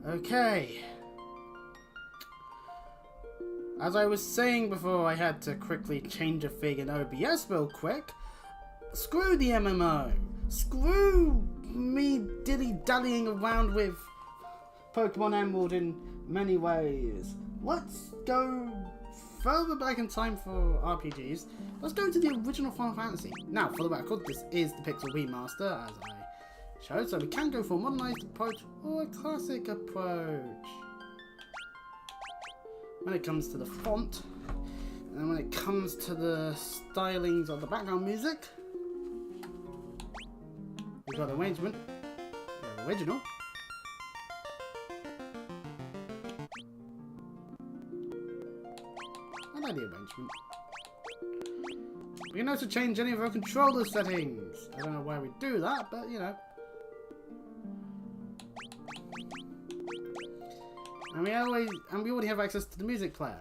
Okay. As I was saying before, I had to quickly change a thing in OBS real quick. Screw the MMO. Screw me dilly-dallying around with Pokemon Emerald in many ways. Let's go further back in time for RPGs. Let's go to the original Final Fantasy. Now, for the record, this is the Pixel Remaster, as I showed, so we can go for a modernized approach or a classic approach. When it comes to the font, and when it comes to the stylings of the background music, we've got arrangement, we have original, I like the arrangement. We can also change any of our controller settings. I don't know why we do that, but you know. And we already have access to the music player.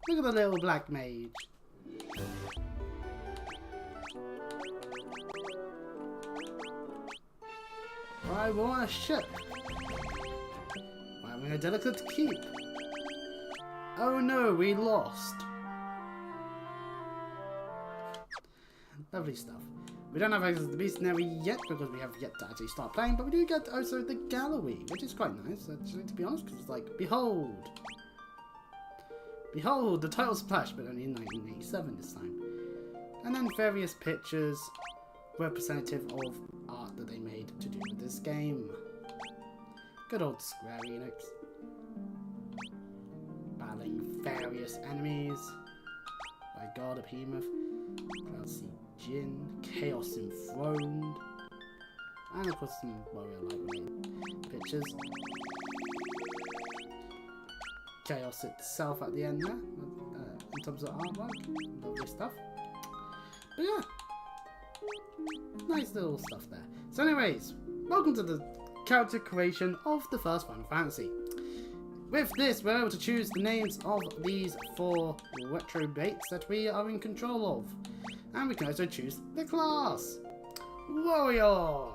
Look at the little black mage. Why, we're on a ship. Why, we're in a delicate keep. Oh no, we lost. Lovely stuff. We don't have access to the Beastnary yet because we have yet to actually start playing, but we do get also the gallery, which is quite nice, actually, to be honest, because it's like, behold! Behold, the title splash, but only in 1987 this time. And then various pictures representative of art that they made to do with this game. Good old Square Enix. Battling various enemies. By God of Behemoth. Cloud Sea Jin, Chaos Enthroned, and of course some warrior-like pictures. Chaos itself at the end there, in terms of artwork, lovely stuff. But yeah, nice little stuff there. So anyways, welcome to the character creation of the first Final Fantasy. With this, we're able to choose the names of these 4 retrobates that we are in control of. And we can also choose the class. Warrior!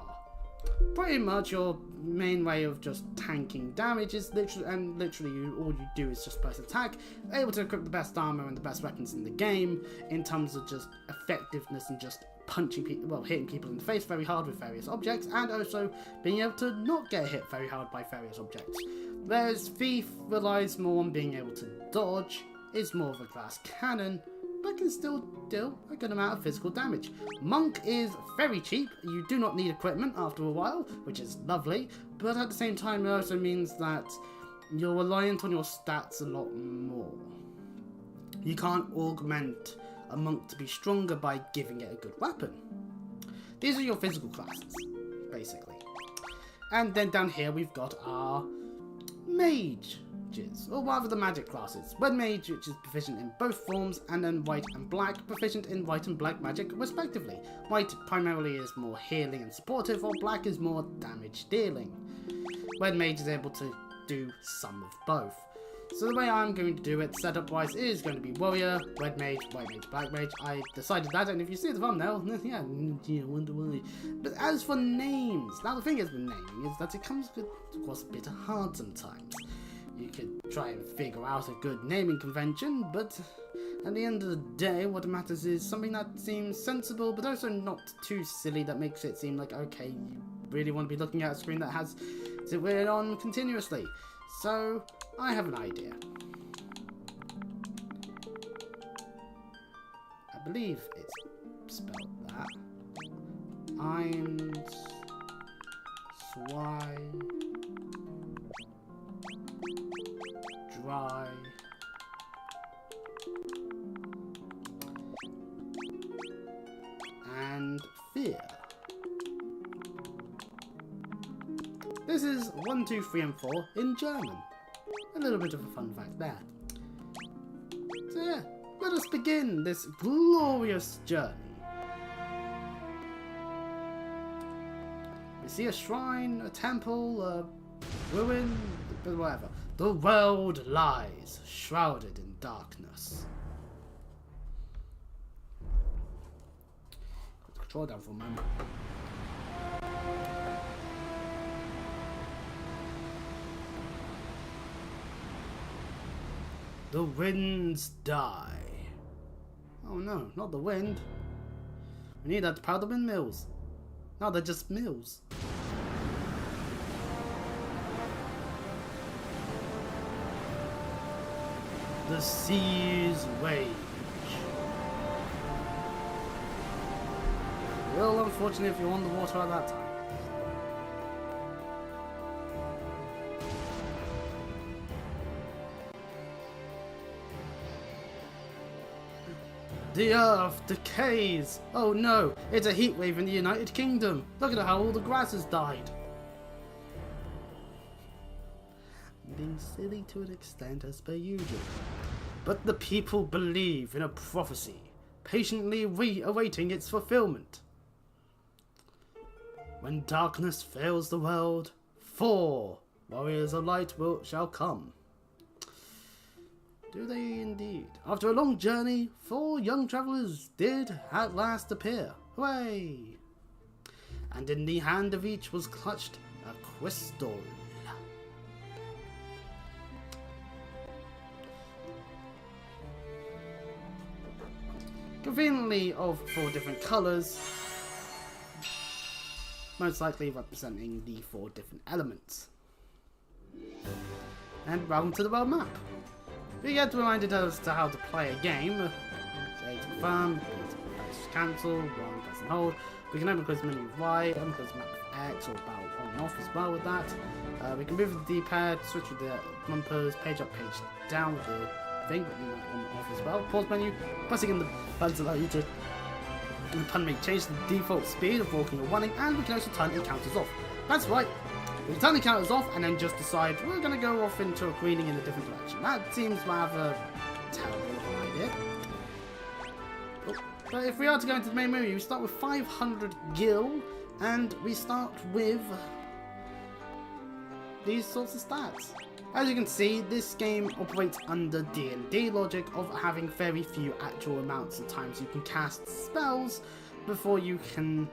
Pretty much your main way of just tanking damage is literally all you do is just press attack, able to equip the best armor and the best weapons in the game in terms of just effectiveness and just punching people, well, hitting people in the face very hard with various objects, and also being able to not get hit very hard by various objects. Whereas Thief relies more on being able to dodge, is more of a glass cannon, but can still deal a good amount of physical damage. Monk is very cheap, you do not need equipment after a while, which is lovely, but at the same time it also means that you're reliant on your stats a lot more. You can't augment a monk to be stronger by giving it a good weapon. These are your physical classes, basically. And then down here we've got our mages, or rather the magic classes. Red Mage, which is proficient in both forms, and then White and Black, proficient in White and Black magic respectively. White primarily is more healing and supportive, while Black is more damage dealing. Red Mage is able to do some of both. So the way I'm going to do it, setup wise, is going to be Warrior, Red Mage, White Mage, Black Mage. I decided that, and if you see the thumbnail, yeah, wonder why. But as for names, now the thing is with naming is that it comes with, of course, a bit hard sometimes. You could try and figure out a good naming convention, but at the end of the day, what matters is something that seems sensible, but also not too silly, that makes it seem like, okay, you really want to be looking at a screen that has it written on continuously. So, I have an idea. I believe it's spelled that. And Swy Dry and Fear. This is 1, 2, 3, and 4 in German. A little bit of a fun fact there. So yeah, let us begin this glorious journey. We see a shrine, a temple, a ruin, but whatever. The world lies, shrouded in darkness. Put the control down for a moment. The winds die. Oh no, not the wind. We need that to power the windmills. No, they're just mills. The seas rage. Real unfortunate if you're on the water at that time. The earth decays! Oh no, it's a heat wave in the United Kingdom. Look at how all the grass has died. Being silly to an extent as per usual. But the people believe in a prophecy, patiently awaiting its fulfillment. When darkness fails the world, 4 warriors of light shall come. Do they indeed? After a long journey, 4 young travellers did at last appear. Hooray! And in the hand of each was clutched a crystal. Conveniently of 4 different colours, most likely representing the 4 different elements. And welcome to the world map. We get reminded as to how to play a game. A to confirm, press cancel, 1 press and hold. We can open close menu right, open close map with X or battle on and off as well with that. We can move with the D-pad, switch with the bumpers, page up, page down with the thing, but we want on and off as well. Pause menu, pressing in the buttons allow you to change the default speed of walking or running, and we can also turn encounters off. That's right. We can turn the counters off and then just decide we're going to go off into a greening in a different direction. That seems rather terrible idea. But if we are to go into the main menu, we start with 500 gil, and we start with these sorts of stats. As you can see, this game operates under D&D logic of having very few actual amounts of times you can cast spells before you're going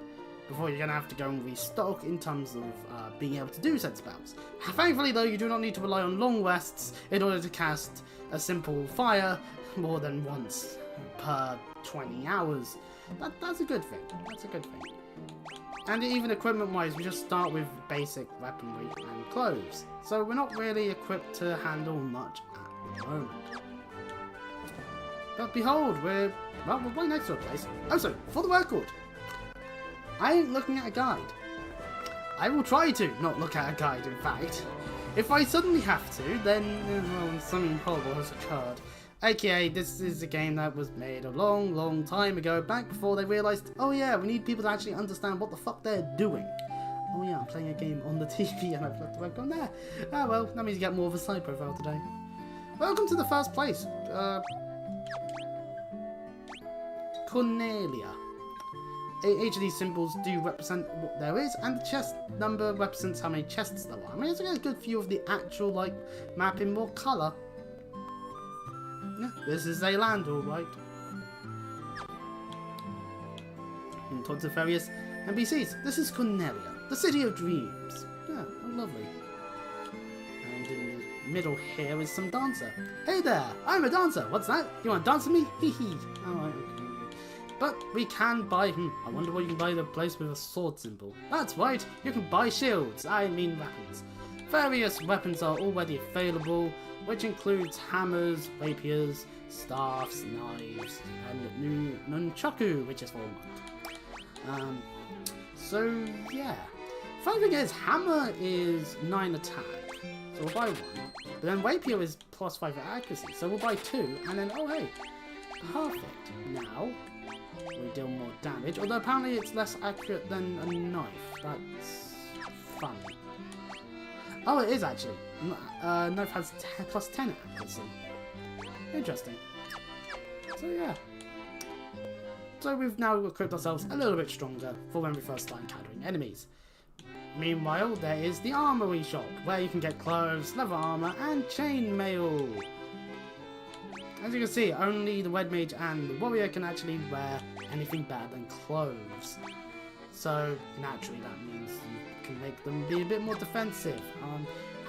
to have to go and restock in terms of being able to do said spells. Thankfully though, you do not need to rely on long rests in order to cast a simple fire more than once per 20 hours. That's a good thing. That's a good thing. And even equipment wise, we just start with basic weaponry and clothes. So we're not really equipped to handle much at the moment. But behold, we're right next to a place. Also, for the record, I ain't looking at a guide. I will try to not look at a guide, in fact. If I suddenly have to, then well, something horrible has occurred. AKA, this is a game that was made a long time ago, back before they realised, oh yeah, we need people to actually understand what the fuck they're doing. Oh yeah, I'm playing a game on the TV and I've left the webcam there. Ah well, that means you get more of a side profile today. Welcome to the first place. Cornelia. Each of these symbols do represent what there is, and the chest number represents how many chests there are. I mean, it's a good view of the actual, like, map in more colour. Yeah, this is a land, alright. And talk to various NPCs. This is Cornelia, the city of dreams. Yeah, lovely. And in the middle here is some dancer. Hey there, I'm a dancer. What's that? You want to dance with me? Hee hee. Alright, okay. But we can buy, I wonder what you can buy the place with a sword symbol. That's right, you can buy shields, I mean weapons. Various weapons are already available, which includes hammers, rapiers, staffs, knives, and nunchaku, which is for a monk. So yeah. Funny thing is, hammer is 9 attack, so we'll buy 1. But then rapier is +5 accuracy, so we'll buy 2, and then, oh hey, perfect. Now, we deal more damage, although apparently it's less accurate than a knife. That's fun. Oh, it is actually. Knife has +10 accuracy. Interesting. So yeah. So we've now equipped ourselves a little bit stronger for when we first start encountering enemies. Meanwhile, there is the armory shop, where you can get clothes, leather armor, and chainmail. As you can see, only the Red Mage and the Warrior can actually wear anything better than clothes. So, naturally, that means you can make them be a bit more defensive.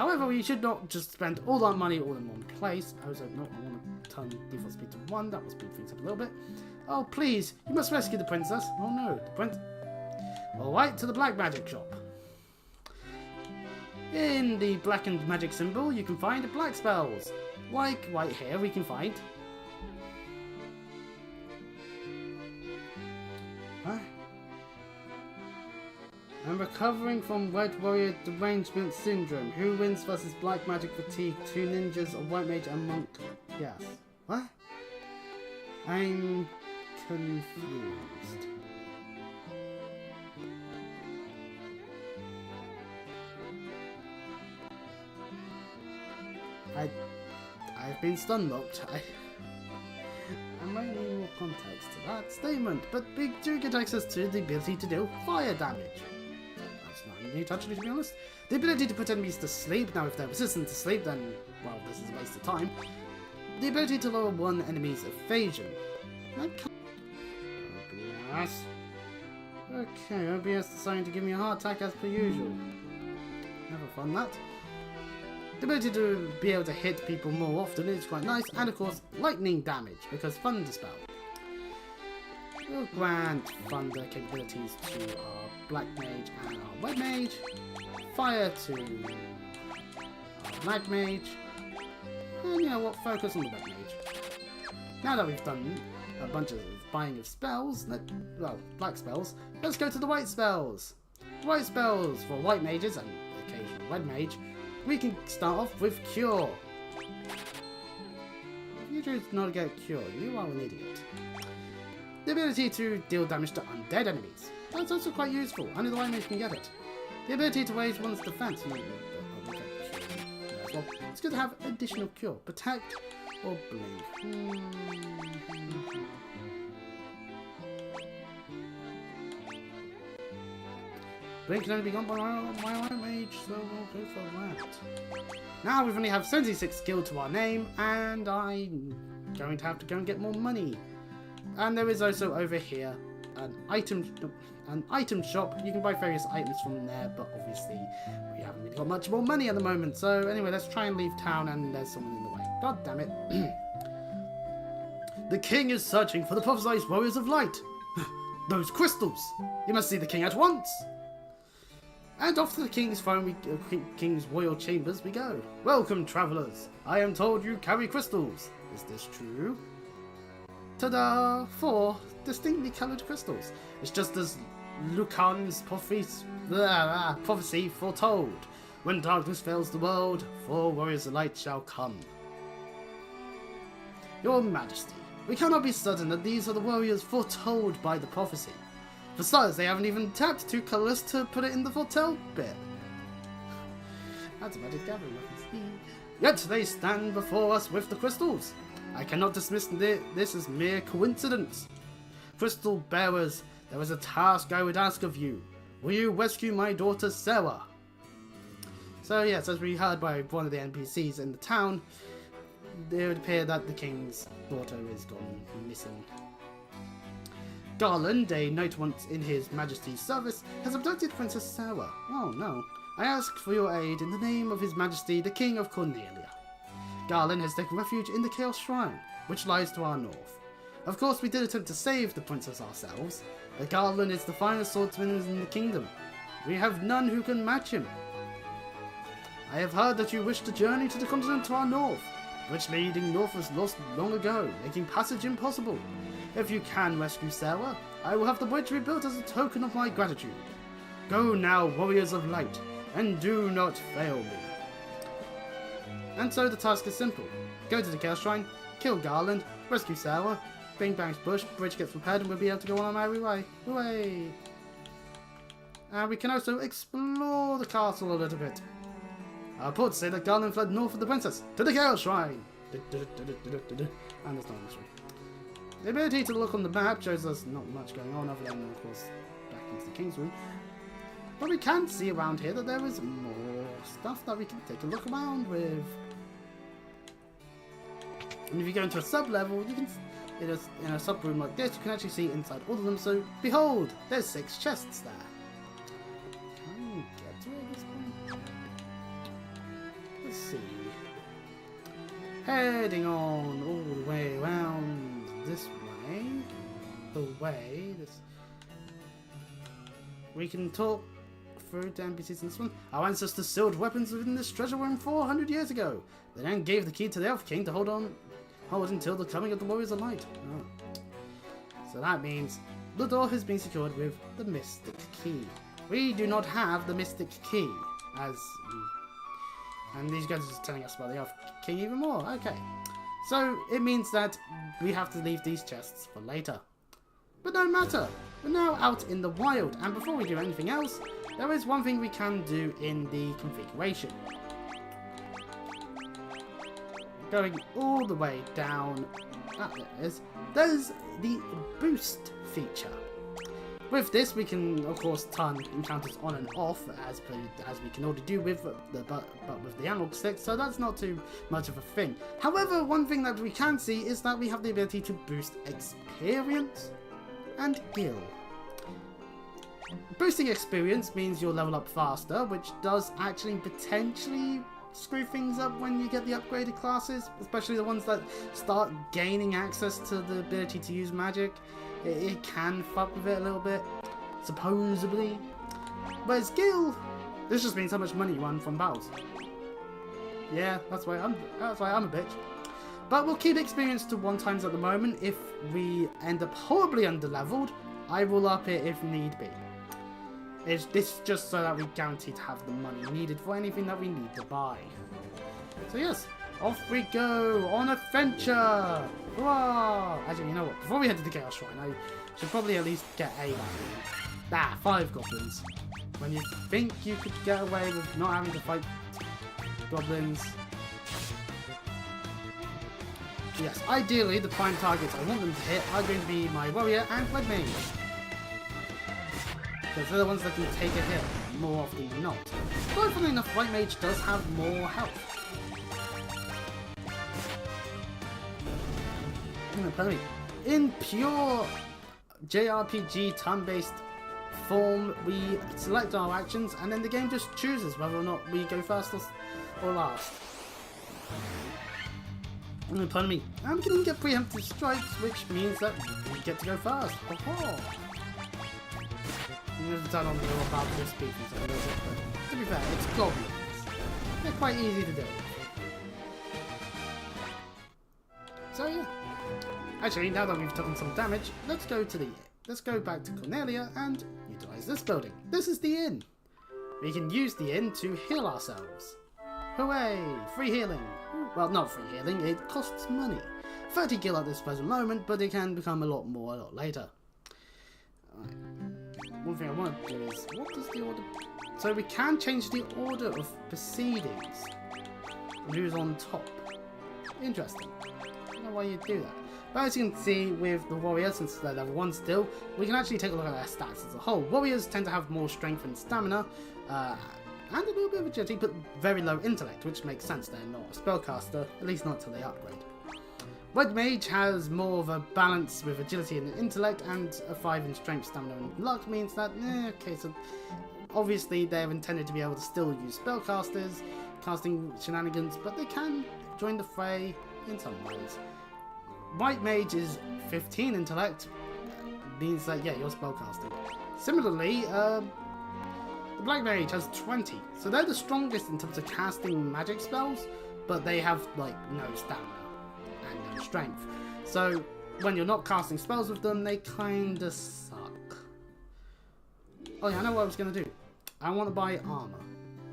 However, we should not just spend all our money all in one place. I want to turn default speed to 1. That will speed things up a little bit. Oh, please, you must rescue the princess. Oh no, the prince. Alright, to the black magic shop. In the blackened magic symbol, you can find black spells. Like right here, we can find. Huh? I'm recovering from Red Warrior Derangement Syndrome. Who wins versus Black Magic Fatigue? 2 ninjas, a white mage, and monk. Yes. What? I'm confused. I've been stun locked. I might need more context to that statement, but we do get access to the ability to deal fire damage. That's not new touch, to be honest. The ability to put enemies to sleep. Now, if they're resistant to sleep, then, well, this is a waste of time. The ability to lower one enemy's evasion. OBS. Okay, OBS deciding to give me a heart attack as per usual. Never fun, that. The ability to be able to hit people more often is quite nice, and of course, lightning damage, because Thunder Spell. We'll grant Thunder capabilities to our Black Mage and our Red Mage, Fire to our Black Mage, and you know what, focus on the Red Mage. Now that we've done a bunch of buying of spells, well, black spells, let's go to the white spells. White spells for White Mages and occasional Red Mage. We can start off with Cure. If you choose not to get Cure, you are an idiot. The ability to deal damage to undead enemies. That's also quite useful. Only the White Mage can get it. The ability to raise one's defense. Well, it's good to have additional Cure. Protect or Blink. Blink can only be gone by my White Mage, so we'll go for that. Now we only have 76 skill to our name, and I'm going to have to go and get more money. And there is also over here an item shop. You can buy various items from there, but obviously we haven't really got much more money at the moment. So anyway, let's try and leave town, and there's someone in the way. God damn it. The king is searching for the prophesied warriors of light. Those crystals! You must see the king at once! And off to the king's throne, king's royal chambers we go. Welcome, travellers. I am told you carry crystals. Is this true? Ta-da! 4 distinctly coloured crystals. It's just as Lucan's prophecy foretold. When darkness fills the world, 4 warriors of light shall come. Your Majesty, we cannot be certain that these are the warriors foretold by the prophecy. For starters, they haven't even tapped 2 colours to put it in the foretell bit. That's a magic gathering reference. Yet they stand before us with the crystals. I cannot dismiss this as mere coincidence. Crystal bearers, there is a task I would ask of you. Will you rescue my daughter Sarah? So yes, as we heard by one of the NPCs in the town, it would appear that the king's daughter is gone missing. Garland, a knight once in his majesty's service, has abducted Princess Sarah. Oh no. I ask for your aid in the name of his majesty, the King of Cornelia. Garland has taken refuge in the Chaos Shrine, which lies to our north. Of course, we did attempt to save the princess ourselves, but Garland is the finest swordsman in the kingdom. We have none who can match him. I have heard that you wish to journey to the continent to our north. The bridge leading north was lost long ago, making passage impossible. If you can rescue Sarah, I will have the bridge rebuilt as a token of my gratitude. Go now, warriors of light, and do not fail me. And so the task is simple. Go to the Chaos Shrine, kill Garland, rescue Sarah, bing bangs bush, bridge gets repaired, and we'll be able to go on our merry way. Hooray! And we can also explore the castle a little bit. Our reports say that Garland fled north of the princess, to the Chaos Shrine! And there's no mystery. The ability to look on the map shows us not much going on other than, of course, back into the king's room. But we can see around here that there is more stuff that we can take a look around with. And if you go into a sub-level, you can, in a sub-room like this, you can actually see inside all of them. So, behold, there's 6 chests there. Can we get to it at this point? Heading on all the way around this way. We can talk through to NPCs in this one. Our ancestors sealed weapons within this treasure room 400 years ago. They then gave the key to the Elf King to hold until the coming of the Warriors of Light. Oh. So that means the door has been secured with the Mystic Key. We do not have the Mystic Key, and these guys are just telling us about the Elf King even more. Okay, so it means that we have to leave these chests for later. But no matter, we're now out in the wild, and before we do anything else, there is one thing we can do in the configuration. Going all the way down, there it is, there's the boost feature. With this, we can, of course, turn encounters on and off, as we can already do with the analog stick, so that's not too much of a thing. However, one thing that we can see is that we have the ability to boost experience and gil. Boosting experience means you'll level up faster, which does actually potentially screw things up when you get the upgraded classes, especially the ones that start gaining access to the ability to use magic. It can fuck with it a little bit, supposedly. Whereas gil, this just means how much money you earn from battles. Yeah, that's why I'm a bitch. But we'll keep experience to 1 times at the moment. If we end up horribly underleveled, I will up it if need be. This is just so that we guarantee to have the money needed for anything that we need to buy. So yes, off we go on adventure! Hurrah! Actually, you know what? Before we head to the Chaos Shrine, I should probably at least get a 5 goblins. When you think you could get away with not having to fight goblins. Yes, ideally the prime targets I want them to hit are going to be my warrior and blood mage. Because they're the ones that can take a hit more often than not. But funnily enough, White Mage does have more health. In pure JRPG turn-based form, we select our actions and then the game just chooses whether or not we go first or last. Pardon me. And we can even get preemptive strikes, which means that we get to go first. There's a ton on the about this speed and stuff, but to be fair, it's goblins. They're quite easy to do. So yeah. Actually, now that we've taken some damage, let's go back to Cornelia and utilize this building. This is the inn. We can use the inn to heal ourselves. Hooray! Free healing. Well, not free healing, it costs money. 30 gil at this present moment, but it can become a lot more a lot later. Alright. One thing I want to do is, what does the order... So we can change the order of proceedings. Who's on top. Interesting. I don't know why you'd do that. But as you can see with the warriors, since they're level 1 still, we can actually take a look at their stats as a whole. Warriors tend to have more strength and stamina, and a little bit of agility, but very low intellect, which makes sense. They're not a spellcaster, at least not until they upgrade. Red Mage has more of a balance with agility and intellect, and a 5 in strength, stamina, and luck means that, okay, so obviously they're intended to be able to still use spellcasters, casting shenanigans, but they can join the fray in some ways. White Mage is 15 intellect, means that, yeah, you're spellcasting. Similarly, the Black Mage has 20, so they're the strongest in terms of casting magic spells, but they have, like, no stamina and no strength. So, when you're not casting spells with them, they kinda suck. Oh yeah, I know what I was gonna do. I want to buy armor,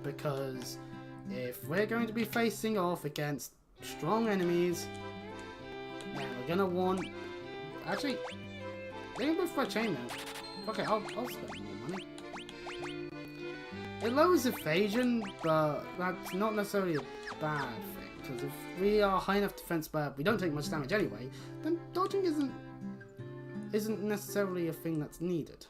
because if we're going to be facing off against strong enemies, then we're gonna want... Actually, they can both for a chainmail. Okay, I'll spend more money. It lowers evasion, but that's not necessarily a bad thing, because if we are high enough defense but we don't take much damage anyway, then dodging isn't necessarily a thing that's needed.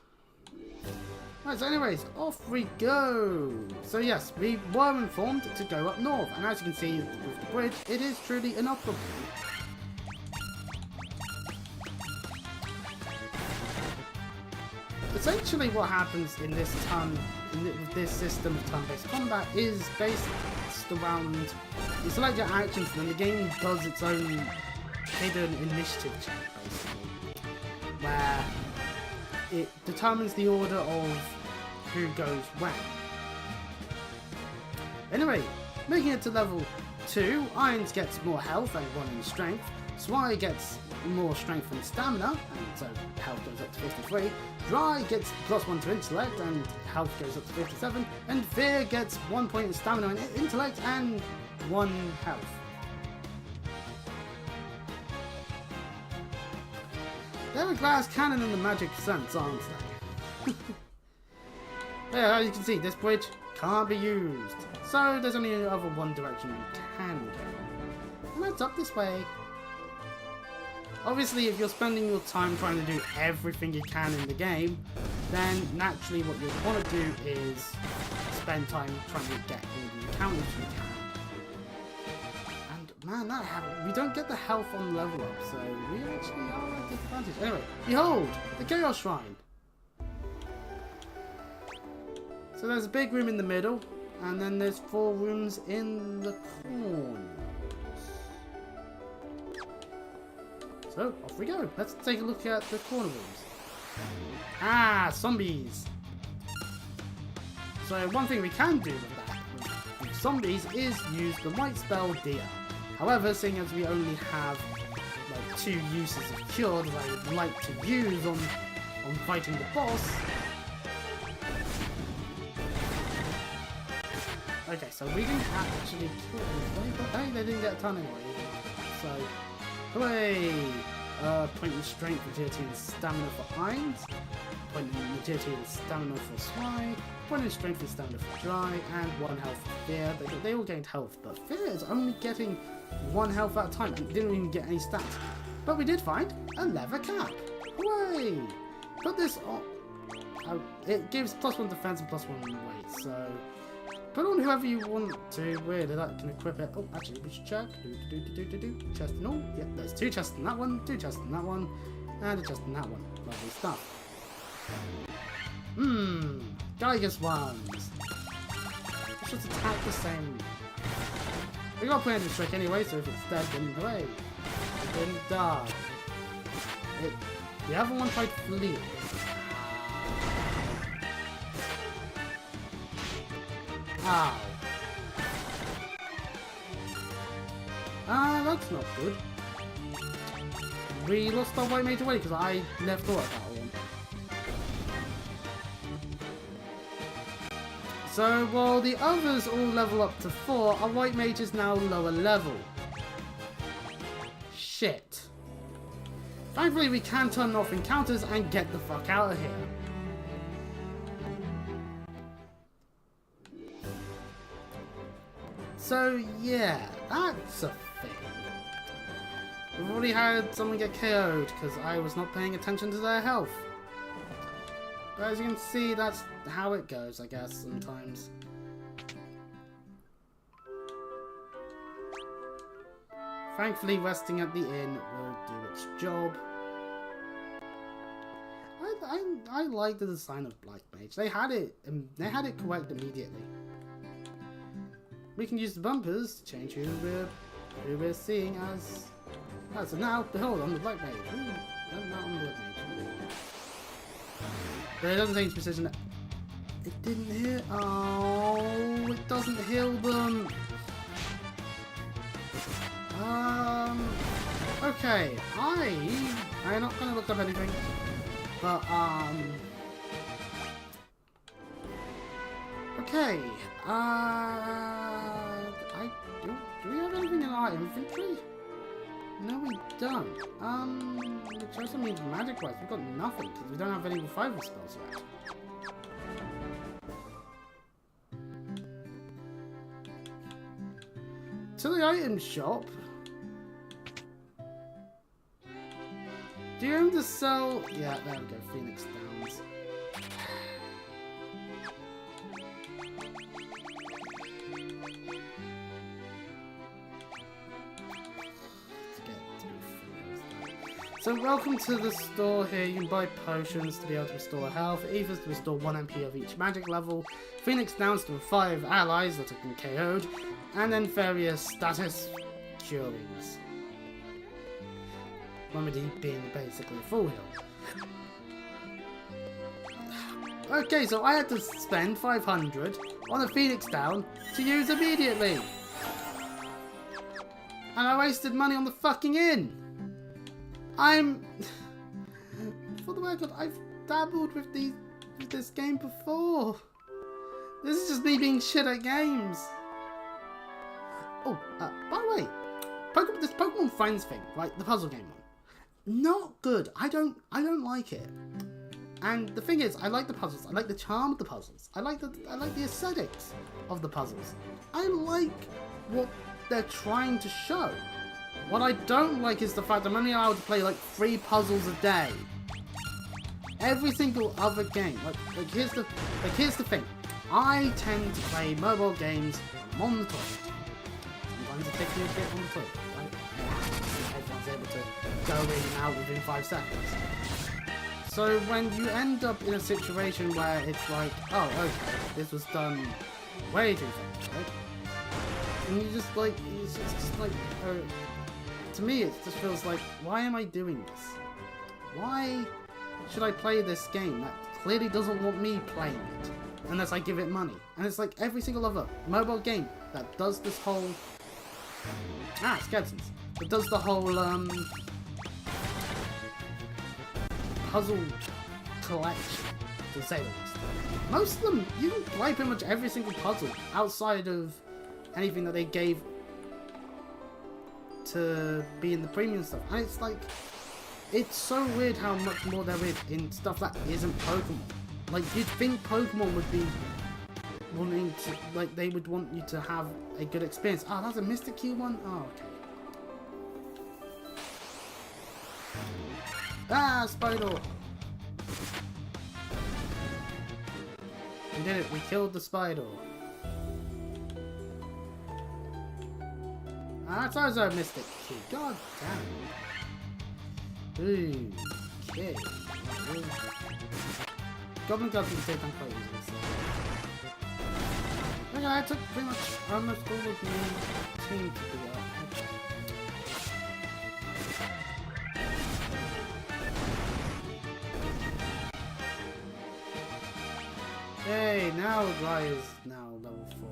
Right, so anyways, off we go! So yes, we were informed to go up north, and as you can see with the bridge, it is truly inoperable. Essentially what happens in this system of turn-based combat is based based around, you select your actions and then the game does its own hidden initiative check, basically, where it determines the order of who goes when. Anyway, making it to level 2, Irons gets more health and 1 in strength, Swai gets more strength and stamina, and so health goes up to 53, Dry gets +1 to intellect and health goes up to 57, and Fear gets 1 point in stamina and intellect and 1 health. They're a glass cannon in the magic sense, aren't they? Yeah, as you can see, this bridge can't be used. So there's only other one direction you can go. And that's up this way. Obviously, if you're spending your time trying to do everything you can in the game, then naturally what you'd want to do is spend time trying to get all the encounters you can. And man, that we don't get the health on level up, so we actually are at a disadvantage. Anyway, behold, the Chaos Shrine. So there's a big room in the middle, and then there's 4 rooms in the corners. So, off we go. Let's take a look at the corner rooms. Ah, zombies! So, one thing we can do with that, with zombies, is use the white spell Dia. However, seeing as we only have like 2 uses of Cure that I would like to use on fighting the boss. Okay, so we didn't actually kill anybody, but hey, they didn't get a ton anyway. So, hooray! Point in strength, agility, and stamina for Irons. Point in agility and stamina for Swai. Point in strength and stamina for Dry, and 1 health for Fear. They all gained health, but Fear is only getting 1 health at a time and didn't even get any stats. But we did find a leather cap. Hooray! Put this on. It gives +1 defense and +1 weight, so. Put on whoever you want to. Weird, that can equip it. Oh, actually, we should check. Chest and all. Yep, there's 2 chests in that one, 2 chests in that one, and a chest in that one. Lovely stuff. Geiger's ones. Let's just attack the same. We got plenty of trick anyway, so if it's dead, then hooray. It didn't die. The other one tried fleeing. Ow. That's not good. We lost our white mage away because I never thought of that one. So while the others all level up to 4, our white mage is now lower level. Shit. Thankfully we can turn off encounters and get the fuck out of here. So yeah, that's a thing. We've already had someone get KO'd because I was not paying attention to their health. But as you can see, that's how it goes, I guess, sometimes. Thankfully, resting at the inn will do its job. I like the design of Black Mage. They had it correct immediately. We can use the bumpers to change who we're seeing as. So now, behold, I'm the Black Mage. I'm not on the Black Mage. But it doesn't change precision. It didn't heal. Oh, it doesn't heal them. Okay, I'm not gonna look up anything, but okay, do we have anything in our inventory? No, we don't. Which also means magic-wise, we've got nothing because we don't have any revival spells yet. To the item shop. Do you aim to sell? Yeah, there we go. Phoenix Downs. So welcome to the store here. You can buy potions to be able to restore health, ethers to restore 1 MP of each magic level, Phoenix Downs to 5 allies that have been KO'd, And then various status curings. Remedy being basically a full heal. Okay, so I had to spend 500 on a Phoenix down to use immediately. And I wasted money on the fucking inn. For the record, I've dabbled with this game before. This is just me being shit at games. Oh, by the way, this Pokemon Friends thing, right? The puzzle game one, not good. I don't like it. And the thing is, I like the puzzles. I like the charm of the puzzles. I like the aesthetics of the puzzles. I like what they're trying to show. What I don't like is the fact I'm only allowed to play like 3 puzzles a day. Every single other game, like here's the thing. I tend to play mobile games when I'm on the toilet. Sometimes it takes me a bit on the toilet, right? Everyone's able to go in and out within 5 seconds. So when you end up in a situation where it's like, oh, okay, this was done way too fast, right? And you just like, it's just like, to me it just feels like, why am I doing this? Why should I play this game that clearly doesn't want me playing it unless I give it money? And it's like every single other mobile game that does this whole, skeletons, that does the whole, puzzle collection, to say the least. Most of them, you can play pretty much every single puzzle outside of anything that they gave to be in the premium stuff. And it's like, it's so weird how much more there is in stuff that isn't Pokemon. Like, you'd think Pokemon would be wanting to, like, they would want you to have a good experience. Oh, that's a Mr. Q one? Oh, okay. Ah, Spider! We did it, we killed the Spider. Ah, it's also a Mystic Key. God damn. Ooh, okay. Goblin Guard can take on quite easily. Okay, I took pretty much almost all of my team to do that. Hey, now Dry is now level 4.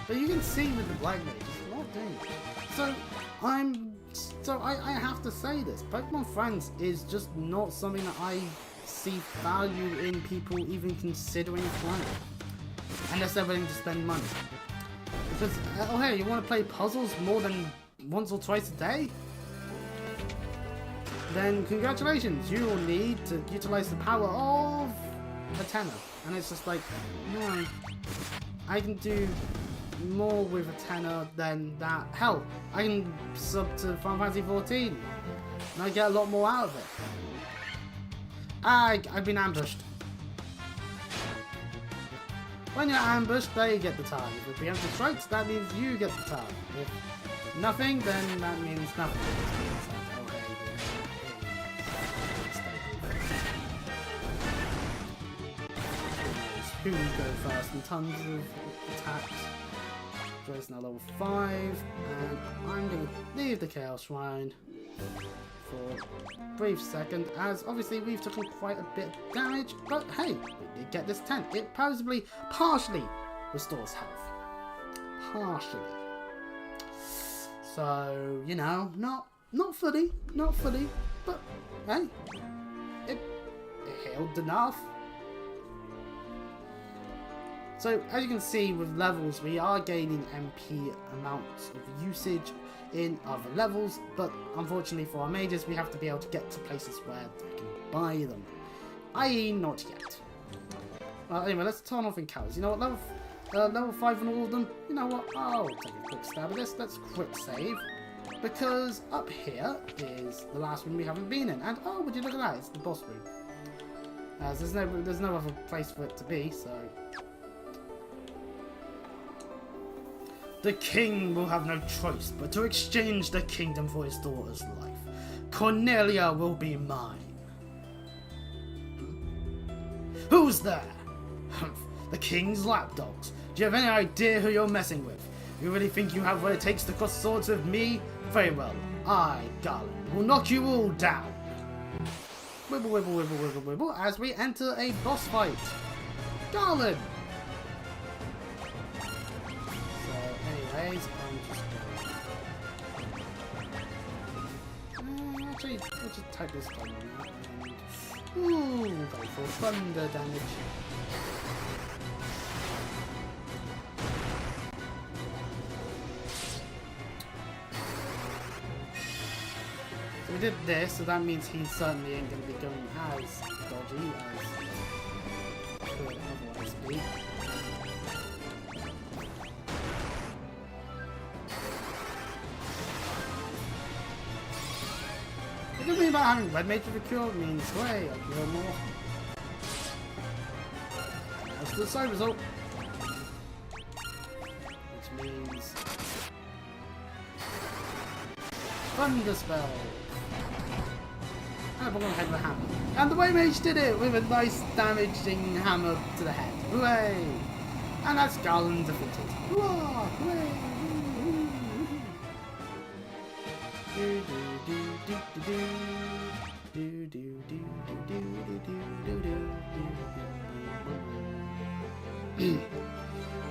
But you can see with the Black Mage, it's not doing it. So I have to say this. Pokemon Friends is just not something that I see value in people even considering playing. Unless they're willing to spend money. Because, oh hey, you want to play puzzles more than once or twice a day? Then congratulations, you will need to utilize the power of a tenner. And it's just like, no, I can do more with a tenner than that. Hell, I can sub to Final Fantasy 14 and I get a lot more out of it. I've been ambushed. When you're ambushed, they get the time. If you preemptive strikes, that means you get the time. If nothing, then that means nothing. Who will go first in tons of attacks? Joy's now level 5, and I'm going to leave the Chaos Shrine for a brief second, as obviously we've taken quite a bit of damage, but hey, we did get this tent. It partially restores health. Partially. So, you know, not fully, but hey, it healed enough. So, as you can see with levels, we are gaining MP amounts of usage in other levels, but unfortunately for our mages, we have to be able to get to places where they can buy them, i.e. not yet. Well, anyway, let's turn off encounters. You know what, level 5 on all of them, you know what, I'll take a quick stab at this. Let's quick save, because up here is the last room we haven't been in, and oh, would you look at that, it's the boss room. There's no other place for it to be, so... The king will have no choice but to exchange the kingdom for his daughter's life. Cornelia will be mine. Who's there? Humph, the king's lapdogs. Do you have any idea who you're messing with? You really think you have what it takes to cross swords with me? Very well, I, Garland, will knock you all down. Wibble, wibble, wibble, wibble, wibble, as we enter a boss fight. Garland! So, anyways, I'm just actually, let's just type this down. Ooh, go for thunder damage. So we did this, so that means he certainly ain't going to be going as dodgy as he would otherwise be. The good thing about having Red Mage with a cure means, hey, I cure more. That's the side result. Which means Thunder Spell. And we're going to head with a hammer. And the White Mage did it with a nice damaging hammer to the head. Hooray! And that's Garland defeated. Hurrah! Hooray!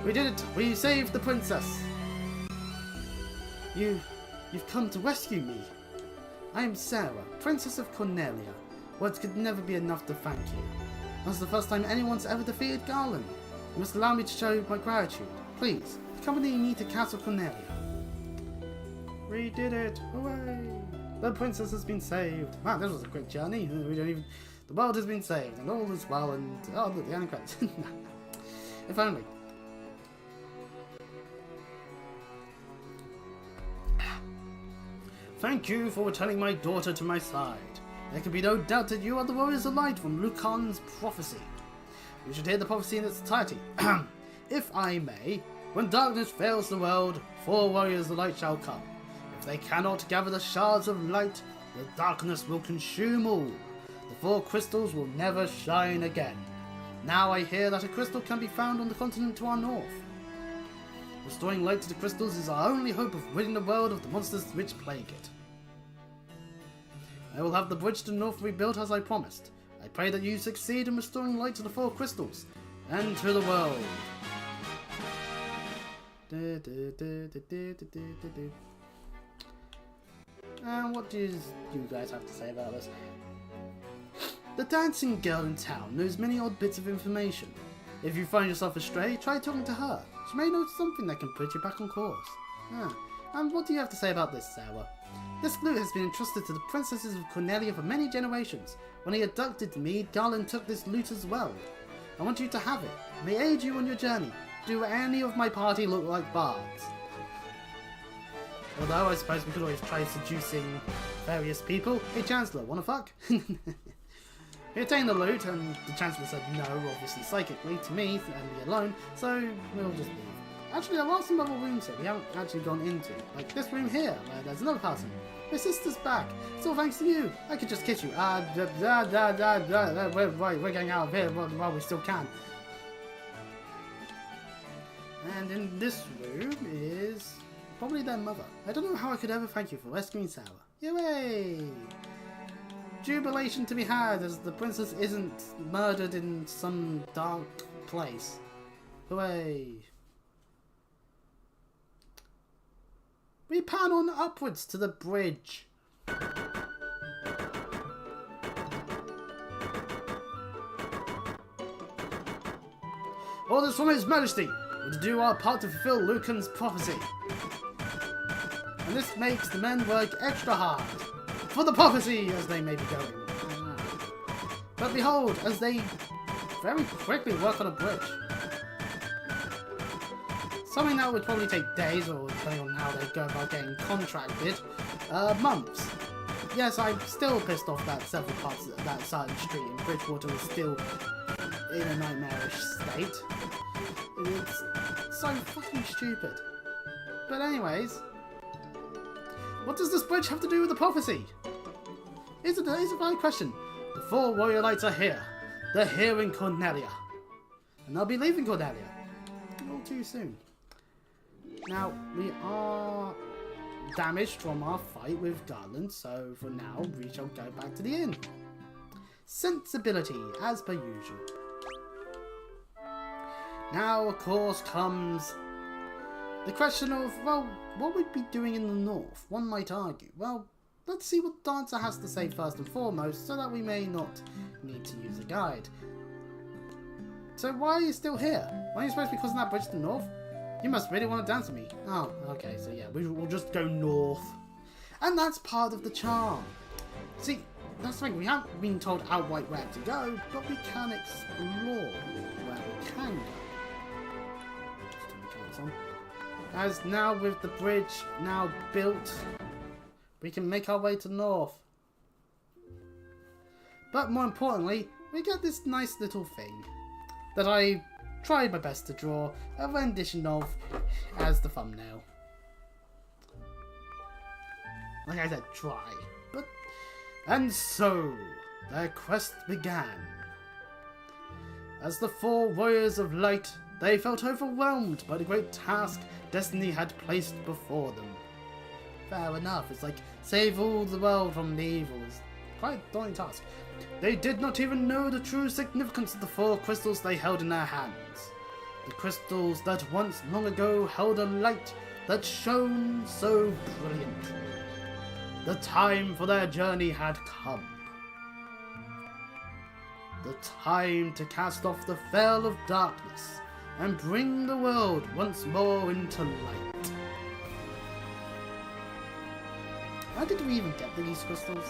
We did it! We saved the princess! You've come to rescue me. I am Sarah, Princess of Cornelia. Words could never be enough to thank you. That's the first time anyone's ever defeated Garland. You must allow me to show my gratitude. Please, accompany me to Castle Cornelia. We did it! Hooray! The princess has been saved. Wow, this was a quick journey. The world has been saved, and all is well, and... oh, look, the end credits. If only. Thank you for returning my daughter to my side. There can be no doubt that you are the warriors of light from Lucan's prophecy. You should hear the prophecy in its entirety. If I may, when darkness fails the world, 4 warriors of light shall come. If they cannot gather the shards of light, the darkness will consume all. The 4 crystals will never shine again. Now I hear that a crystal can be found on the continent to our north. Restoring light to the crystals is our only hope of ridding the world of the monsters which plague it. I will have the bridge to the north rebuilt as I promised. I pray that you succeed in restoring light to the 4 crystals and to the world. And what do you guys have to say about this? The dancing girl in town knows many odd bits of information. If you find yourself astray, try talking to her. She may know something that can put you back on course. And what do you have to say about this, Sarah? This flute has been entrusted to the princesses of Cornelia for many generations. When he abducted me, Garland took this lute as well. I want you to have it. It may aid you on your journey. Do any of my party look like bards? Although I suppose we could always try seducing various people. Hey Chancellor, wanna fuck? He attained the loot, and the Chancellor said no, obviously psychically, to me, and me alone, so we'll just leave. Actually, there are some other rooms here we haven't actually gone into. Like this room here, where there's another person. My sister's back. It's all thanks to you. I could just kiss you. We're getting out of here while we still can. And in this room is probably their mother. I don't know how I could ever thank you for rescuing Sarah. Yay! Jubilation to be had as the princess isn't murdered in some dark place. Hooray! We pan on upwards to the bridge. Orders from His Majesty! We're to do our part to fulfill Lucan's prophecy. And this makes the men work extra hard. For the prophecy, as they may be going. But behold, as they very quickly work on a bridge. Something that would probably take days, or depending on how they go about getting contracted, months. Yes, I'm still pissed off that several parts of that certain street in Bridgewater is still in a nightmarish state. It's so fucking stupid. But anyways, what does this bridge have to do with the prophecy? It's a valid question. The 4 warrior lights are here. They're here in Cornelia. And they'll be leaving Cornelia. All too soon. Now, we are damaged from our fight with Garland, so for now, we shall go back to the inn. Sensibility, as per usual. Now, of course, comes the question of, well, what we'd be doing in the north? One might argue. Well, let's see what Dancer has to say first and foremost, so that we may not need to use a guide. So why are you still here? Why are you supposed to be crossing that bridge to the north? You must really want to dance with me. Oh, okay, so yeah, we'll just go north. And that's part of the charm. See, that's the thing, we haven't been told outright where to go, but we can explore where we can go. Just turn the cameras on. As now with the bridge now built, we can make our way to north. But more importantly, we get this nice little thing that I tried my best to draw a rendition of as the thumbnail. Like I said, try. And so, their quest began. As the 4 warriors of light, they felt overwhelmed by the great task destiny had placed before them. Fair enough, it's like, save all the world from the evil. It's quite a daunting task. They did not even know the true significance of the 4 crystals they held in their hands. The crystals that once long ago held a light that shone so brilliantly. The time for their journey had come. The time to cast off the veil of darkness and bring the world once more into light. How did we even get these crystals?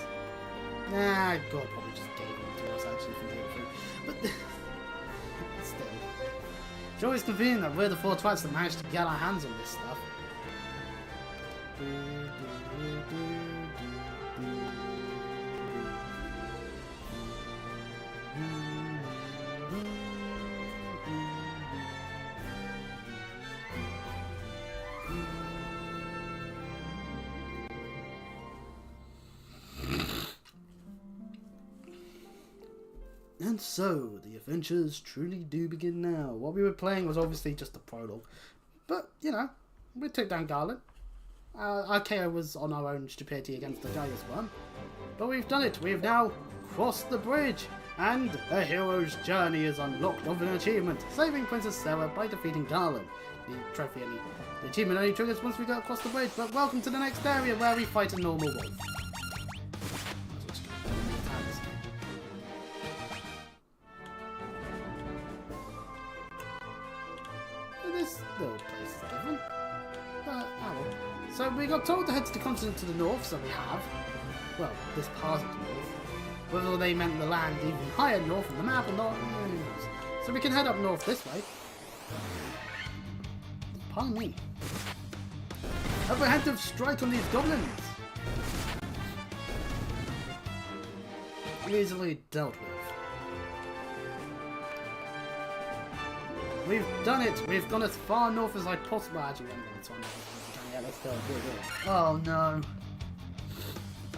Nah, God probably just gave them to us actually from the other. But still. It's always convenient that we're the 4 twats that managed to get our hands on this stuff. And so, the adventures truly do begin now. What we were playing was obviously just a prologue. But, you know, we took down Garland. Our KO was on our own stupidity against the Gaia's one. But we've done it. We've now crossed the bridge. And a hero's journey is unlocked of an achievement. Saving Princess Sarah by defeating Garland. The achievement only triggers once we go across the bridge. But welcome to the next area where we fight a normal wolf. This little place is different. So we got told to head to the continent to the north, so we have. Well, this part of the north. Whether they meant the land even higher north on the map or not, who knows. So we can head up north this way. Pardon me. Apprehensive strike on these goblins! Easily dealt with. We've done it! We've gone as far north as I possibly actually went this one. Yeah, let's do it. Oh no.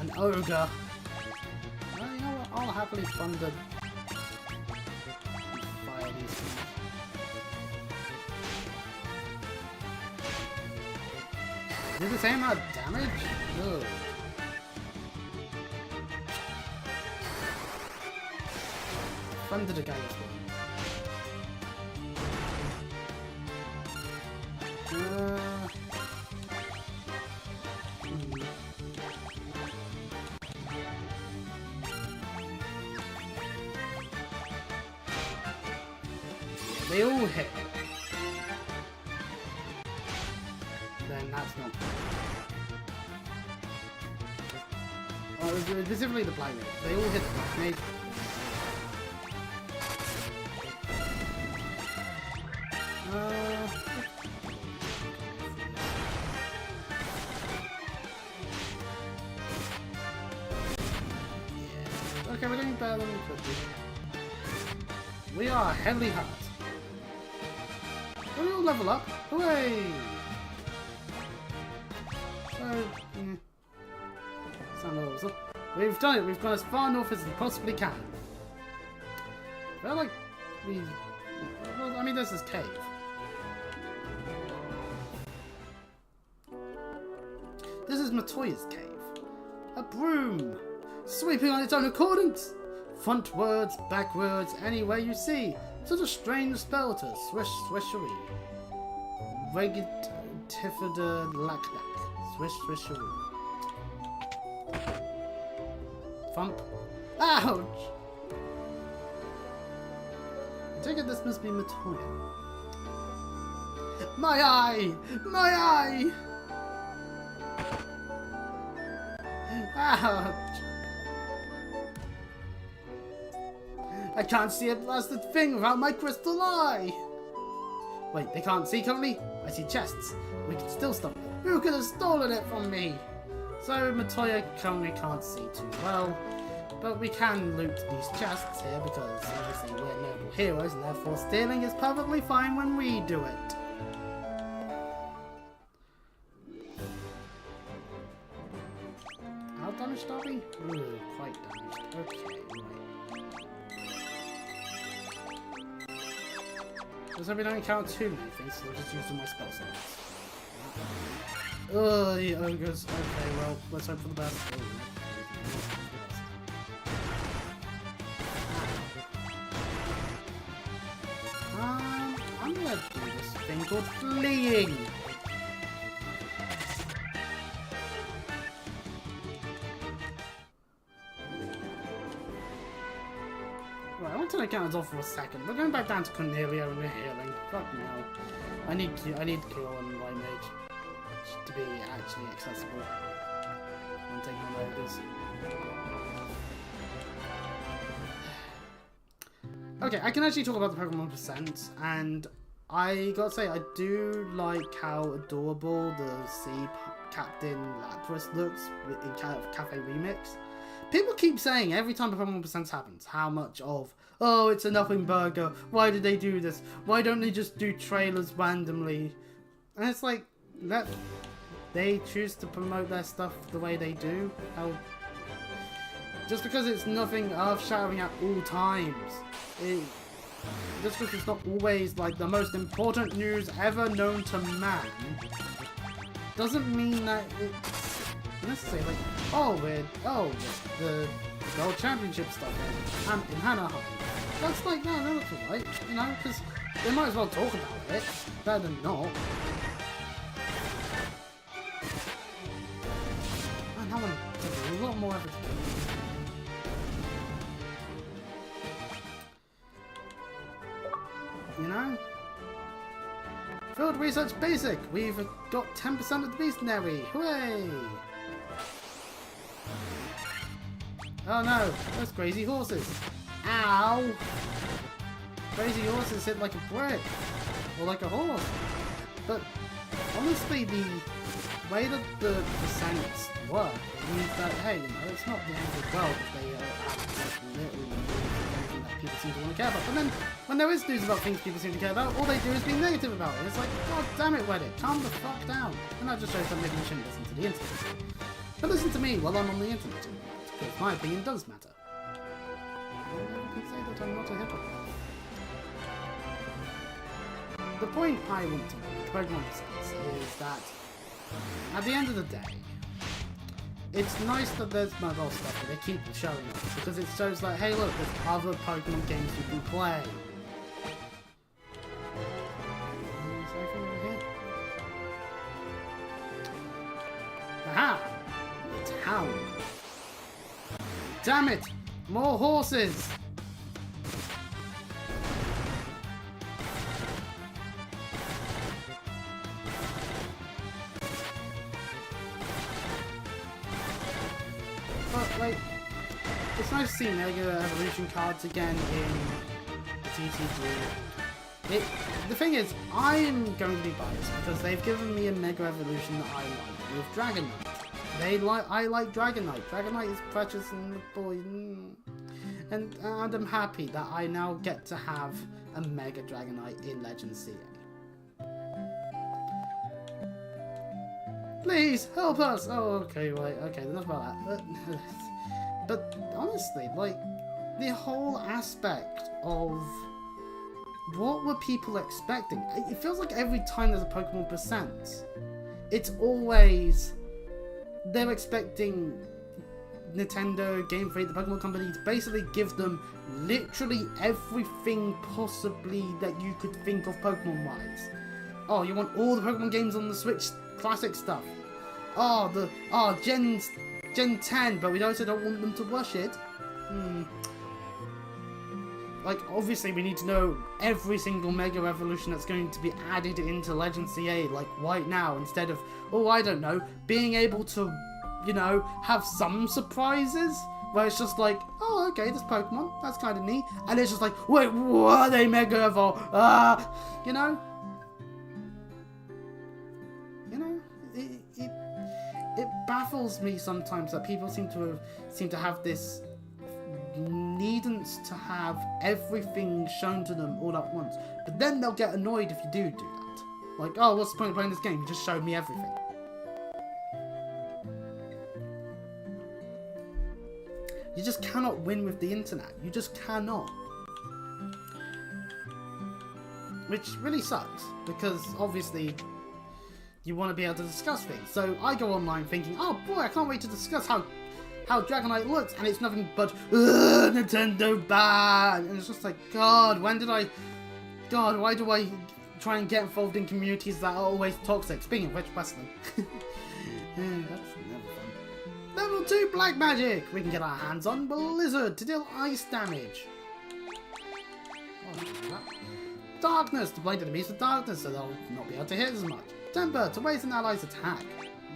An ogre. Well, you know what? I'll happily fund the fire these things. Did the same amount of damage? Ugh. Funded a guy as well. They all hit. Then that's not. Oh, specifically the Black Mage. They all hit the Black Mage. Yeah. Okay, we're doing better than we could do. We are heavily hurt. We'll level up. Hooray! So, yeah. Some levels up. We've done it. We've gone as far north as we possibly can. I feel like we... Well, I mean, there's this cave. This is Matoya's cave. A broom, sweeping on its own accordance. Frontwards, backwards, anywhere you see. Such a strange spell to swish, swishery. Regitifida lackback. Swish, swishery. Thump. Ouch! I take it this must be Matoya. My eye! My eye! Ouch! I can't see a blasted thing without my crystal eye! Wait, they can't see currently? I see chests. We can still stop them. Who could have stolen it from me? So Matoya currently can't see too well, but we can loot these chests here because obviously we're noble heroes and therefore stealing is perfectly fine when we do it. How damaged are we? Ooh, quite damaged. Okay, right. So we don't encounter too many things, so we'll just use all my spell slots. Oh, the ogres. Okay, well, let's hope for the best. I'm gonna do this thing called fleeing. Right, I want to turn the counters off for a second. We're going back down to Cornelia and we're healing. Fuck me out. I need Cure and White Mage to be actually accessible when taking on ogres. Okay, I can actually talk about the Pokemon percent, and I gotta say, I do like how adorable the Sea Captain Lapras looks in Cafe Remix. People keep saying every time a Pokemon percent happens, how much of, oh, it's a nothing burger, why did they do this, why don't they just do trailers randomly? And it's like, that they choose to promote their stuff the way they do. How, just because it's nothing earth-shattering at all times, just because it's not always like the most important news ever known to man, doesn't mean that it's necessary. Like, oh, the World Championship stuff in Hanaheim. That's like, no, that's alright, you know, because they might as well talk about it, better than not. And that one took a lot more effort. You know? Field Research Basic! We've got 10% of the Beastnary! Hooray! Oh no! Those crazy horses! Ow! Crazy horses hit like a brick! Or like a horse! But honestly, the way that the percents work means that, hey, you know, it's not the end of the world if they are literally anything that people seem to want to care about. But then, when there is news about things people seem to care about, all they do is be negative about it. It's like, god damn it, Reddit, calm the fuck down. And that just shows that maybe you shouldn't listen to the internet. But listen to me while I'm on the internet, because my opinion does matter. I can say that I'm not a hypocrite. The point I want to make with Pokemon percents is that, at the end of the day, it's nice that there's mobile stuff that they keep showing us, because it shows like, hey look, there's other Pokemon games you can play. Is there anything over here? Aha! The town! Damn it! More horses! But, like, it's nice to see Mega Evolution cards again in the TCG. The thing is, I am going to be biased because they've given me a Mega Evolution that I like with Dragonite. I like Dragonite. Dragonite is precious and boy, and I'm happy that I now get to have a Mega Dragonite in Legend CA. Please help us! Oh, okay, right, okay, enough about that. But honestly, like, the whole aspect of what were people expecting? It feels like every time there's a Pokemon Presents, it's always they're expecting Nintendo, Game Freak, the Pokemon Company to basically give them literally everything possibly that you could think of Pokemon-wise. Oh, you want all the Pokemon games on the Switch classic stuff. Gen 10, but we also don't want them to rush it. Like, obviously we need to know every single Mega Evolution that's going to be added into Legend CA, like, right now, instead of, I don't know, being able to, you know, have some surprises, where it's just like, oh, okay, this Pokemon, that's kind of neat, and it's just like, wait, what are they Mega Evolve? You know? It baffles me sometimes that people seem to have this needance to have everything shown to them all at once. But then they'll get annoyed if you do that. Like, oh, what's the point of playing this game? You just showed me everything. You just cannot win with the internet. You just cannot. Which really sucks, because obviously you want to be able to discuss things. So I go online thinking, oh boy, I can't wait to discuss how Dragonite looks, and it's nothing but Nintendo bad. And it's just like, God, why do I try and get involved in communities that are always toxic? Speaking of which, wrestling. That's never fun. Level 2 Black Magic. We can get our hands on Blizzard to deal ice damage. Darkness to blind enemies with darkness, so they'll not be able to hit as much. Temper to raise an ally's attack.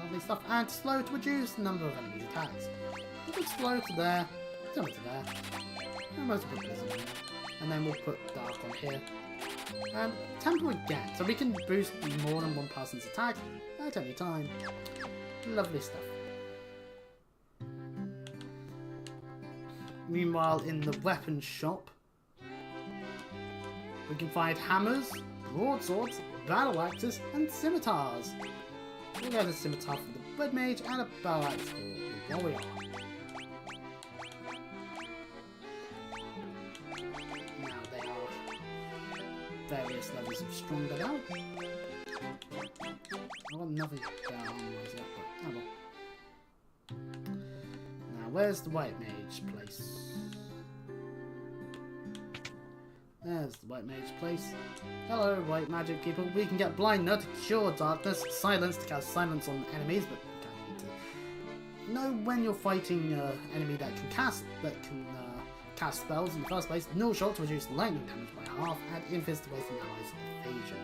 Lovely stuff. And slow to reduce the number of enemies' attacks. We'll put slow to there, temper to there. And most put Blizzard on there. And then we'll put dark on here. And temper again, so we can boost more than one person's attack at any time. Lovely stuff. Meanwhile, in the weapons shop, we can find hammers, broadswords, battle axes, and scimitars. We'll get a scimitar for the Red Mage and a battle axe for the Warrior. Now they are various levels of stronger now. I want nothing down yet, but oh well. Now where's the White Mage place? There's the White Mage place. Hello, White Magic people. We can get Blind Nut to cure darkness, Silence to cast silence on enemies, but you kind of need to know when you're fighting an enemy that can cast spells in the first place. Null Shot to reduce lightning damage by half, and Infist to waste an ally's evasion.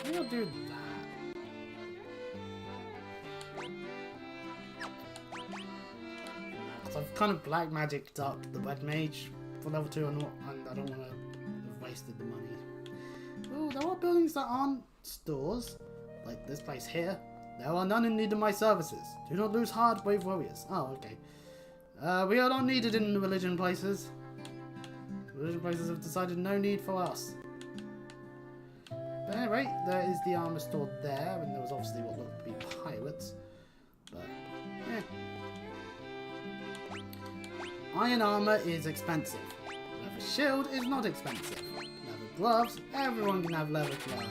Maybe I'll do that. I've kind of black magicked up the Red Mage for level 2 and I don't want to have wasted the money. Oh, there are buildings that aren't stores, like this place here. There are none in need of my services. Do not lose heart, brave warriors. Oh, okay. We are not needed in the religion places. Religion places have decided no need for us. But anyway, there is the armor store there, and there was obviously what looked to be pirates. But, yeah. Iron armor is expensive. Leather shield is not expensive. Leather gloves, everyone can have leather gloves.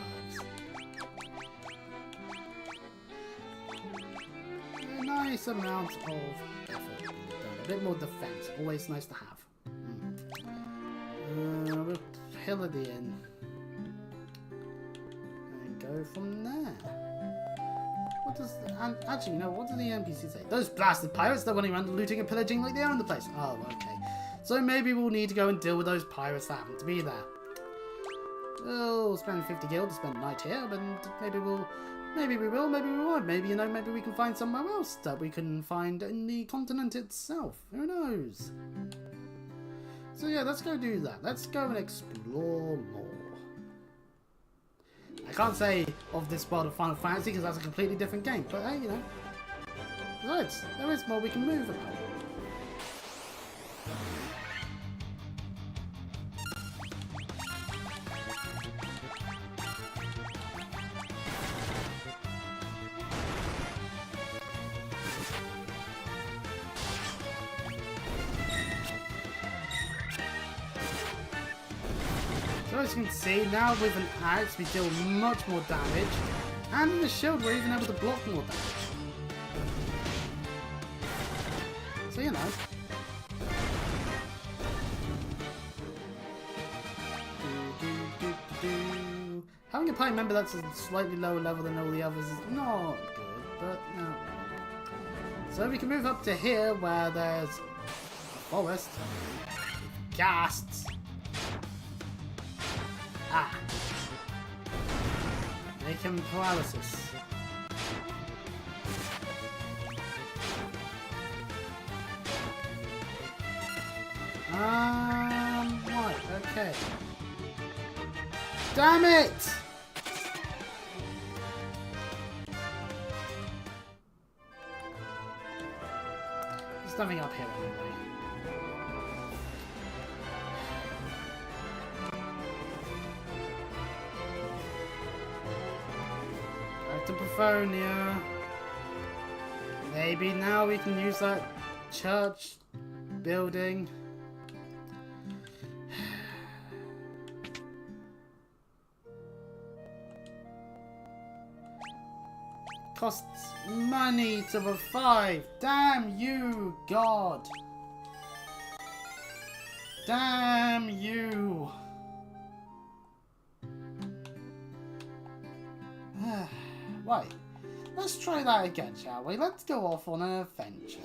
A nice amount of effort being done. A bit more defense, always nice to have. We'll pillar the inn. And go from there. What does... And actually, no, what does the NPC say? Those blasted pirates, they're running around looting and pillaging like they own the place. Oh, okay. So maybe we'll need to go and deal with those pirates that happen to be there. We'll spend 50 gil to spend a night here, but maybe we will, maybe we won't. Maybe, you know, maybe we can find somewhere else that we can find in the continent itself. Who knows? So yeah, let's go do that. Let's go and explore more. I can't say of this world of Final Fantasy because that's a completely different game, but hey, you know, besides, there is more we can move about. as you can see, now with an axe we deal much more damage, and with the shield we're even able to block more damage. So you know. Having a party member that's a slightly lower level than all the others is not good, but no. So we can move up to here where there's a forest. Ghasts. Ah. Make him paralysis. Right, okay. Damn it! There's nothing up here anyway. Back to Paphonia. Maybe now we can use that church building. Costs money to revive. Damn you, God. Damn you. Right. Let's try that again, shall we? Let's go off on an adventure.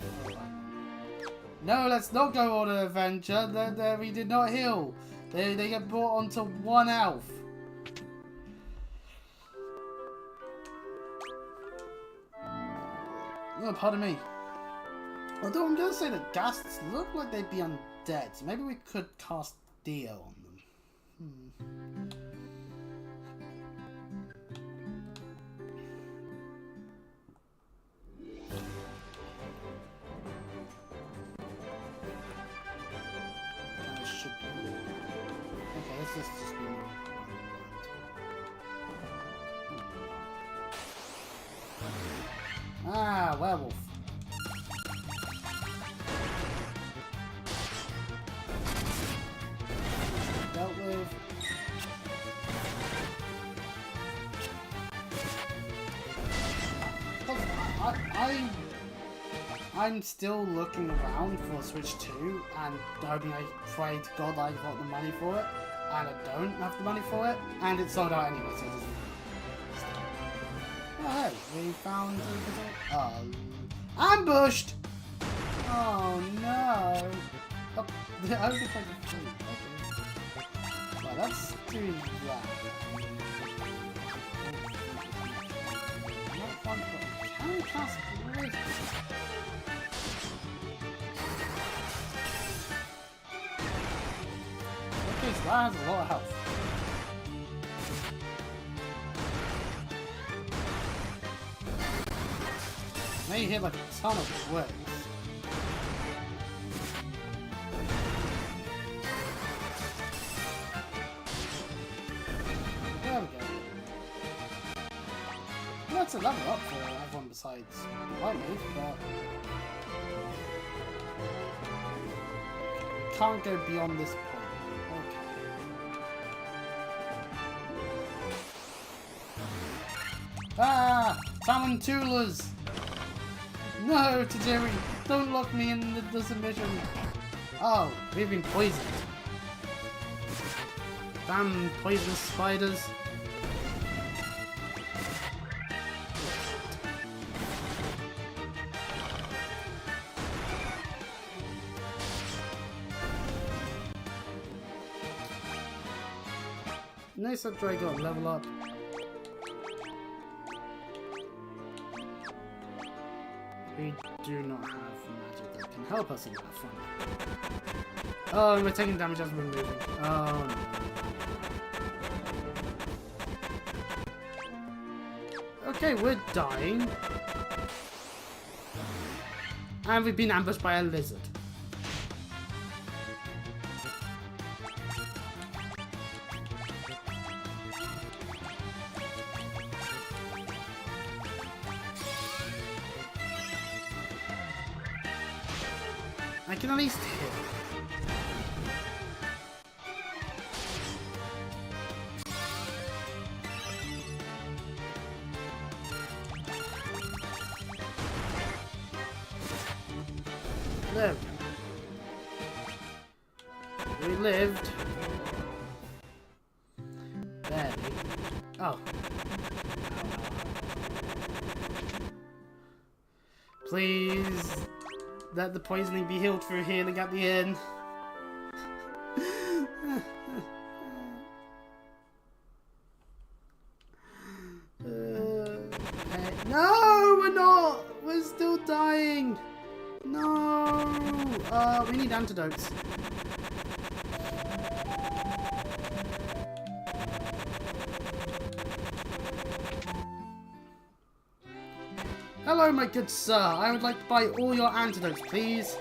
No, let's not go on an adventure. We did not heal. They get brought onto 1 health. Oh, pardon me. Although I'm going to say that ghasts look like they'd be undead, so maybe we could cast Dio on them. That should be... Okay, let's just be... Ah, werewolf. Dealt with. I'm still looking around for Switch 2 and hoping I pray to God I got the money for it, and I don't have the money for it, and it's sold out anyway, so it doesn't. Oh, hey, we found ambushed! Oh no! Oh, the only thing okay. Well, let's do that. Not fun, but can we cast great? Okay, so that has a lot of health. Now you hit like a ton of words. There we go. That's a level up for everyone besides me, but we can't go beyond this point. Okay. Ah! Tarantulas! No, Tajiri! Don't lock me in the submission! Oh, we've been poisoned. Damn poisonous spiders. Nice that Dre got level up. We do not have magic that can help us in that fight. Oh, and we're taking damage as we're moving. Oh no. Okay, we're dying. And we've been ambushed by a lizard. I can at least hit. There we go. We lived. Barely. Oh. Please let the poisoning be healed through healing at the end. No, we're not. We're still dying. No. We need antidotes. Hello, my good sir. I would like to buy all your antidotes, please.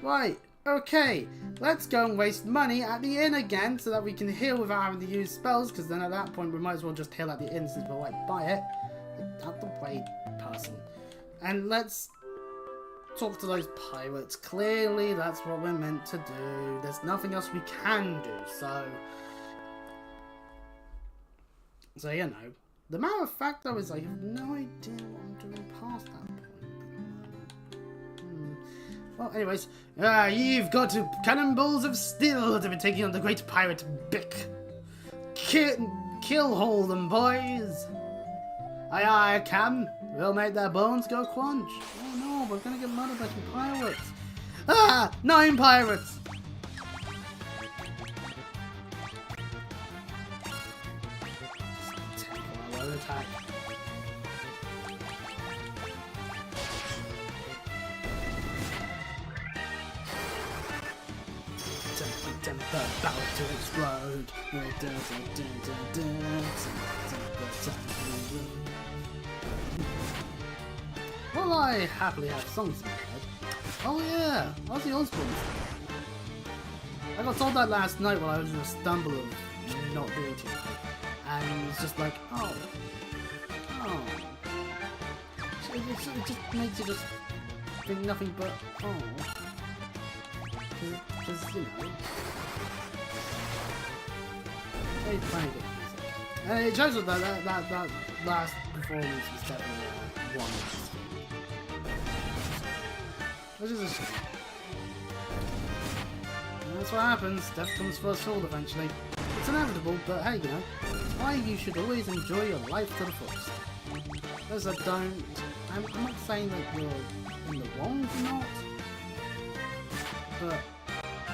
Right, okay. Let's go and waste money at the inn again so that we can heal without having to use spells, because then at that point we might as well just heal at the inn since we'll like buy it. Out the way, person. And let's talk to those pirates. Clearly that's what we're meant to do. There's nothing else we can do, so you know. The matter of fact though is I have no idea what I'm doing past that point. Well, anyways, you've got cannonballs of steel to be taking on the great pirate Bick. Kill haul them, boys. Aye, aye, Captain. We'll make their bones go crunch. Oh no, we're gonna get murdered by some pirates. Ah, 9 pirates. Just take our own attack. Temper about to explode. Well, I happily have songs in my head. Oh yeah, Ozzy Osbourne. I got told that last night while I was in a stumble of not doing too well. And it's just like, oh. It just makes you just think nothing but, oh. Because, you know. It's funny good music. And it shows that that last performance was definitely one last thing. Which is a shame. And that's what happens. Death comes first sword eventually. It's inevitable, but hey, you know. It's why you should always enjoy your life to the fullest. Those that don't, I'm not saying that you're in the wrong or not, but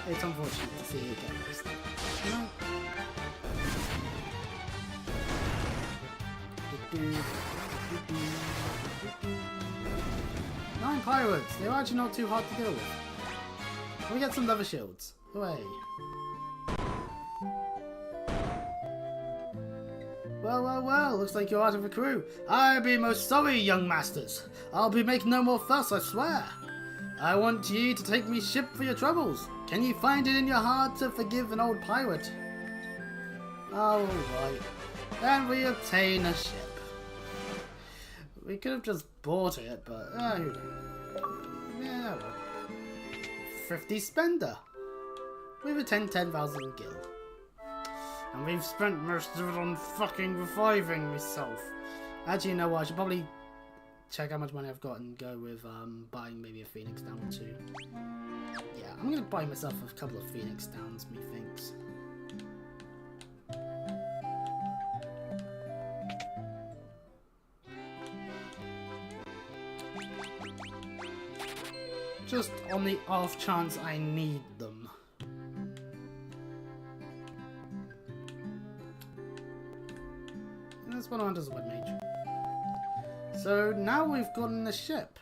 it's unfortunate to see you get those things, you know? 9 pirates! They're actually not too hard to deal with. We get some leather shields. Hooray. Well, looks like you're out of a crew. I be most sorry, young masters. I'll be making no more fuss, I swear. I want ye to take me ship for your troubles. Can you find it in your heart to forgive an old pirate? Alright. Then we obtain a ship. We could have just bought it, but who knows? Yeah, well. Thrifty spender. We've attained 10,000 gil. And we've spent most of it on fucking reviving myself. Actually, you know what? I should probably check how much money I've got and go with buying maybe a Phoenix down or 2. Yeah, I'm gonna buy myself a couple of Phoenix downs, methinks. Just on the off chance I need them. And that's what I want as a web mage. So now we've gotten the ship.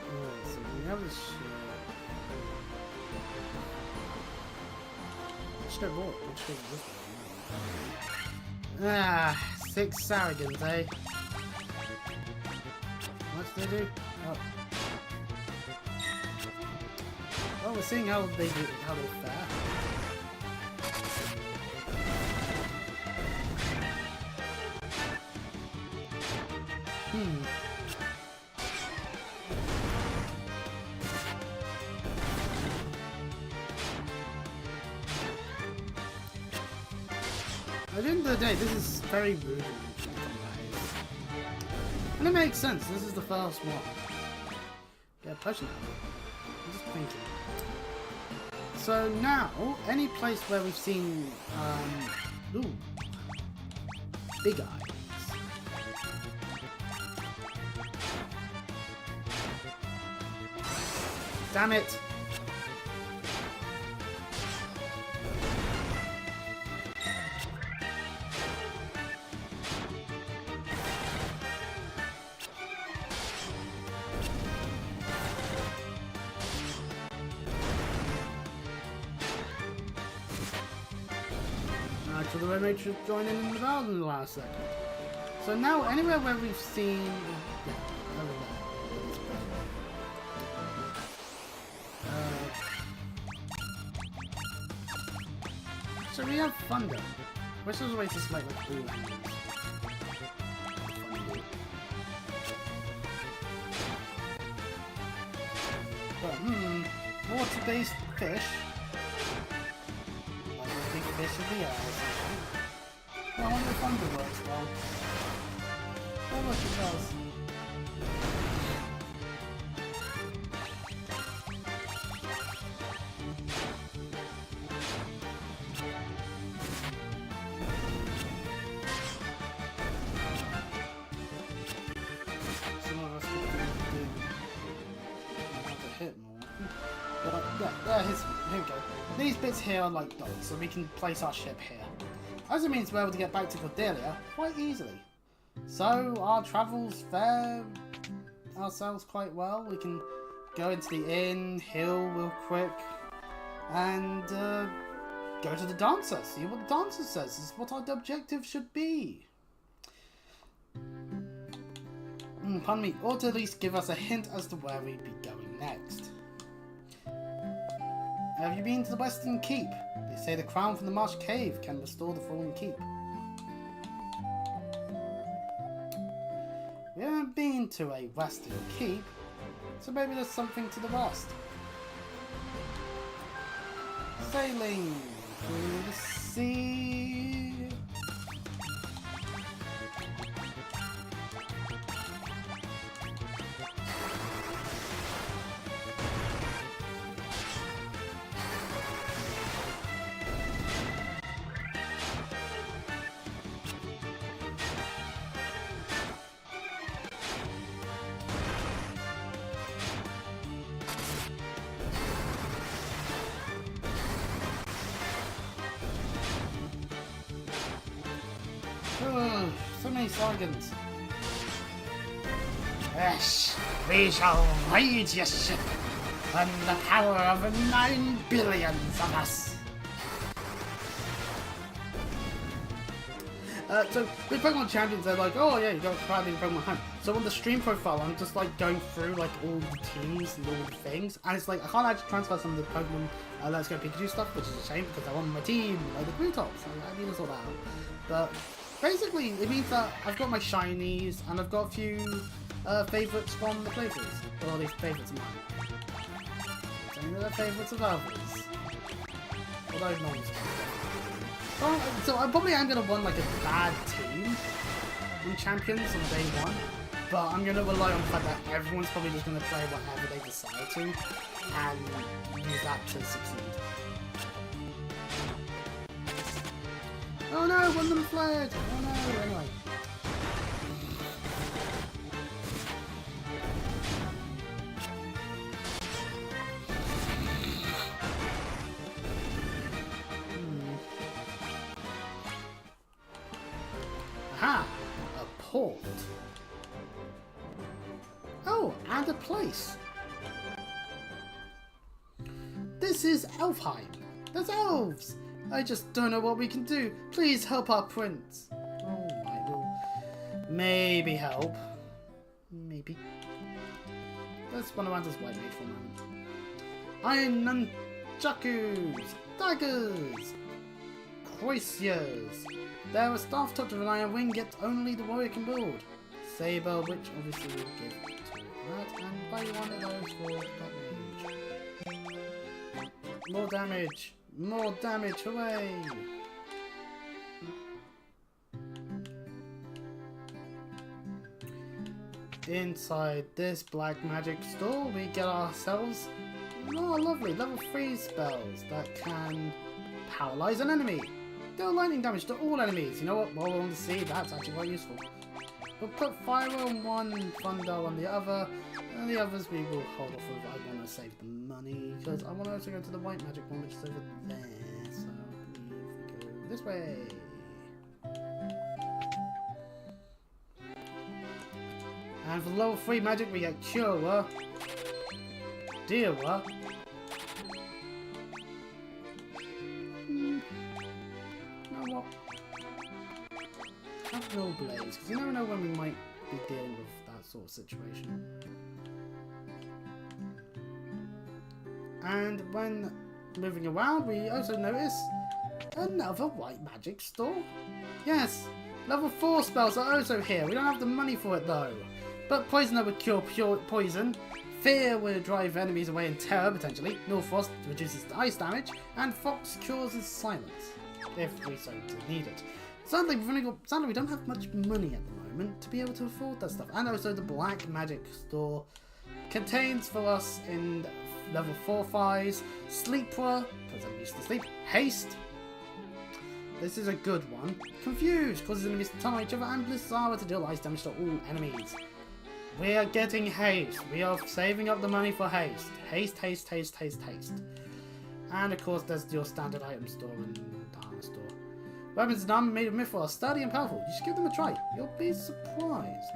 Alright, so we have the ship. Which is this one? Ah, 6 Saragons, eh? What do they do? Oh. Well, we're seeing how they do, how they fare. At the end of the day, this is very rude. And it makes sense, this is the first one. Get pushing it. I'm just thinking. So now, any place where we've seen, ooh, big eyes. Damn it! So the Remade should join in the battle in the last second. So now, anywhere where we've seen... Yeah, over there. So we have Thunder, which is a way to select like all animals. But, water-based fish. Fish of the air or something. Well, I wonder if Thunder works well. Oh look, it does. Some of us could do to hit more. But yeah, here we go. These bits here are like dots, so we can place our ship here. As it means we're able to get back to Cordelia quite easily. So our travels fare ourselves quite well. We can go into the inn, heal real quick, and go to the dancer. See what the dancer says. This is what our objective should be. Pardon me, or to at least give us a hint as to where we'd be going next. Have you been to the Western Keep? They say the crown from the Marsh Cave can restore the fallen keep. We haven't been to a Western Keep, so maybe there's something to the west. Sailing through the sea. So many slogans. Yes, we shall raid your ship and the power of 9 billions of us. So with Pokemon Champions, they're like, oh yeah, you got fighting Pokemon Hunt. So on the stream profile, I'm just like going through like all the teams and all the things, and it's like I can't actually transfer some of the Pokemon Let's Go Pikachu stuff, which is a shame because I want my team, like the Blue Tops. I need to sort that out. But basically, it means that I've got my shinies and I've got a few favourites from the playthroughs, or at least favourites of mine. Some of the favourites of others. Although no one's so I probably am going to want like a bad team in Champions on day 1, but I'm going to rely on the fact that everyone's probably just going to play whatever they decide to, and use that to succeed. Oh no, one of them fled! Oh no, anyway. Aha! A port. Oh, and a place. This is Elfheim. There's elves. I just don't know what we can do. Please help our prince. Oh, I will maybe help. Maybe. Let's run around this white maid for a moment. Iron nunchakus, daggers, croziers. They're a staff top of an iron wing, yet only the warrior can build. saber, which obviously will give to that, and buy one of those for that mage. More damage! More damage! Hooray! Inside this black magic store, we get ourselves lovely level 3 spells that can paralyze an enemy. Deal lightning damage to all enemies. You know what? While we're on the sea, that's actually quite useful. We'll put fire on one, thunder on the other, and the others we will hold off with. I want to save the money because I want to also go to the white magic one, which is over there. So if we go this way. And for level 3 magic, we get Cure, Dewa, you know what? Have no blaze, because you never know when we might be dealing with that sort of situation. And when moving around, we also notice another white magic store. Yes, level 4 spells are also here. We don't have the money for it though. But Poisoner would cure pure poison, Fear will drive enemies away in terror potentially, Norfrost reduces the ice damage, and Fox cures his silence, if we so need it. Sadly, we don't have much money at the moment to be able to afford that stuff. And also the Black Magic Store contains for us in level 4 5s, Sleeper, because I'm used to sleep, Haste. This is a good one. Confuse, causes enemies to turn on each other, and Blizzard to deal ice damage to all enemies. We are getting haste. We are saving up the money for haste. Haste, haste, haste, haste, haste. And of course there's your standard item store and armor store. Weapons and armor made of mithril are sturdy and powerful. You should give them a try. You'll be surprised.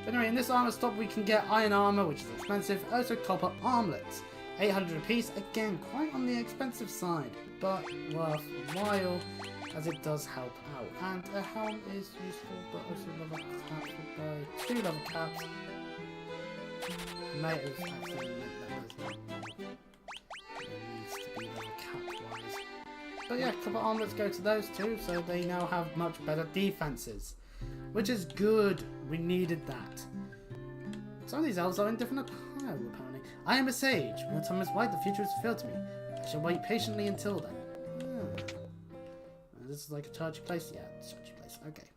Anyway, in this armor store we can get iron armor, which is expensive. Also copper armlets. 800 a piece. Again, quite on the expensive side, but worthwhile, as it does help out. And a helm is useful, but also level caps will buy 2 level caps. Might have actually meant that there's one more. There needs to be level cap wise. But yeah, copper armlets go to those two, so they now have much better defenses. Which is good. We needed that. Some of these elves are in different attire, apparently. I am a sage. When the time is right, the future is revealed to me. I shall wait patiently until then. This is like a churchy place? Yeah, it's a churchy place. Okay.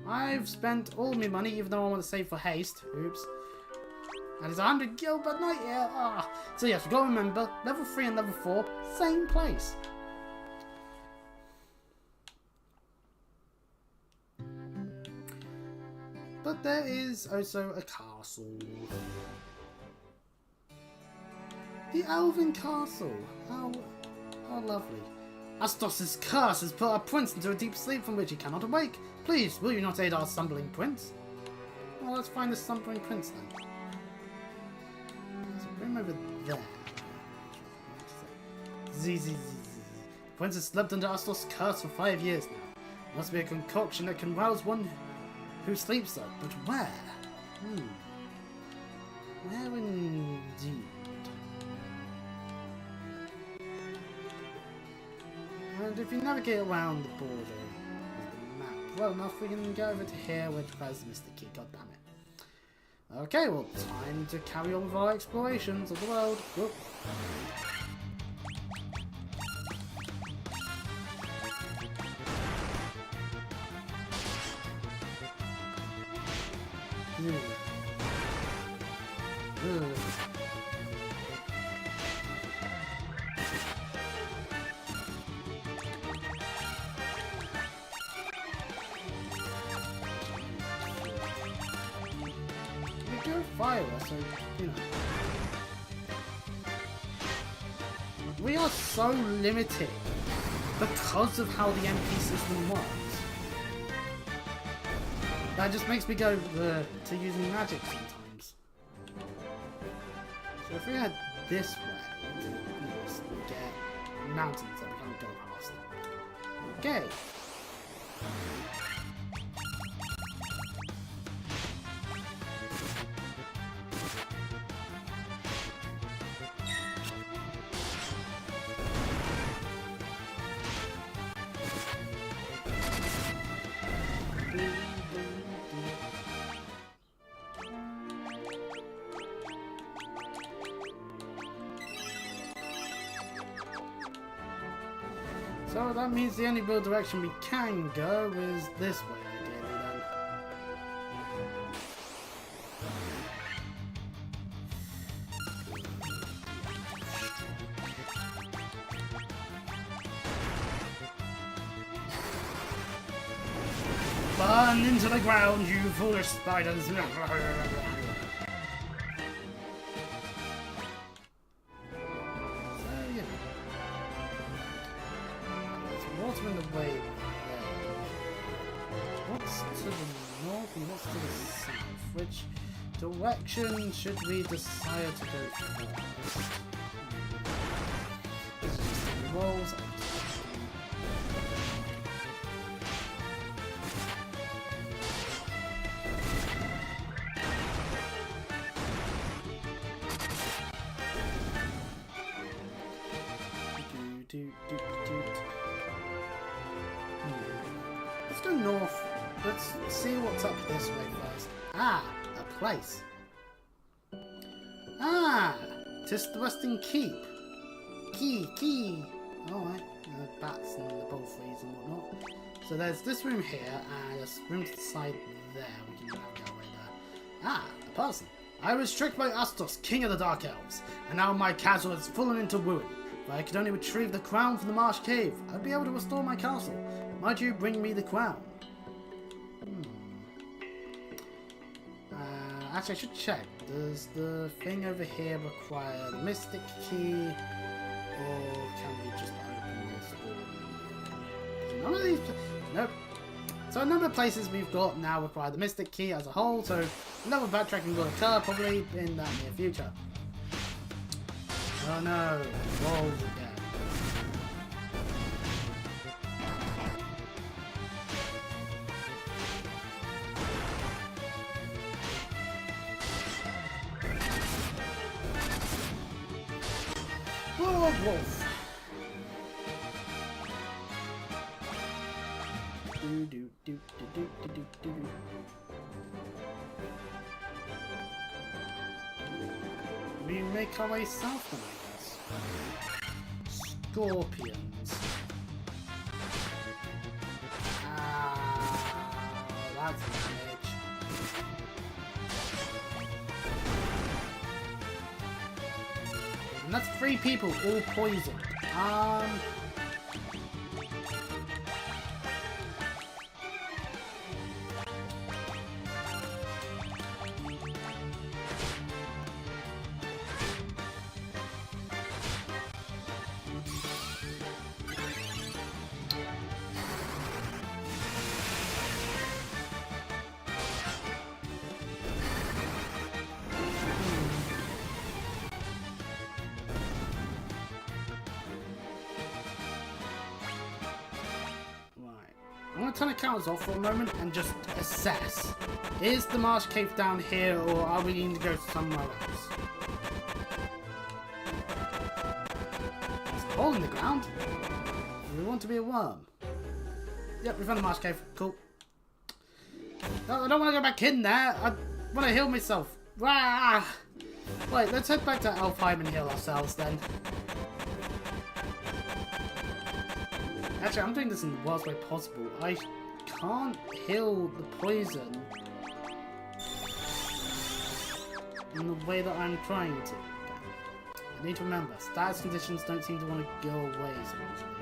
I've spent all my money, even though I want to save for haste. Oops. And it's 100 gil, but not yet. Ah. So yes, we got to remember, level 3 and level 4, same place. But there is also a castle. The Elven Castle. How lovely. Astos' curse has put our prince into a deep sleep from which he cannot awake. Please, will you not aid our stumbling prince? Well, let's find the stumbling prince then. So bring him over there. Prince has slept under Astos' curse for 5 years now. Must be a concoction that can rouse one who sleeps though. But where? Where indeed? And if you navigate around the border of the map well enough, we can go over to here, which has Mr. Key. God damn it. Okay, well, time to carry on with our explorations of the world. Whoop. Fire, so you know. We are so limited because of how the MP system works. That just makes me go to using magic sometimes. So if we head this way, we get mountains that we can't go past. Okay. So that means the only real direction we can go is this way, ideally, then. Burn into the ground, you foolish spiders! So, yeah. There's water in the way there. What's to the north and what's to the south? Which direction should we decide to go first? This is just the rolls. Let's go north. Let's see what's up this way first. Ah, a place. Ah, 'tis the Western Keep. Key. Alright, bats and the belfries and whatnot. So there's this room here, and there's room to the side there. We can navigate our way there. Ah, a person. I was tricked by Astos, king of the Dark Elves, and now my castle has fallen into ruin. If I could only retrieve the crown from the Marsh Cave, I'd be able to restore my castle. Might you bring me the crown? Actually, I should check. Does the thing over here require the Mystic Key? Or can we just open this? None of these... Nope. So a number of places we've got now require the Mystic Key as a whole, so another backtracking will occur probably in that near future. Oh no, walls again. Oh, wolf. We make our way south then, I guess. Scorpions. Ah, that's damage. And that's 3 people, all poisoned. I'm going to turn the counters off for a moment and just assess. Is the Marsh Cave down here, or are we going to go somewhere else? There's a hole in the ground. Do we want to be a worm? Yep, we found the Marsh Cave. Cool. No, I don't want to go back in there. I want to heal myself. Wah! Wait, let's head back to Alfheim and heal ourselves then. Actually, I'm doing this in the worst way possible. I can't heal the poison in the way that I'm trying to. I need to remember, status conditions don't seem to want to go away so easily.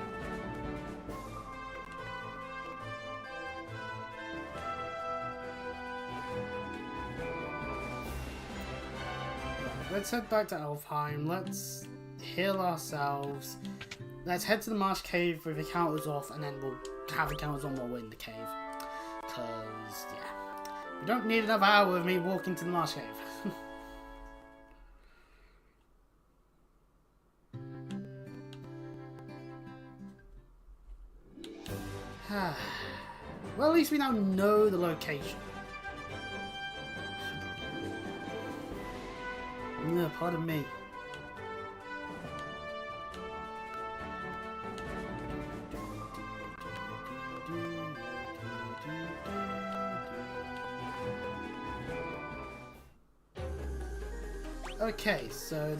Let's head back to Alfheim. Let's heal ourselves. Let's head to the Marsh Cave with the counters off, and then we'll have the counters on while we're in the cave. Because, yeah, we don't need another hour of me walking to the Marsh Cave. Well, at least we now know the location. No, pardon me. Okay, so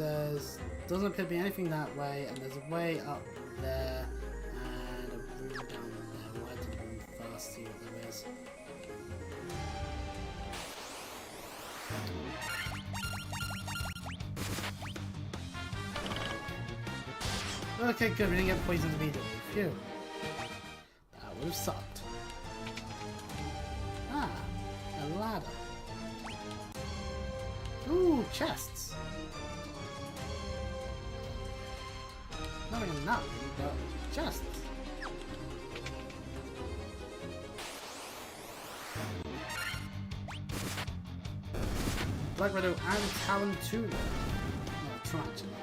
doesn't appear to be anything that way, and there's a way up there, and down there. We'll head to the room first, see what there is. Okay, good, we didn't get poisoned immediately. Phew. That would have sucked. Ah, a ladder. Ooh, chests. Not even that, but chests. Black Widow and Tarantula. No, Tarantula.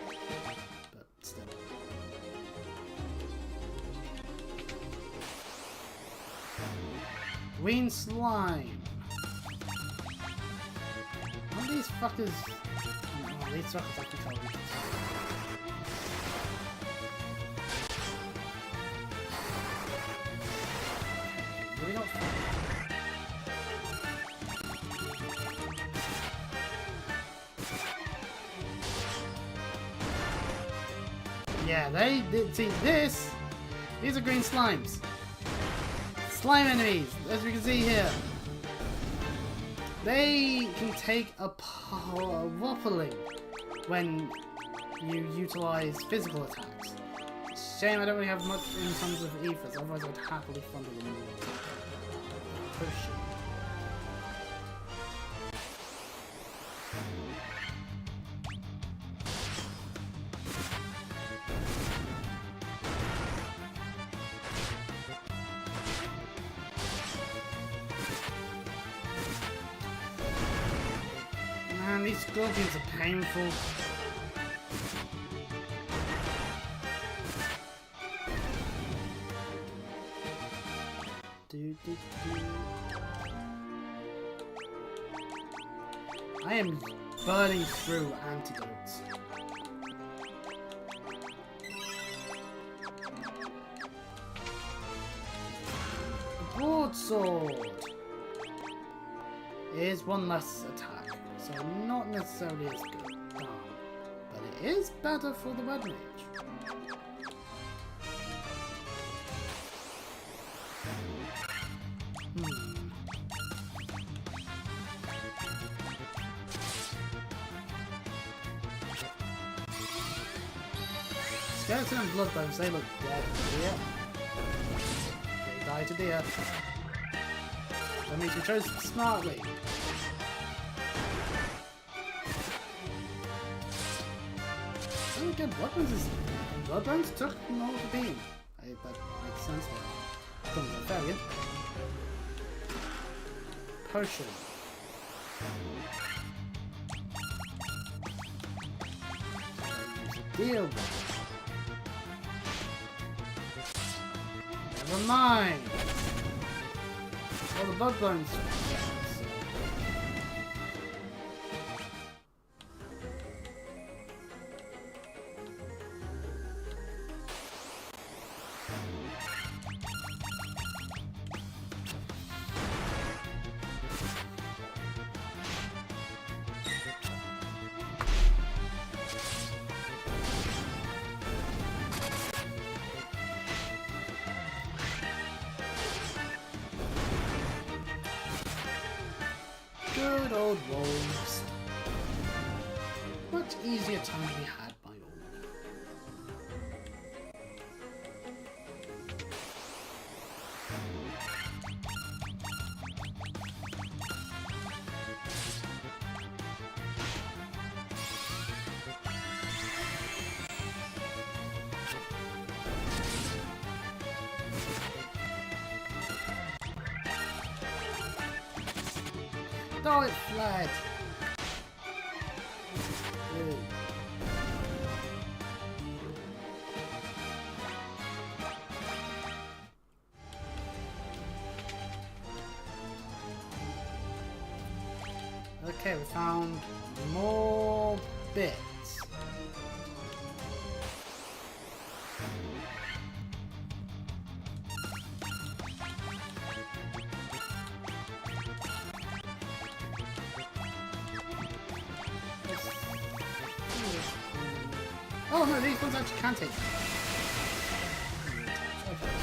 But still. Green slime. What are these fuckers? Oh, these fuckers I can tell you. Really not fun. Yeah, they did see this. These are green slimes. Slime enemies, as we can see here. They can take a whopping when you utilize physical attacks. Shame I don't really have much in terms of ethers, otherwise I'd happily funded them all. Potion. Man, these scorpions are painful. I am burning through antidotes. Broadsword is one less attack, so not necessarily as good. But it is better for the red mage. Skeleton and bloodbones, they look dead. Yeah. They die to death. That means we chose smartly. Oh, again, bloodbones took more of the beam. That makes sense there. Don't know, failure. Potion. Deal. Never mind. All the bug bones. Good old wolves. Much easier time to be had by all. Oh, it fled. Ooh. Okay, we found more bits. Oh no, these ones actually can take. Okay.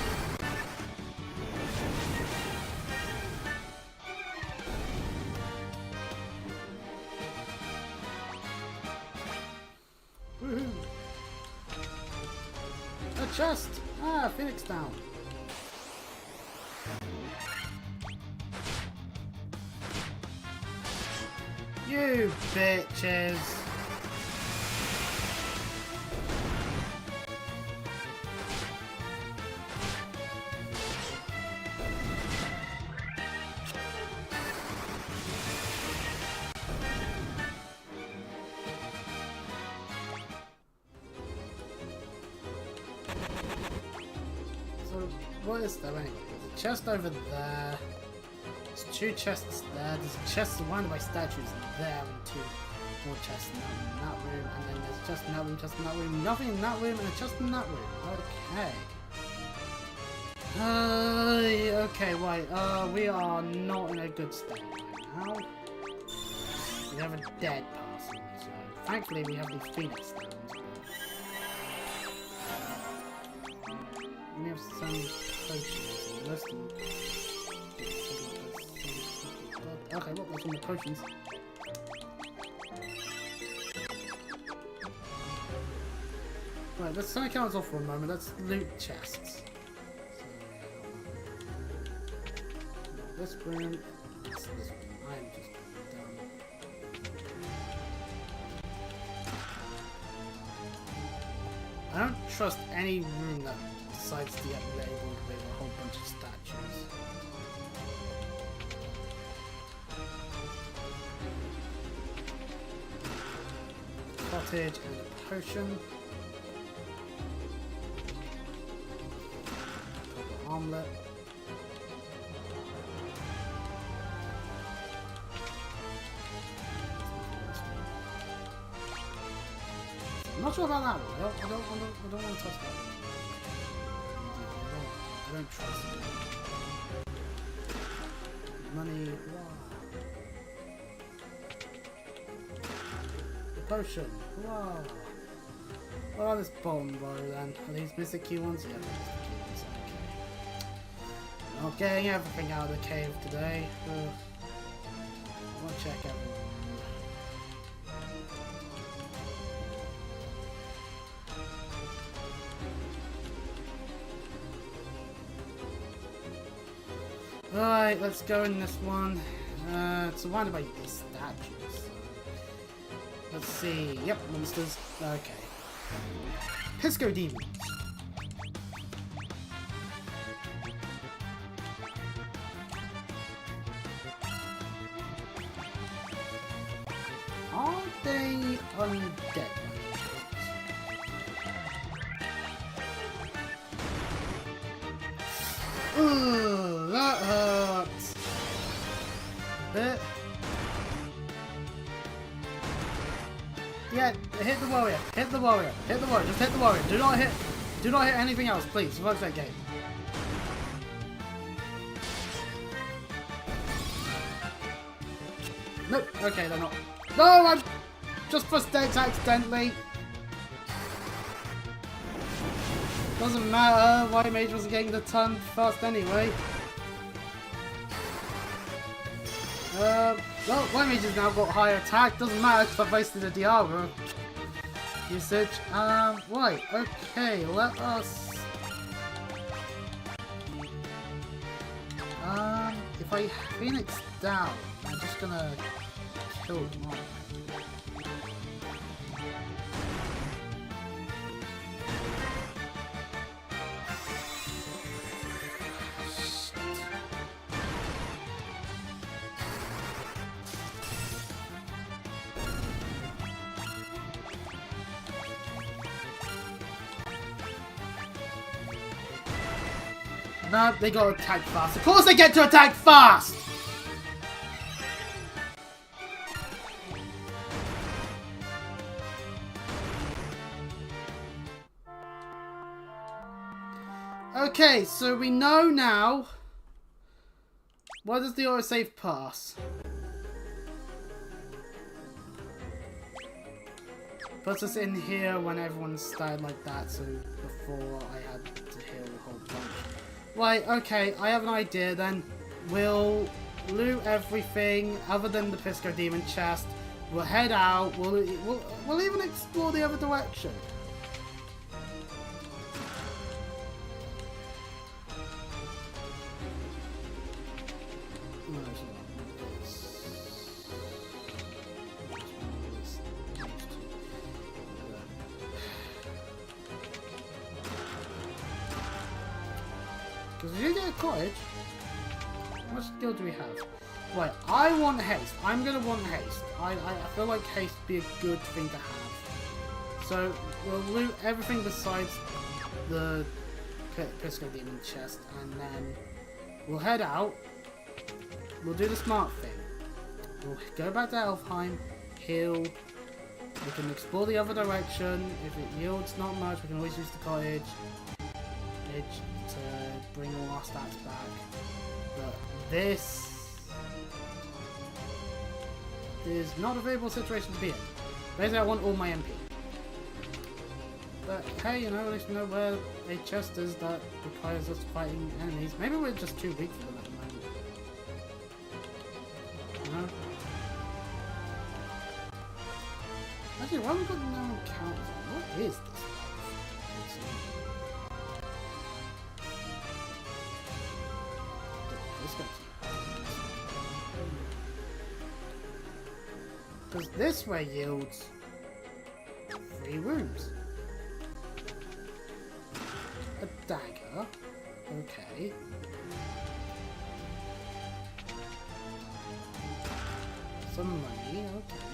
chest! Ah, Phoenix down. You bitches! What is there anyway? There's a chest over there. There's 2 chests there. There's a chest surrounded by statues there and 2 more chests in that room. And then there's just in that room, chest in that room, nothing in that room, and a chest in that room. Okay. Okay, right. We are not in a good state right now. We have a dead person, so thankfully we have these Phoenix stones. We have some potions. Most of them. Okay, look, there's some more potions. Right, let's turn the cameras off for a moment. Let's loot chests. So, this room. This room. I'm just done. I don't trust any room that decides to get labeled with a whole bunch of statues. Cottage and a potion. Proper armlet. I'm not sure about that one. I don't want to touch that one. I don't trust it. Money. The potion. Wow. What are this bottom row then? Are these Mystic Key ones? Yeah, they're Mystic Key ones. Okay. Not getting everything out of the cave today. I'll check everything. Alright, let's go in this one. It's surrounded by these statues. Let's see. Yep, monsters. Okay. Pisco Demons. Are they undead? Ooh, that hurts. Bit. Yeah, hit the warrior. Hit the warrior. Hit the warrior. Just hit the warrior. Do not hit anything else, please. Fuck that game. Nope. Okay, they're not. No, I'm just pressed X accidentally. Doesn't matter, White Mage wasn't getting the turn first anyway. Well, White Mage has now got higher attack, doesn't matter because I've wasted a Diablo usage. Right, okay, let us... if I Phoenix down, I'm just gonna kill them all. No, they got to attack fast. Of course they get to attack fast! Okay, so we know now. Where does the autosave pass? Puts us in here when everyone's died like that, so before I had to heal a whole bunch. Right, okay, I have an idea then. We'll loot everything other than the Pisco Demon chest. We'll head out. We'll even explore the other direction. Did you get a cottage? How much skill do we have? Right, I want haste. I'm gonna want haste. I feel like haste would be a good thing to have. So we'll loot everything besides the Pisco Demon chest, and then we'll head out. We'll do the smart thing. We'll go back to Elfheim, heal. We can explore the other direction. If it yields not much, we can always use the cottage to bring all our stats back. But this is not a favorable situation to be in. Basically, I want all my MP. But hey, you know, at least we know where a chest is that requires us fighting enemies. Maybe we're just too weak for them at the moment. You know? Actually, why have we got no counters on? What is this? Because this way yields 3 rooms. A dagger. Okay. Some money. Okay.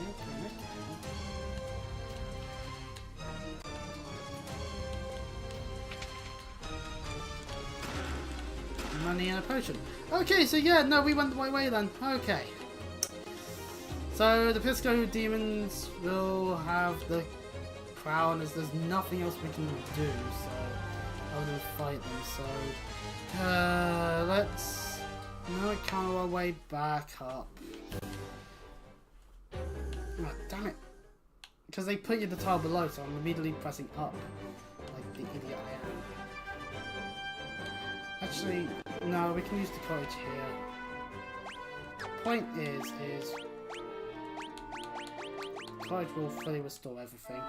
Money and a potion. Okay, so yeah, no, we went the right way then. Okay. So the Pisco demons will have the crown, as there's nothing else we can do, so other than fight them. So let's counter our way back up. Oh, damn it! Because they put you the tile below, so I'm immediately pressing up, like the idiot I am. Actually, no, we can use the cottage here. Point is cottage will fully restore everything,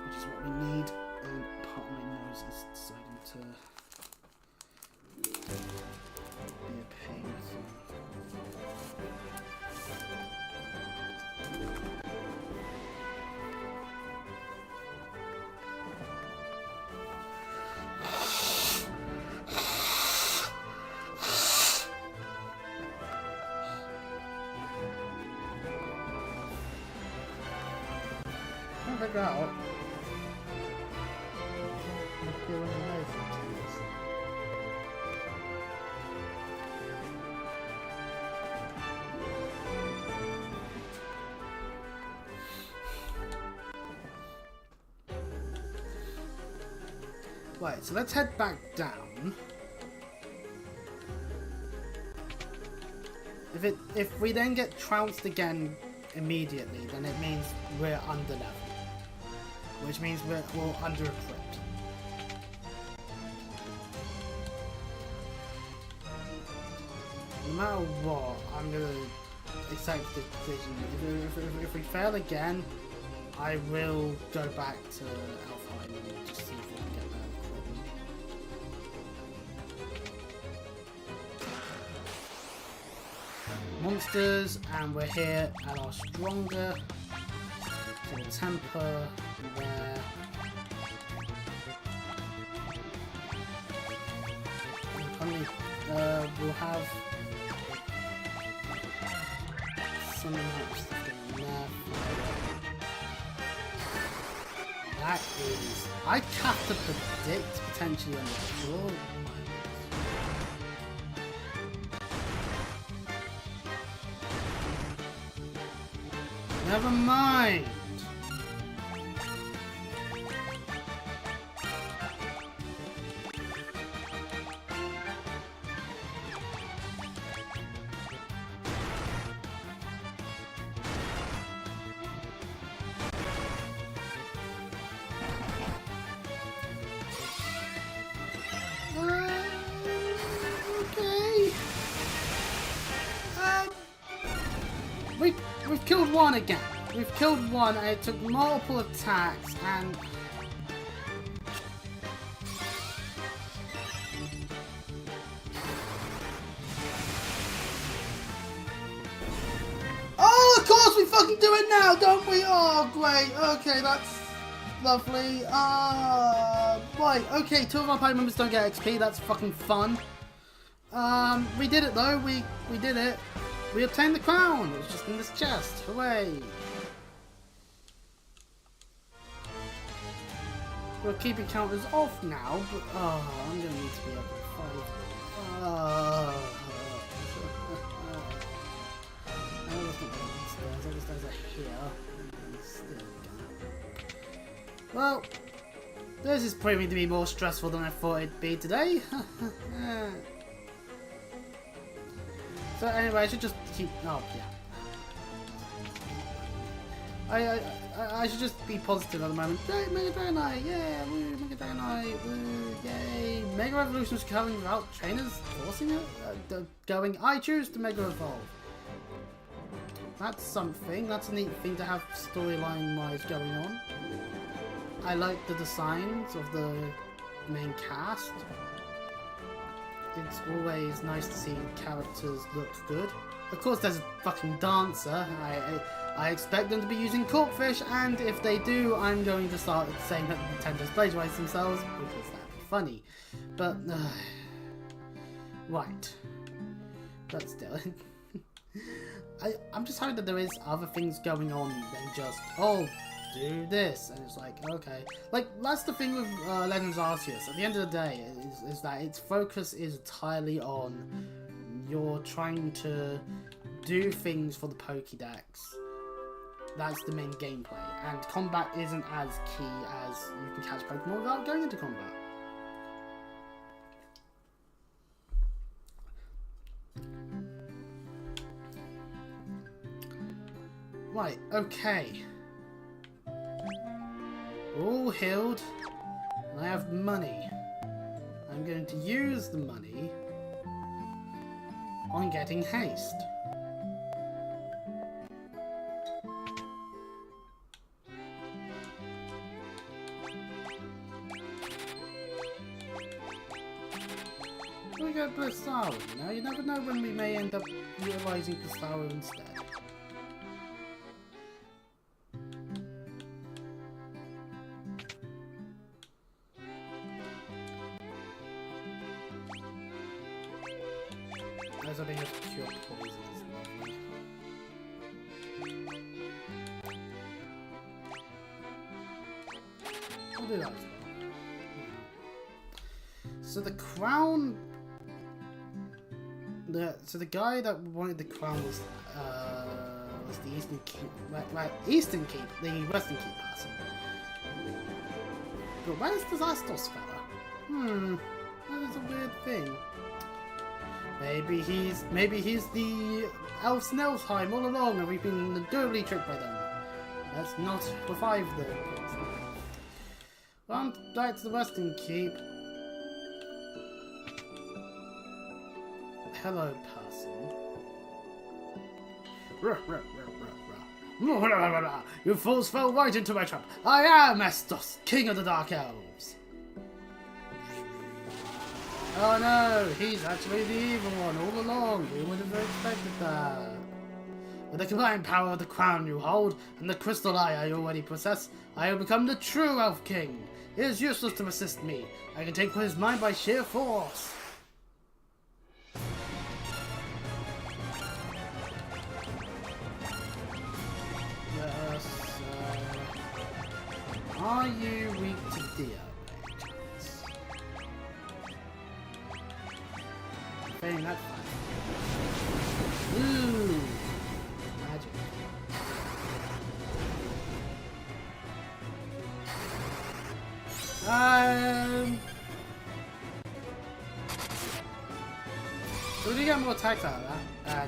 which is what we need. And part of my nose is deciding to be a pain. Figure out. Right, so let's head back down. If we then get trounced again immediately, then it means we're under level. Which means we're under-equipped. No matter what, I'm gonna accept the decision. If we fail again, I will go back to Elfheim and just see if we can get better equipment. Monsters, and we're here and are stronger. So we'll temper. Where we'll have some amount of stuff going there. That is, I have to predict potentially on the floor. Never mind. We've killed one again. We've killed one, and it took multiple attacks, and oh, of course we fucking do it now, don't we? Oh, great. Okay, Lovely. Right, okay, 2 of our party members don't get XP, that's fucking fun. We did it though, we did it. We obtained the crown, it's just in this chest, hooray. We're keeping counters off now, but I'm gonna need to be up at 5. All the stairs are here. Well, this is proving to be more stressful than I thought it'd be today. So anyway, I should just keep. Oh yeah. I should just be positive at the moment. Yay, Mega Dragon Eye! Yeah, woo, Mega Dragon Eye! Woo, yay! Mega Evolution is coming without trainers forcing it. Going. I choose to Mega Evolve. That's something. That's a neat thing to have storyline-wise going on. I like the designs of the main cast. It's always nice to see characters look good. Of course, there's a fucking dancer. I expect them to be using corkfish, and if they do, I'm going to start saying that Nintendo's plagiarized themselves, because that'd be funny. But, right. But still. I'm just hoping that there is other things going on than just, oh, do this, and it's like, okay. Like, that's the thing with Legends Arceus. At the end of the day, is that its focus is entirely on you're trying to do things for the Pokédex. That's the main gameplay, and combat isn't as key as you can catch Pokemon without going into combat. Right, okay. All healed, and I have money. I'm going to use the money on getting haste. We got Blistaru, you know? You never know when we may end up utilizing Blistaru instead. As I being able to cure poisons. I'll do that as well. So the crown. So the guy that wanted the crown was the Eastern Keep. Right, Eastern Keep, the Western Keep person. But where's the Zastos fella? That is a weird thing. Maybe he's the Elf Snellsheim all along, and we've been totally tricked by them. Let's not revive them. Well, back to the Western Keep. Hello, person. You fools fell right into my trap. I am Estos, King of the Dark Elves. Oh no, he's actually the evil one all along. We would have expected that. With the combined power of the crown you hold and the crystal eye I already possess, I have become the true Elf King. It is useless to resist me. I can take his mind by sheer force. Are you weak to Dio? Failing that fine. Ooh! Magic. So we do get more attacks out of that. Yeah.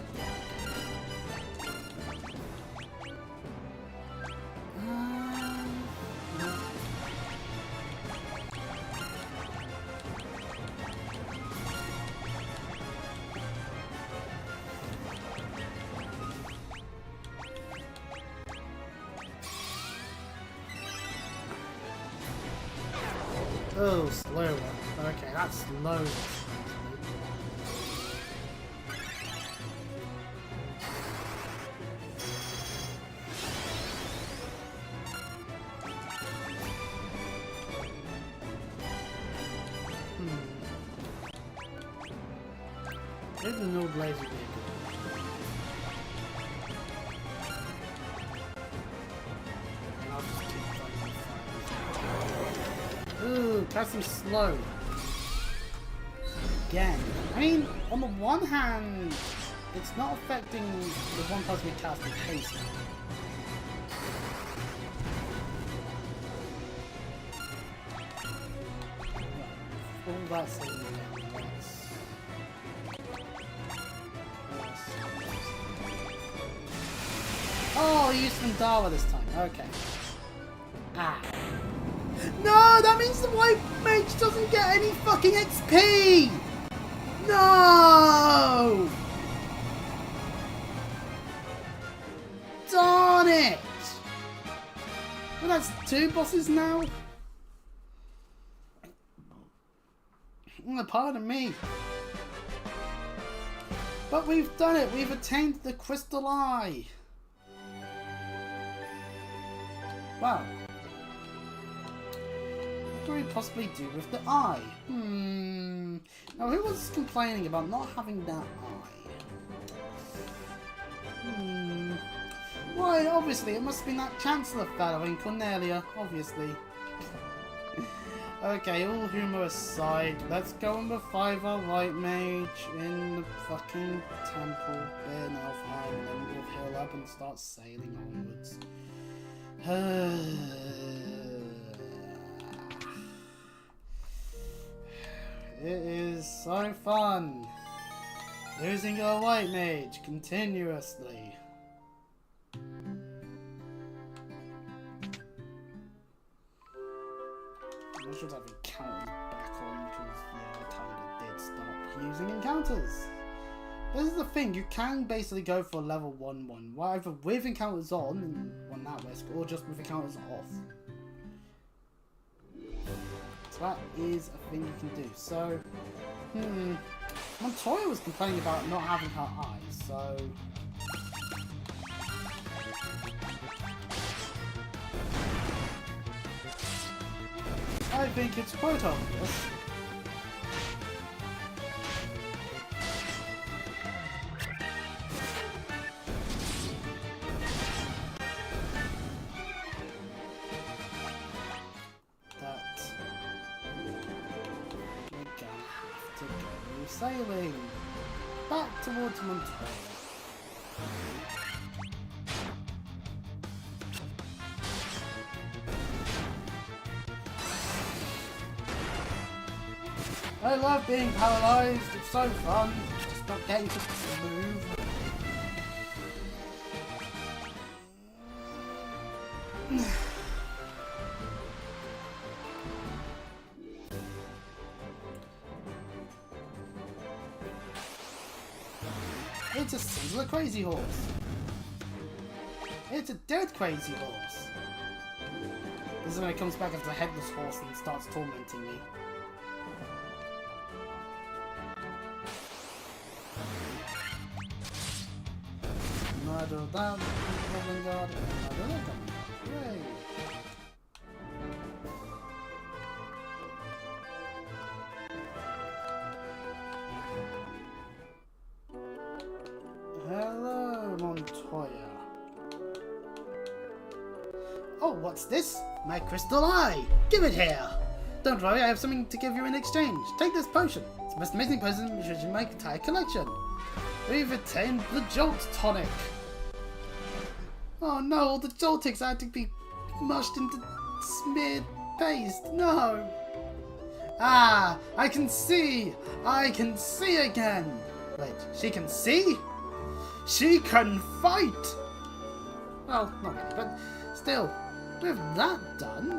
Oh, slow one. Okay, that's slow. Maybe the no blaze would be good. Ooh, cast him slow. Again. I mean, on the one hand, it's not affecting the one person we cast with haste. All that saving again. Oh, he used Mandala this time. Okay. Ah. No, that means the white mage doesn't get any fucking XP! No! Darn it! Well, that's 2 bosses now? Pardon me. But we've done it! We've attained the Crystal Eye! Wow. What can we possibly do with the eye? Now who was complaining about not having that eye? Why, obviously, it must have been that Chancellor fellow in Cornelia, obviously. Okay, all humour aside, let's go and revive our white mage in the fucking temple in Elfheim, and then we'll heal up and start sailing onwards. It is so fun losing your white mage continuously. I'm not sure to have encounters back on because yeah, I kinda did stop using encounters. This is the thing, you can basically go for level 1-1, either with encounters on and on that risk, or just with encounters off. So that is a thing you can do. So, Montoya was complaining about not having her eyes, so... I think it's quite obvious. Sailing back towards Montoya. I love being paralysed, it's so fun, just not getting to move. It's a singular crazy horse. It's a dead crazy horse. This is when it comes back as a headless horse and starts tormenting me. Murder that, Goblin Guard, and murder that Goblin Guard. Yay! Hello, Montoya. Oh, what's this? My crystal eye! Give it here! Don't worry, I have something to give you in exchange. Take this potion. It's the most amazing potion in my entire collection. We've attained the Jolt Tonic. Oh no, all the Joltics had to be mushed into smeared paste. No! Ah, I can see! I can see again! Wait, she can see? She can fight! Well, not really, but still, with that done,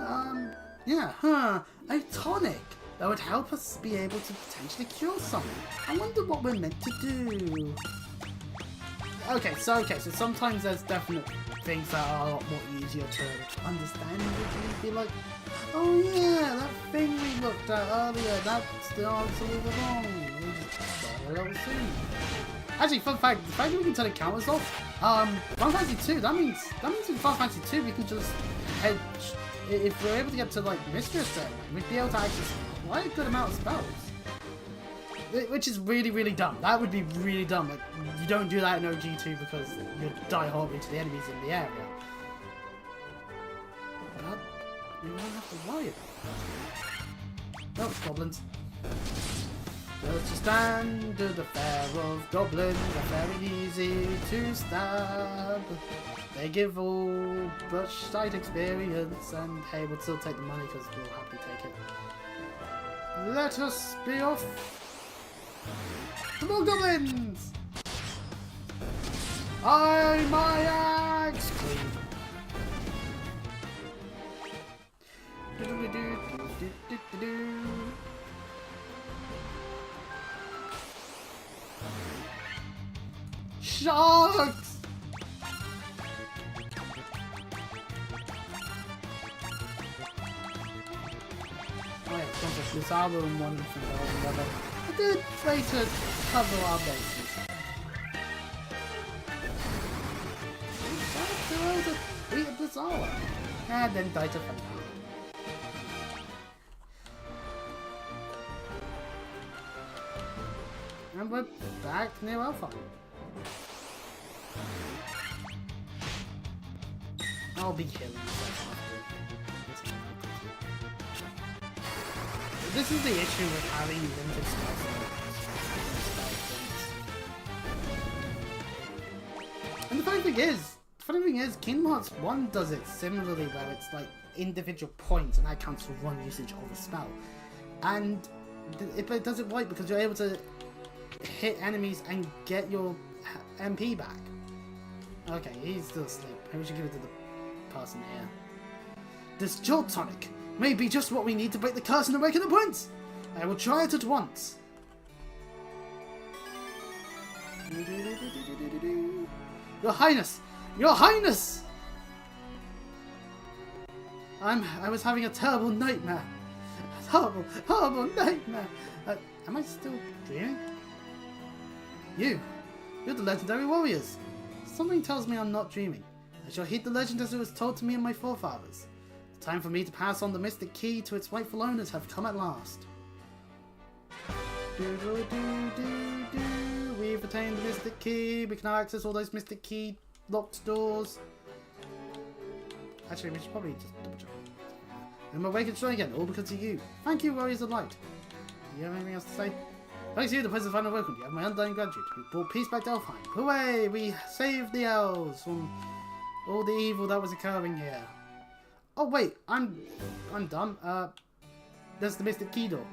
a tonic that would help us be able to potentially cure someone. I wonder what we're meant to do. Okay, so sometimes there's definite things that are a lot more easier to understand. You'd be like, oh yeah, that thing we looked at earlier, that's the answer all along. We just started a level soon. Actually, fun fact, the fact that we can turn the counters off, Final Fantasy 2, that means in Final Fantasy 2 we can just hedge, if we're able to get to like Mistress there, we'd be able to access quite a good amount of spells. Which is really, really dumb. That would be really dumb. Like, you don't do that in OG2 because you'll die horribly to the enemies in the area. But you don't have to worry about that. No, goblins. Just stand to the fair of goblins. They're very easy to stab. They give all but slight experience, and hey, we'll still take the money because we'll happily take it. Let us be off. Come on, goblins! My axe! Sharks! Oh yeah, this armor and one from the other. A good way to cover our bases. Beat up this hour. And then die to fun. And we're back near Alpha. I'll be killing myself. This is the issue with having limited spells. And the funny thing is, Kingdom Hearts 1 does it similarly, where it's like individual points, and that counts for one usage of a spell. And it does it right because you're able to hit enemies and get your MP back. Okay, he's still asleep. Maybe we should give it to the person here. This Jolt Tonic may be just what we need to break the curse and awaken the prince. I will try it at once. Your Highness! Your Highness! I was having a terrible nightmare. Horrible nightmare. Am I still dreaming? You're the legendary warriors. Something tells me I'm not dreaming. I shall heed the legend as it was told to me and my forefathers. The time for me to pass on the mystic key to its rightful owners have come at last. We've attained the mystic key. We can now access all those mystic key locked doors. Actually, we should probably just double check. I'm awake and strong again, all because of you. Thank you, warriors of light. Do you have anything else to say? Thanks to you, the Prince of Final welcome. You have my undying gratitude. We brought peace back to Elfheim. Hooray! We saved the elves from all the evil that was occurring here. Oh wait, I'm dumb. There's the mystic key door.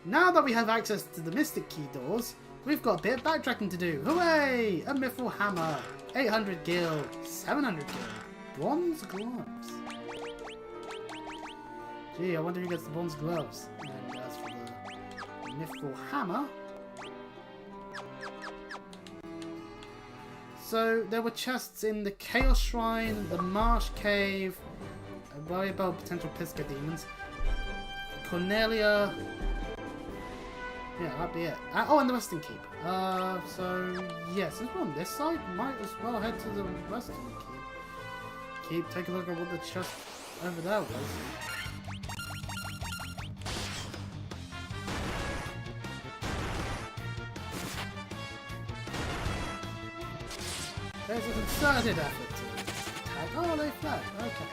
Now that we have access to the mystic key doors, we've got a bit of backtracking to do. Hooray! A mithril hammer, 800 gil, 700 gil, bronze gloves. Gee, I wonder who gets the bronze gloves. And as for the mithril hammer, so there were chests in the Chaos Shrine, the Marsh Cave, I worry about potential Pisca demons, Cornelia. Yeah, that'd be it. Oh, and the Western Keep. So yes, since we're on this side, might as well head to the Western Keep. Take a look at what the chest over there was. There's a concerted effort to attack. Oh, they fled. Okay.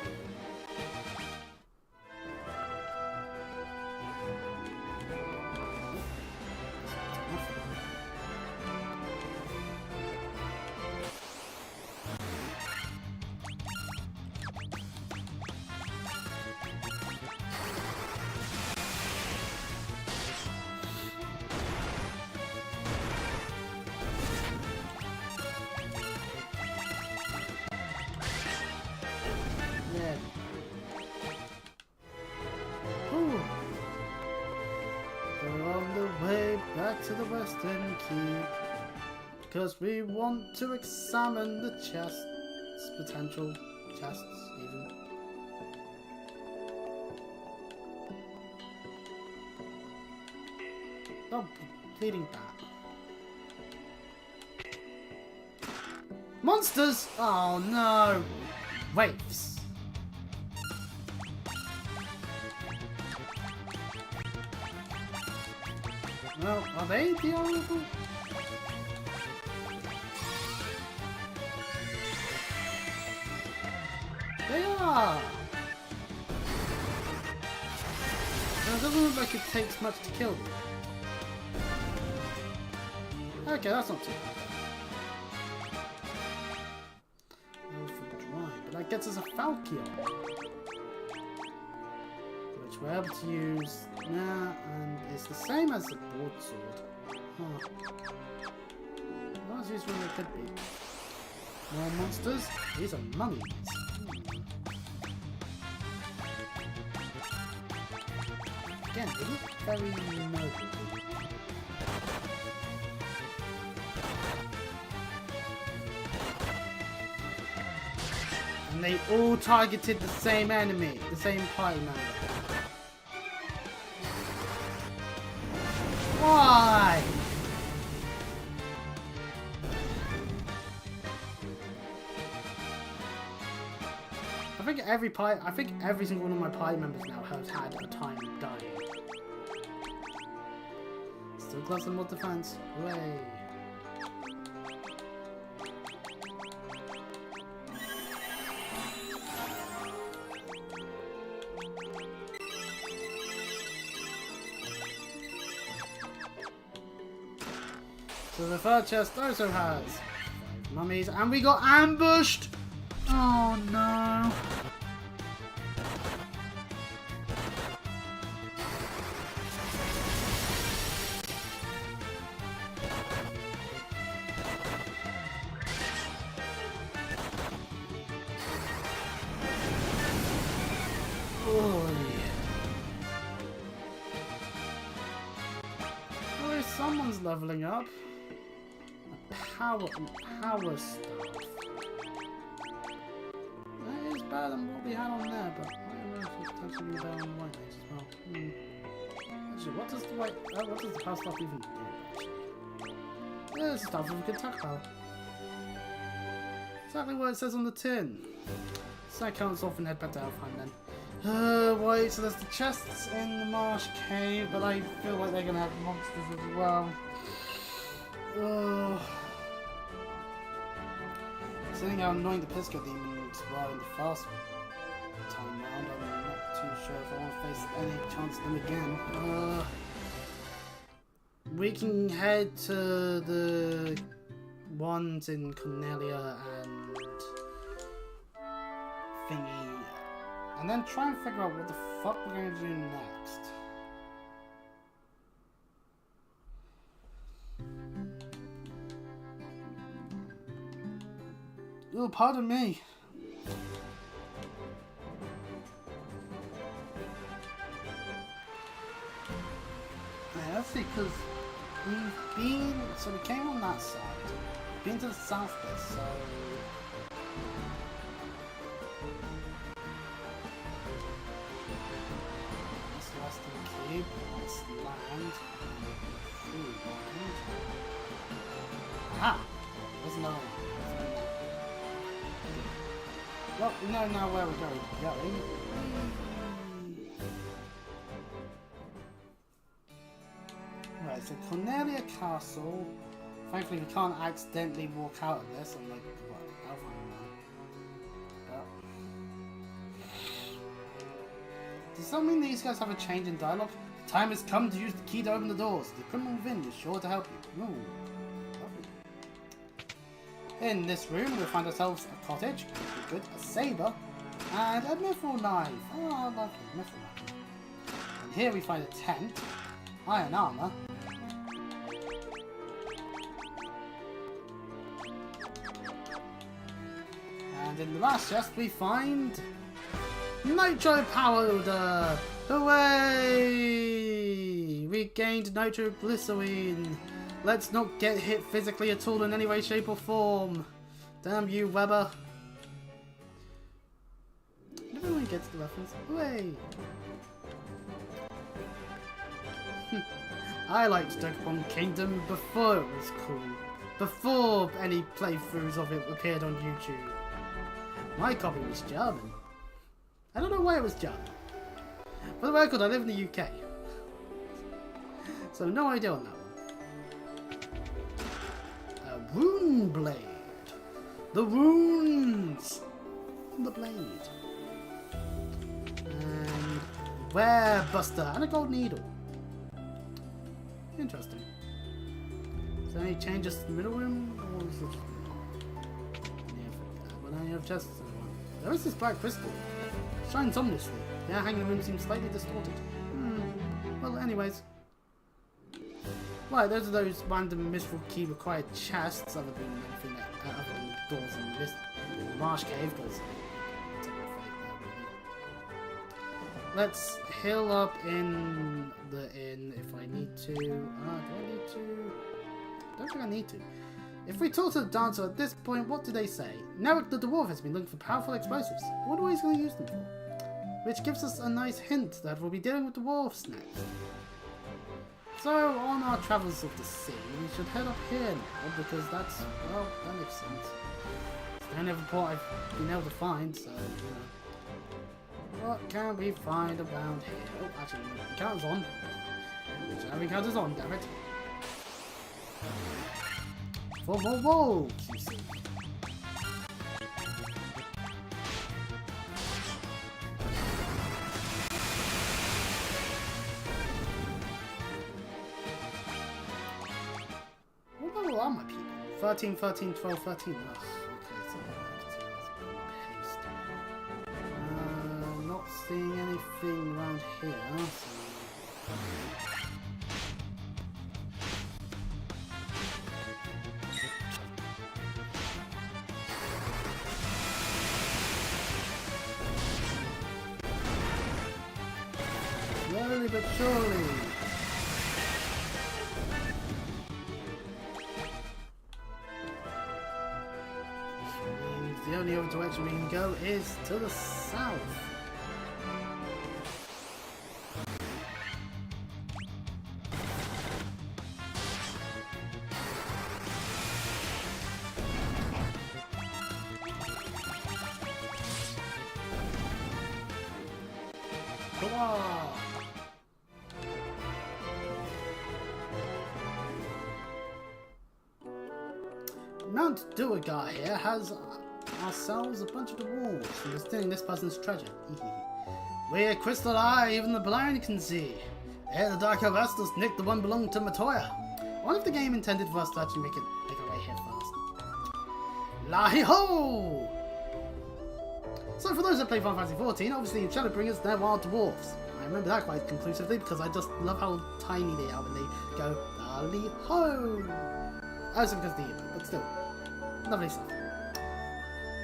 To the Western Keep, because we want to examine the chests, potential chests even. Oh, bleeding back. Monsters! Oh no! Waves. Well, are they the Oracle? They are! Now, it doesn't look like it takes much to kill them. Okay, that's not too bad. But that gets us a Falchion, which we're able to use now, and it's the same as the broadsword. Huh. Let's use one that could be. More monsters? These are mummies. Again, they look very noble. And they all targeted the same enemy, the same party member. Why? I think every single one of my party members now has had a time dying. Still close and more defense. Hooray! So the third chest also has 5 mummies, and we got ambushed! Oh no! Oh yeah. Oh, someone's leveling up. Power stuff. That is better than what we had on there, but I don't know if it's potentially better on the white mage as well. Actually, what does the power stuff even do? Actually, yeah, it's stuff with a good attack power. Exactly what it says on the tin. So I can't off and head back to Alfheim then. Wait, so there's the chests in the marsh cave, but I feel like they're gonna have monsters as well. Seeing how annoying the Pisco demons were in the first time round, I'm not too sure if I want to face any chance of them again. We can head to the ones in Cornelia and thingy, and then try and figure out what the fuck we're going to do next. Oh, pardon me. Yeah, let's see, because we came on that side, been to the south bit, so... That's Western Cape, that's land, aha! There's another one. Well, we know now where we're going. Right, so Cornelia Castle. Thankfully, we can't accidentally walk out of this, unlike what Alfheim. But does that mean these guys have a change in dialogue? The time has come to use the key to open the doors. The criminal within is sure to help you. Ooh. In this room, we'll find ourselves a cottage, good, a saber, and a mithril knife. Oh, lovely, mithril knife. And here we find a tent, iron armor, and in the last chest we find nitro powder. Hooray! We gained nitroglycerine. Let's not get hit physically at all in any way, shape or form. Damn you, Weber. Everyone gets the reference. Hooray! I liked Dokapon Kingdom before it was cool. Before any playthroughs of it appeared on YouTube. My copy was German. I don't know why it was German. For the record, I live in the UK. So no idea on that one. A rune blade. The runes on the blade. And Wear Buster and a gold needle. Interesting. Is there any changes to the middle room? Or is it just... yeah, but I have chests. There is this black crystal. Shines ominously. The hanging room seems slightly distorted. Well, anyways. Right, those are those random mystical key required chests, other than anything that, other than the doors in this marsh cave. Because let's heal up in the inn if I need to. Do I need to? I don't think I need to. If we talk to the dancer at this point, what do they say? Narek the dwarf has been looking for powerful explosives. I wonder what he's going to use them for. Which gives us a nice hint that we'll be dealing with dwarfs next. So, on our travels of the sea, we should head up here now, because that's, well, that makes sense. It's the only other port I've been able to find, so, you know. What can we find around here? Oh, actually, the counter's on. Which having counter's on, damn it. For more wolves, you see. What level are my people? 13, 13, 12, 13. Oh, okay, so paste. Not seeing anything around here, so... Slowly but surely. Which means the only other direction we can go is to the south. Hurrah! Mount Duergar here has ourselves a bunch of dwarves and we're stealing this person's treasure. We're crystal eye, even the blind can see. Ere the dark Avastos nicked the one belonged to Matoya. What if the game intended for us to actually make our way here fast? Lahi-ho! So for those that play Final Fantasy XIV, obviously in Shadowbringers there are dwarves. I remember that quite conclusively because I just love how tiny they are when they go Lahi-ho! Also because the but still. Lovely stuff.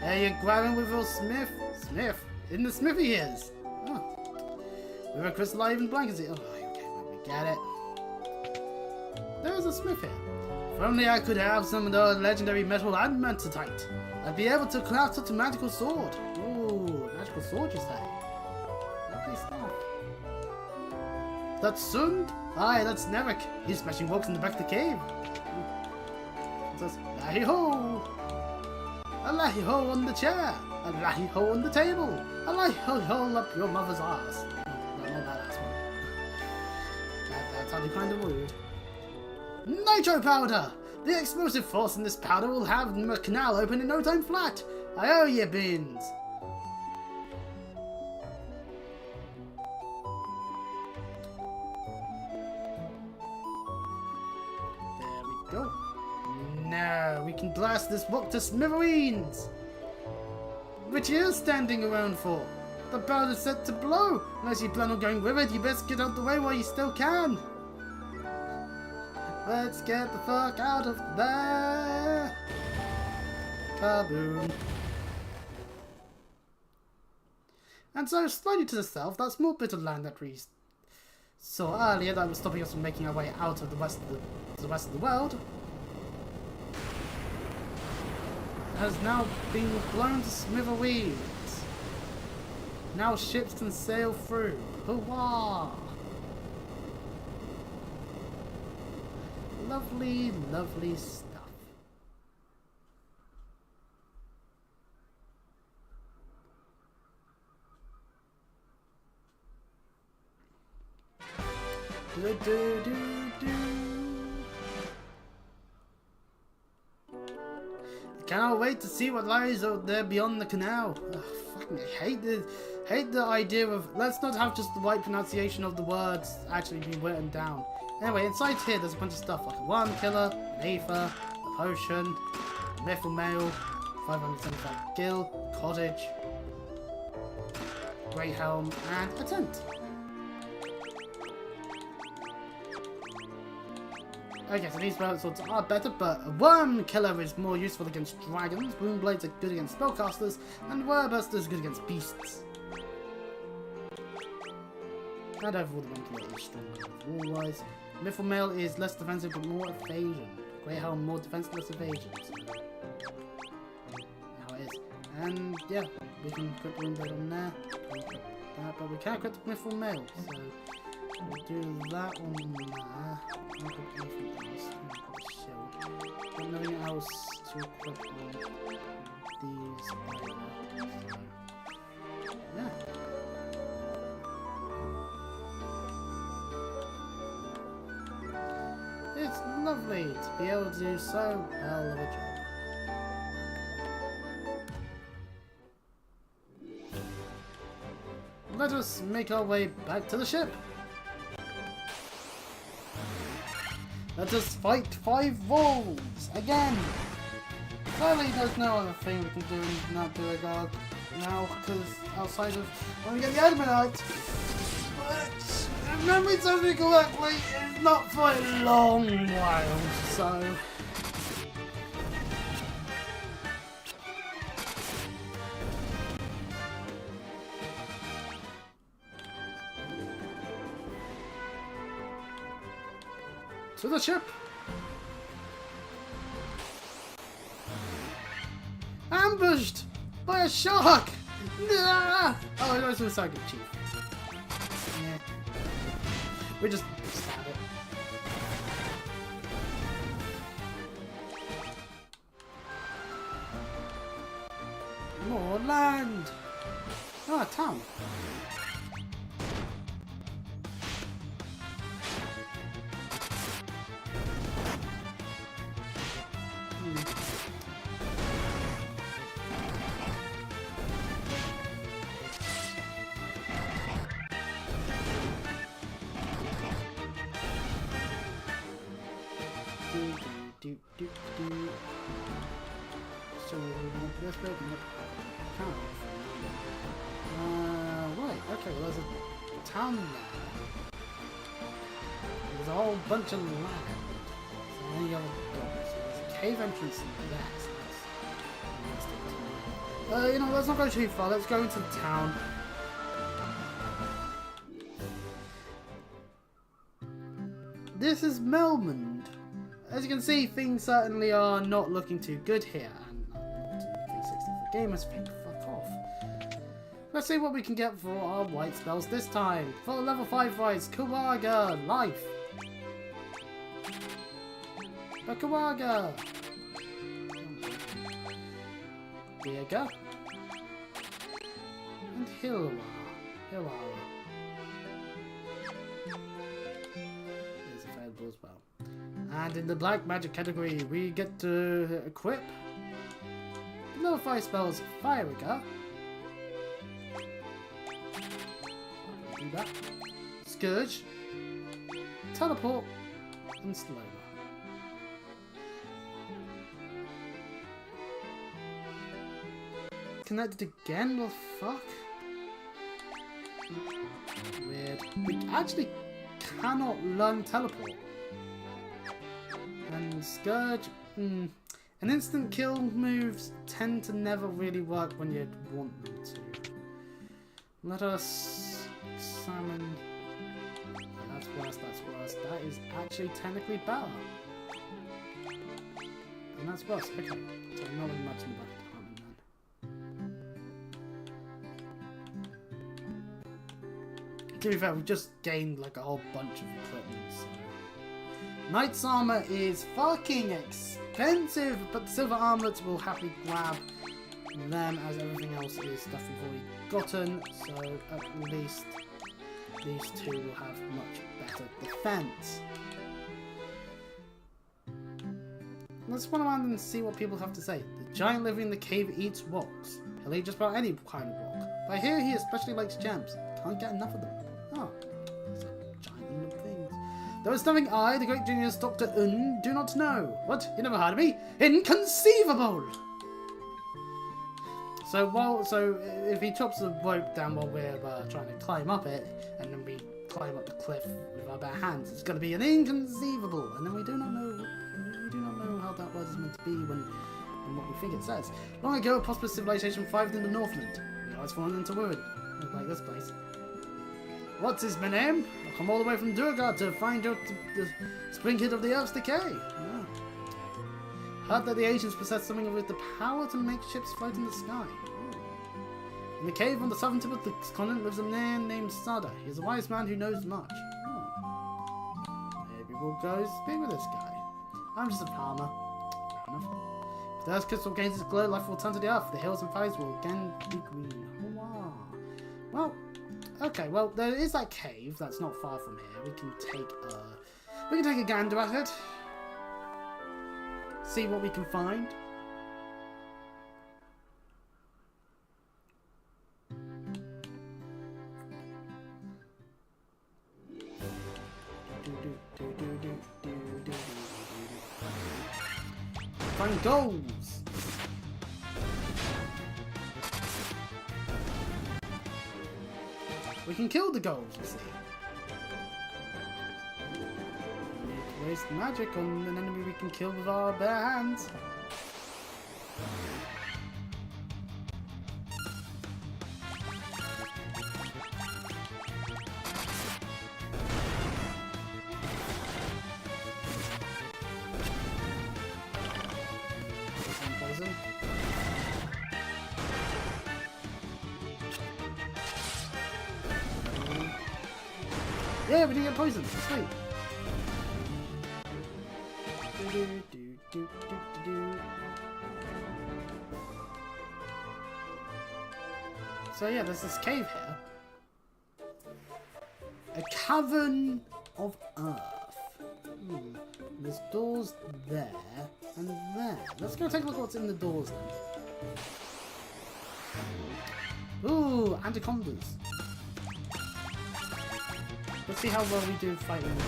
There you grabbing with your Smith. Smith. In the smithy he is. Oh. With a crystal eye even blank is it? Oh, okay, well, we get it. There's a smith here. If only I could have some of the legendary metal adamantite, I'd be able to craft such a magical sword. Ooh, magical sword you say? Lovely stuff. That's Sund? Aye, that's Narek. He's smashing rocks in the back of the cave. It says, Lahi-ho! A lahi-ho on the chair! A lahi-ho on the table! A lahi-ho up your mother's ass! No, not that ass one. That sounded kind of rude. Nitro powder! The explosive force in this powder will have the canal open in no time flat! I owe ye beans! There we go. Now we can blast this rock to smithereens! Which you standing around for? The powder's set to blow! Unless you plan on going with it, you best get out the way while you still can! Let's get the fuck out of there! Kaboom! And so, slightly to the south, that small bit of land that we saw earlier that was stopping us from making our way out of the rest of the world has now been blown to smithereens. Now ships can sail through. Hurrah! Lovely, lovely stuff. Do do do Cannot wait to see what lies out there beyond the canal. Ugh, fucking hate the idea of let's not have just the right pronunciation of the words actually be written down. Anyway, inside here there's a bunch of stuff like a worm killer, an aether, a potion, a mithril mail, 575 gil, cottage, grey helm, and a tent. Okay, so these worm swords are better, but a worm killer is more useful against dragons, boom blades are good against spellcasters, and wordbuster is good against beasts. And overall the worm killer is stronger wall-wise. Mithril mail is less defensive but more evasion. Grey helm more defense, less evasion. So how it is. And yeah, we can put boom blade on there. But we can't equip mithril mail, so we'll do that on there. Not anything else. Shield. Got nothing else to equip on these either. So yeah. It's lovely to be able to do so well of a job. Let us make our way back to the ship. Let us fight 5 wolves again. Clearly there's no other thing we can do in that regard now, because outside of when we get the Adamite, which, if memory serves me correctly, is not for a long while, so... to the ship! Ambushed by a shark! Nah! Oh, it goes to the Psychic Chief. Yeah. We just stab it. More land! Oh, a town. So we're going to this bit and right, okay, well there's a town there. There's a whole bunch of land. So then you have a door. So there's a cave entrance in there. So that's you know, let's not go too far, let's go into the town. This is Melmond. As you can see, things certainly are not looking too good here, and 360 for gamers think fuck off. Let's see what we can get for our white spells this time. For the level 5 rise, Kawaga, life. For Kawaga. Diega. And Hilwa. Is available as well. And in the black magic category, we get to equip level 5 spells, Fire Rigger. Do that. Scourge, Teleport, and Slower. Connected again? What the fuck? Weird. We actually cannot learn Teleport. And Scourge, an instant kill moves tend to never really work when you want them to. Let us examine. That's worse, that's worse. That is actually technically better. And that's worse, okay. So not really much in the back department then. To be fair, we've just gained like a whole bunch of equipment, so. Knight's armor is fucking expensive, but the silver armlets will happily grab them as everything else is stuff we've already gotten, so at least these two will have much better defense. Let's run around and see what people have to say. The giant living in the cave eats rocks. He'll eat just about any kind of rock. But I hear he especially likes gems. Can't get enough of them. Oh, it's a giant eating things. There is something I, the great genius Dr. Un, do not know. What? You never heard of me? Inconceivable! So if he chops the rope down while we're trying to climb up it, and then we climb up the cliff with our bare hands, it's going to be an inconceivable. And then we do not know how that word is meant to be when what we think it says. Long ago, a prosperous civilization thrived in the Northland. Now it's fallen into ruin, like this place. What's his name? I've come all the way from Durga to find out the spring hit of the Earth's decay. Yeah. Heard that the Asians possess something with the power to make ships float in the sky. Oh. In the cave on the southern tip of the continent lives a man named Sada. He's a wise man who knows much. Oh. Maybe we'll go speak with this guy. I'm just a farmer. Fair enough. If the Earth's crystal gains its glow, life will return to the Earth. The hills and valleys will again be green. Hurrah. Well, okay. Well, there is that cave that's not far from here. We can take a gander at it. See what we can find. Find goals. We can kill the goals, you see. Waste magic on an enemy we can kill with our bare hands. Poison. Yeah, we didn't get poisoned. Sweet. So yeah, there's this cave here. A cavern of earth. There's doors there and there. Let's go take a look at what's in the doors then. Ooh, anacondas. Let's see how well we do fighting them.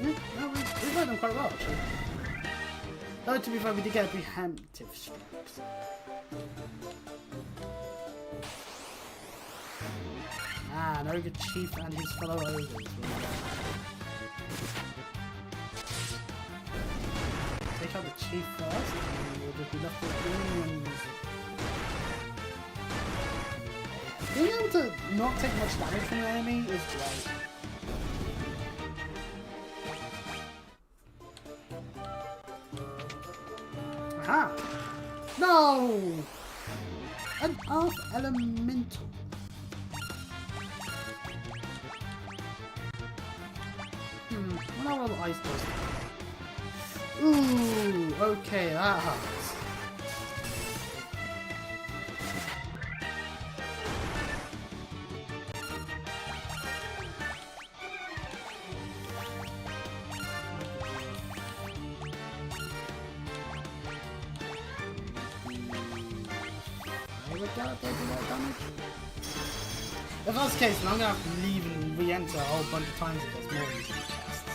No, we fight them quite well actually. Though to be fair, we did get preemptive strikes. Ah, an ogre chief and his fellow ogres. Take out the chief first, and we'll just be left with minions. Being able to not take much damage from an enemy is great. Aha! No! An earth elemental. What are ice does? Ooh, okay, that hurts. If that's the case, then I'm gonna have to leave and re-enter a whole bunch of times if there's more easy chests.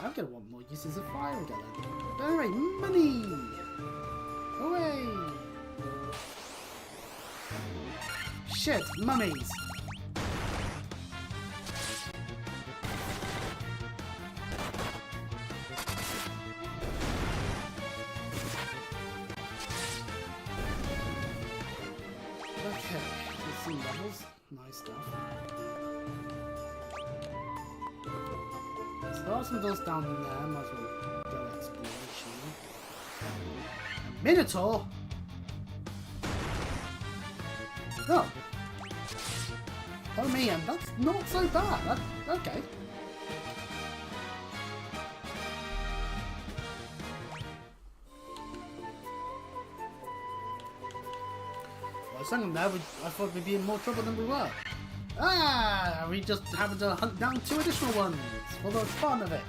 I'm gonna want more uses of fire again. But anyway, money! Hooray! Shit, mummies! Okay, let's see levels. Nice stuff. So there are some doors down there, might as well go exploration. Minotaur? Oh. Oh man, that's not so bad. Okay. For a second there, I thought we'd be in more trouble than we were. Ah! We just happened to hunt down 2 additional ones for the fun of it.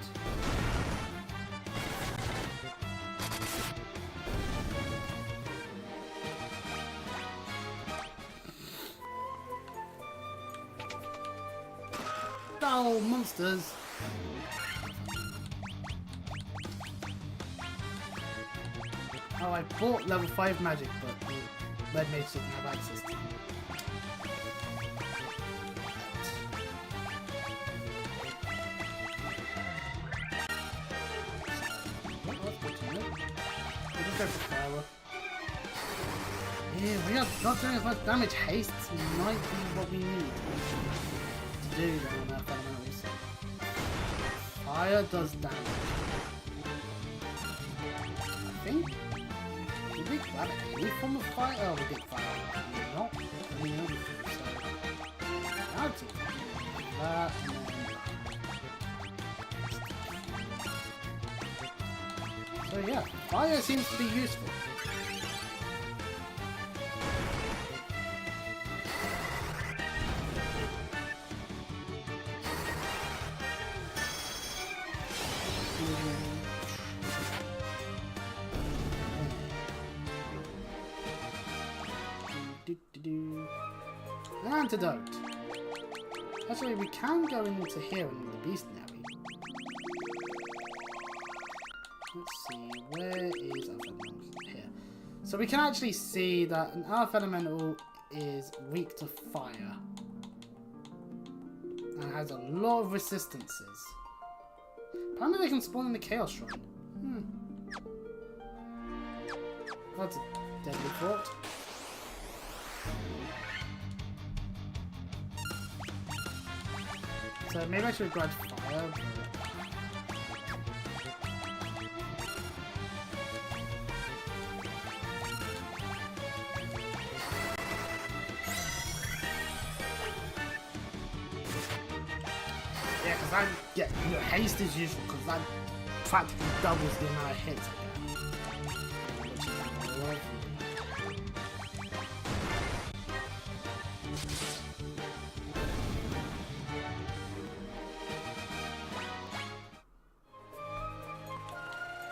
Oh, monsters! Oh, I bought level 5 magic, but the red mage didn't have access to it. Well, that's good to know. We'll just go for firework. Yeah, we are not doing as much damage. Haste might be what we need to do then on our fundamentals. Fire does damage. I think. Did we grab any form of fire? Oh, we did fire. Not any other thing. So, reality. That and then. So yeah, fire seems to be useful. An antidote. Actually, we can go into here in the beastnary. Let's see, where is Earth Elemental? Here. So we can actually see that an Earth Elemental is weak to fire. And has a lot of resistances. Apparently they can spawn in the Chaos Shrine. That's a deadly thought. So maybe I should grab fire, but... Yeah, because I'm... Yeah, you know, haste is useful, because that practically doubles the amount of hits I get. Which is lovely.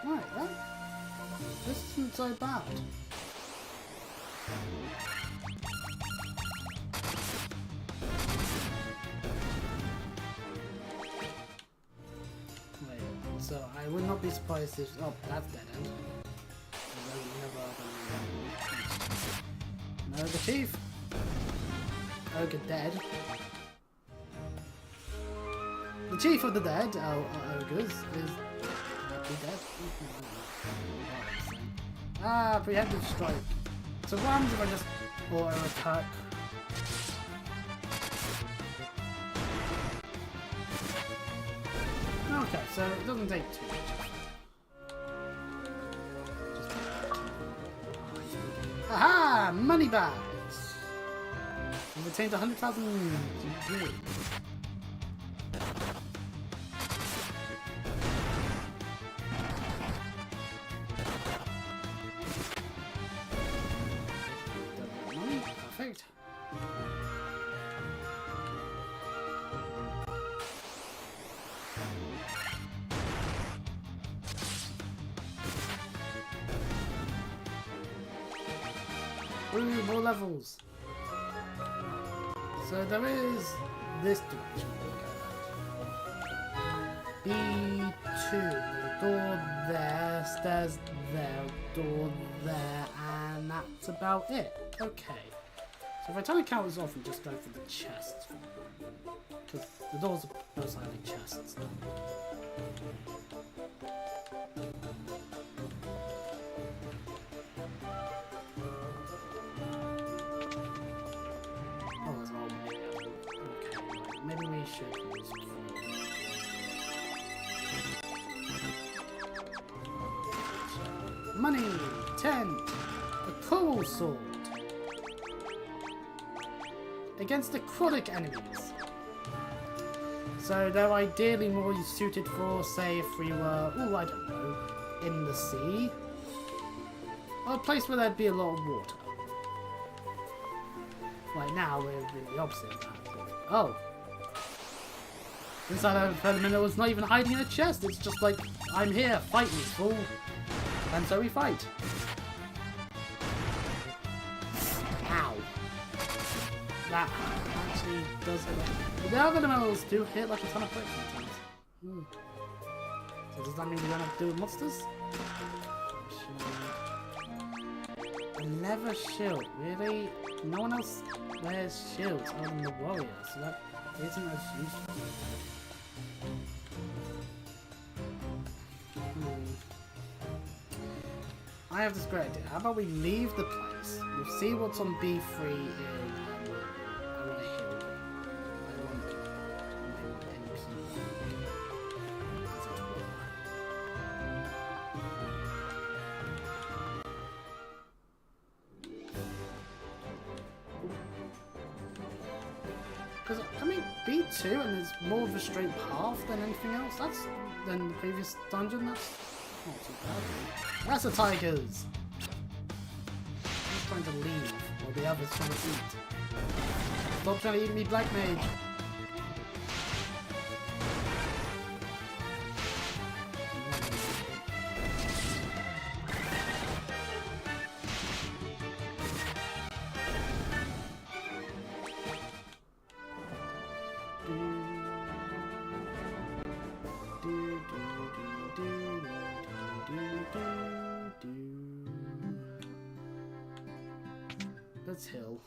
Right, well, this isn't so bad. Wait, so I would not be surprised if... Oh, that's dead end. No, the chief! Ogre dead. The chief of the dead, ogres, is... Be dead. Ah, preemptive strike. So what happens if I just auto attack? Okay, so it doesn't take too much. Aha! Money bags! We've retained 100,000 GP. Perfect. Ooh, more levels. So there is this direction we go. B2. Door there, stairs there, door there, and that's about it. Okay. So if I turn the counters off and just go for the chests, because the doors are most likely chests. Oh, there's an old one here. Okay, maybe we should use money, tent, a coal sword. Against aquatic enemies. So they're ideally more suited for, say, if we were, oh, I don't know, in the sea. Or a place where there'd be a lot of water. Right now, we're doing the opposite of that. Oh. Inside of Element was not even hiding in a chest. It's just like, I'm here, fight me, fool. And so we fight. Ow. That actually does hit. The other elementals do hit like a ton of bricks sometimes. So does that mean we don't have to deal with monsters? A leather shield, really? No one else wears shields other than the warrior, so that isn't as useful. I have this great idea. How about we leave the place? We'll see what's on B3 in I want a hill. I want NP. Because, I mean, B2 and there's more of a straight path than anything else. That's than the previous dungeon. That's not too bad. That's the tigers. He's trying to leave while the others trying to eat. Stop trying to eat me, Black Mage. Let's heal.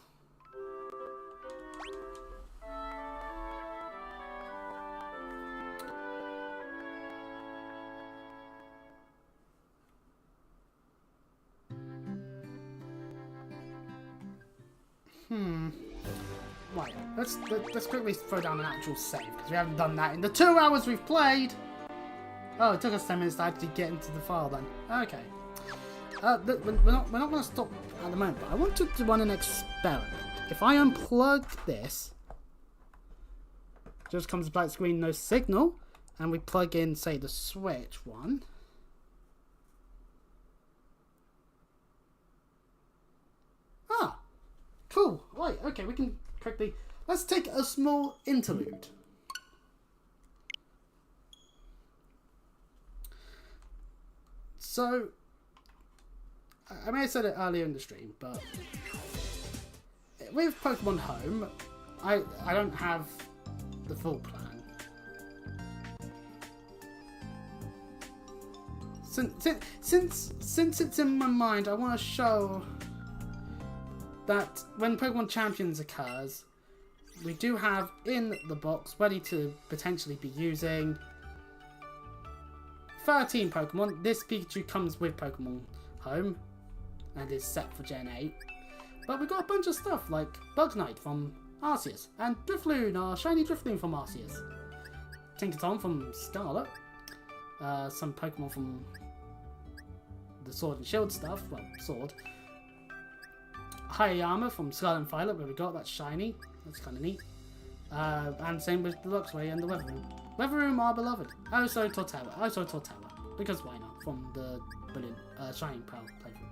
Right, let's quickly throw down an actual save, because we haven't done that in the 2 hours we've played! Oh, it took us 10 minutes to actually get into the file then. Okay. Look, we're not going to stop at the moment, but I want to run an experiment. If I unplug this, just comes a black screen, no signal, and we plug in, say, the switch one. Ah, cool. Right, okay, we can quickly. Let's take a small interlude. So, I may have said it earlier in the stream, but with Pokemon Home, I don't have the full plan. Since it's in my mind, I want to show that when Pokemon Champions occurs, we do have in the box ready to potentially be using 13 Pokemon. This Pikachu comes with Pokemon Home and is set for Gen 8. But we've got a bunch of stuff like Bug Knight from Arceus, and Drifloon, our shiny Drifloon from Arceus, Tinkaton from Scarlet, some Pokemon from the Sword and Shield stuff, well, Sword, Hayayama from Scarlet and Violet, where we got that shiny, that's kind of neat, and same with the Luxray and the Weather Room. Weather Room, our beloved, also Torterra, because why not, from the brilliant Shining Pearl playthrough.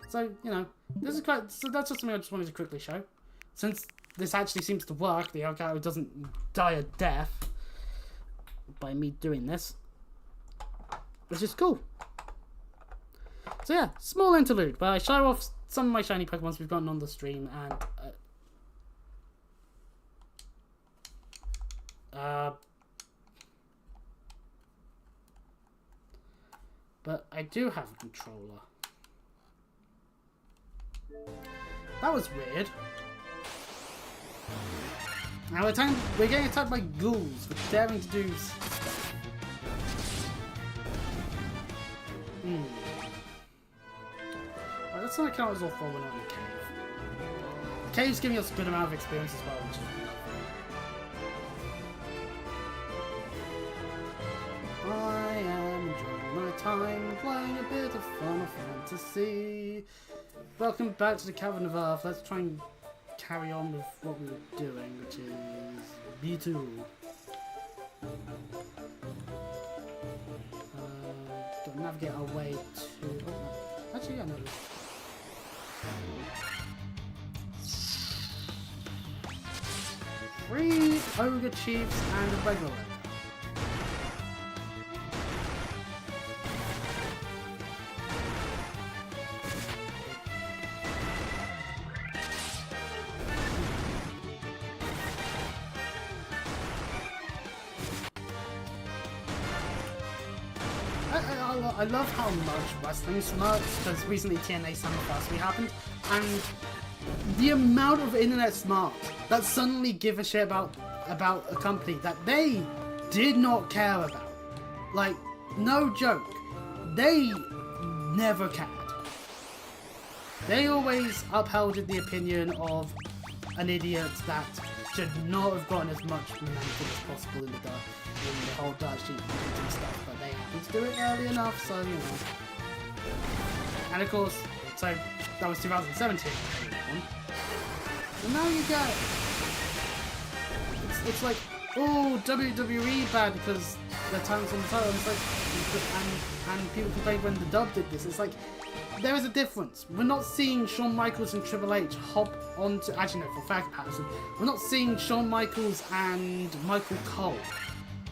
So, you know, this is quite, so that's just something I just wanted to quickly show. Since this actually seems to work, the Elgato doesn't die a death by me doing this, which is cool. So yeah, small interlude where I show off some of my shiny Pokemons we've gotten on the stream, and but I do have a controller. That was weird. Now we're getting attacked by ghouls for daring to do stuff. Right, let's not count as all four. We're not in the cave. The cave's giving us a good amount of experience as well, which is lovely. I am enjoying my time playing a bit of Final Fantasy. Welcome back to the Cavern of Earth. Let's try and carry on with what we were doing, which is B2. Gotta navigate our way to... Oh, no. Actually, yeah, no. 3 Ogre Chiefs and a regular ogre. I love how much wrestling smirks, because recently TNA Summerfest happened, and the amount of internet smarts that suddenly give a shit about a company that they did not care about. Like, no joke. They never cared. They always upheld the opinion of an idiot that should not have gotten as much momentum as possible in the whole dirt sheet and stuff, but they happened to do it early enough, so you know. And of course, so that was 2017. And now you get it's like, oh, WWE bad because their talent's on the title. It's like, and people complained when the dub did this. It's like, there is a difference. We're not seeing Shawn Michaels and Triple H hop onto, actually no, for fact Patterson, we're not seeing Shawn Michaels and Michael Cole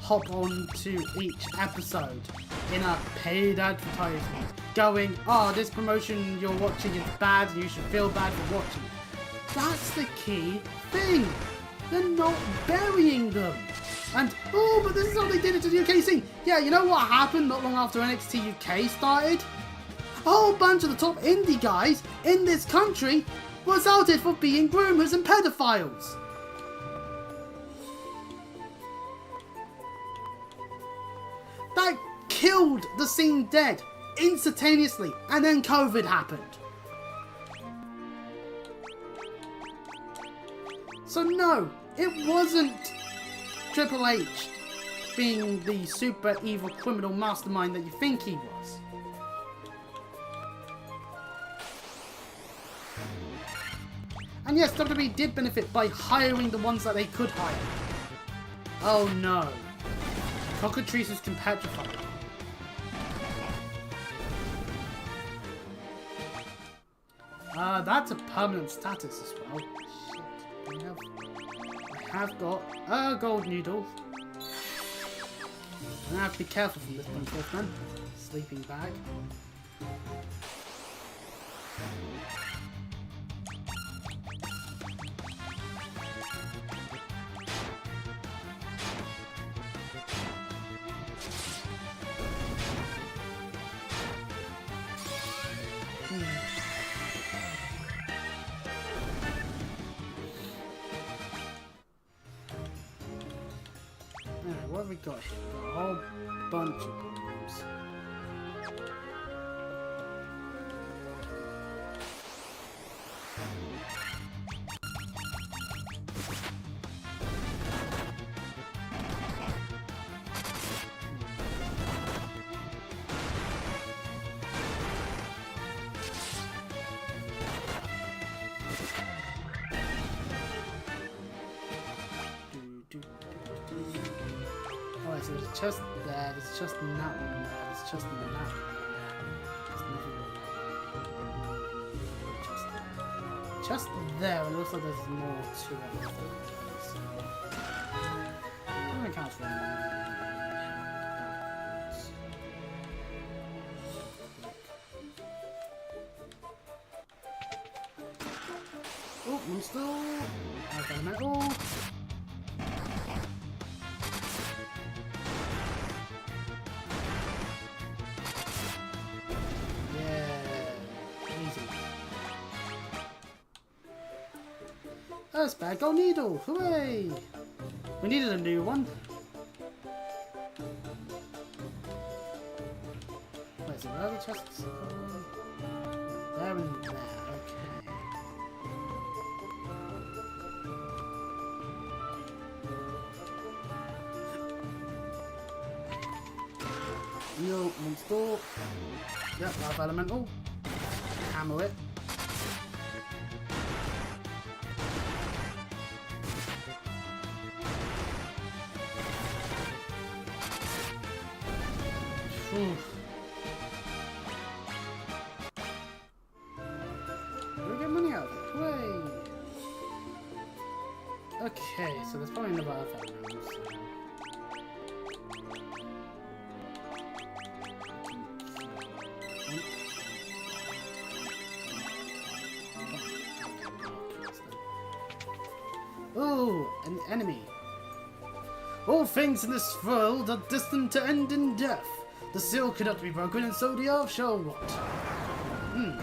hop onto each episode in a paid advertisement going, oh, this promotion you're watching is bad and you should feel bad for watching it. That's the key thing. They're not burying them. And, oh, but this is how they did it to the UK scene. Yeah, you know what happened not long after NXT UK started? A whole bunch of the top indie guys in this country was outed for being groomers and pedophiles. That killed the scene dead instantaneously, and then COVID happened. So no, it wasn't Triple H being the super evil criminal mastermind that you think he was. And yes, WWE did benefit by hiring the ones that they could hire. Oh no. Cockatrices can petrify. That's a permanent status as well. Shit. I have got a gold noodle. I have to be careful from this point forth, man. Sleeping bag. Alright, what have we got here? We've got a whole bunch of problems. So there's a chest there, there's a chest in that one there, there's a chest in that one there. There's nothing in that one. Chest there, it looks like there's more to it. I'm gonna count for oh, monster! I've got a metal. That's bad gold needle! Hooray! We needed a new one. Where's the other chests? There and there. Okay. New monster. Yep, Life Elemental. Hammer it. Okay, so there's probably another other room. Oh, an enemy. All things in this world are destined to end in death. The seal cannot be broken, and so the earth shall rot. It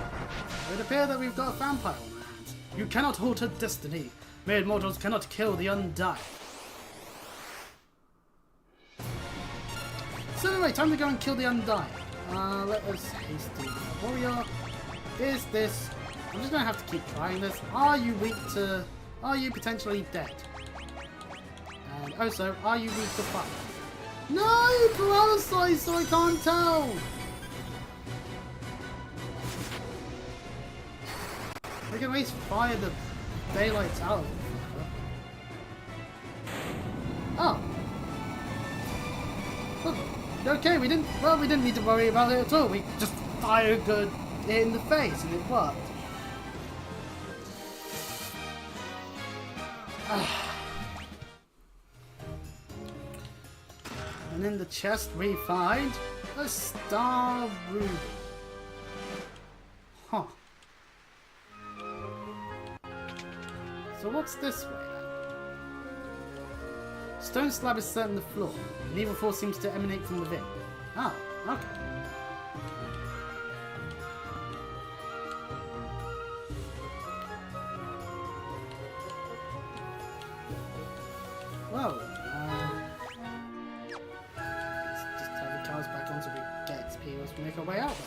would appear that we've got a vampire on our hands. You cannot alter destiny. Mere mortals cannot kill the undying. So anyway, time to go and kill the undying. Let us hasty warrior. Is this? I'm just gonna have to keep trying this. Are you weak to? Are you potentially dead? And also, are you weak to fire? No, paralyzed, so I can't tell. We can at least fire the daylights out. Oh. Okay, we didn't need to worry about it at all. We just fired good in the face and it worked. And in the chest we find a star ruby. Huh. So what's this way then? Stone slab is set in the floor. An evil force seems to emanate from within. Oh, okay. Well, let's just turn the cows back on so we get XP as we make our way out then.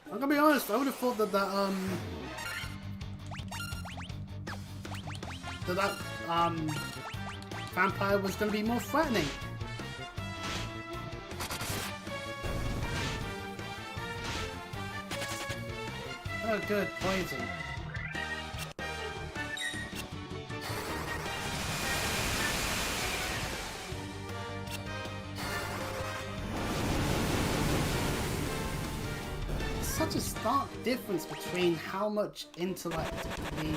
I'm gonna be honest, I would have thought that vampire was gonna be more threatening. Oh good, poison. Such a stark difference between how much intellect we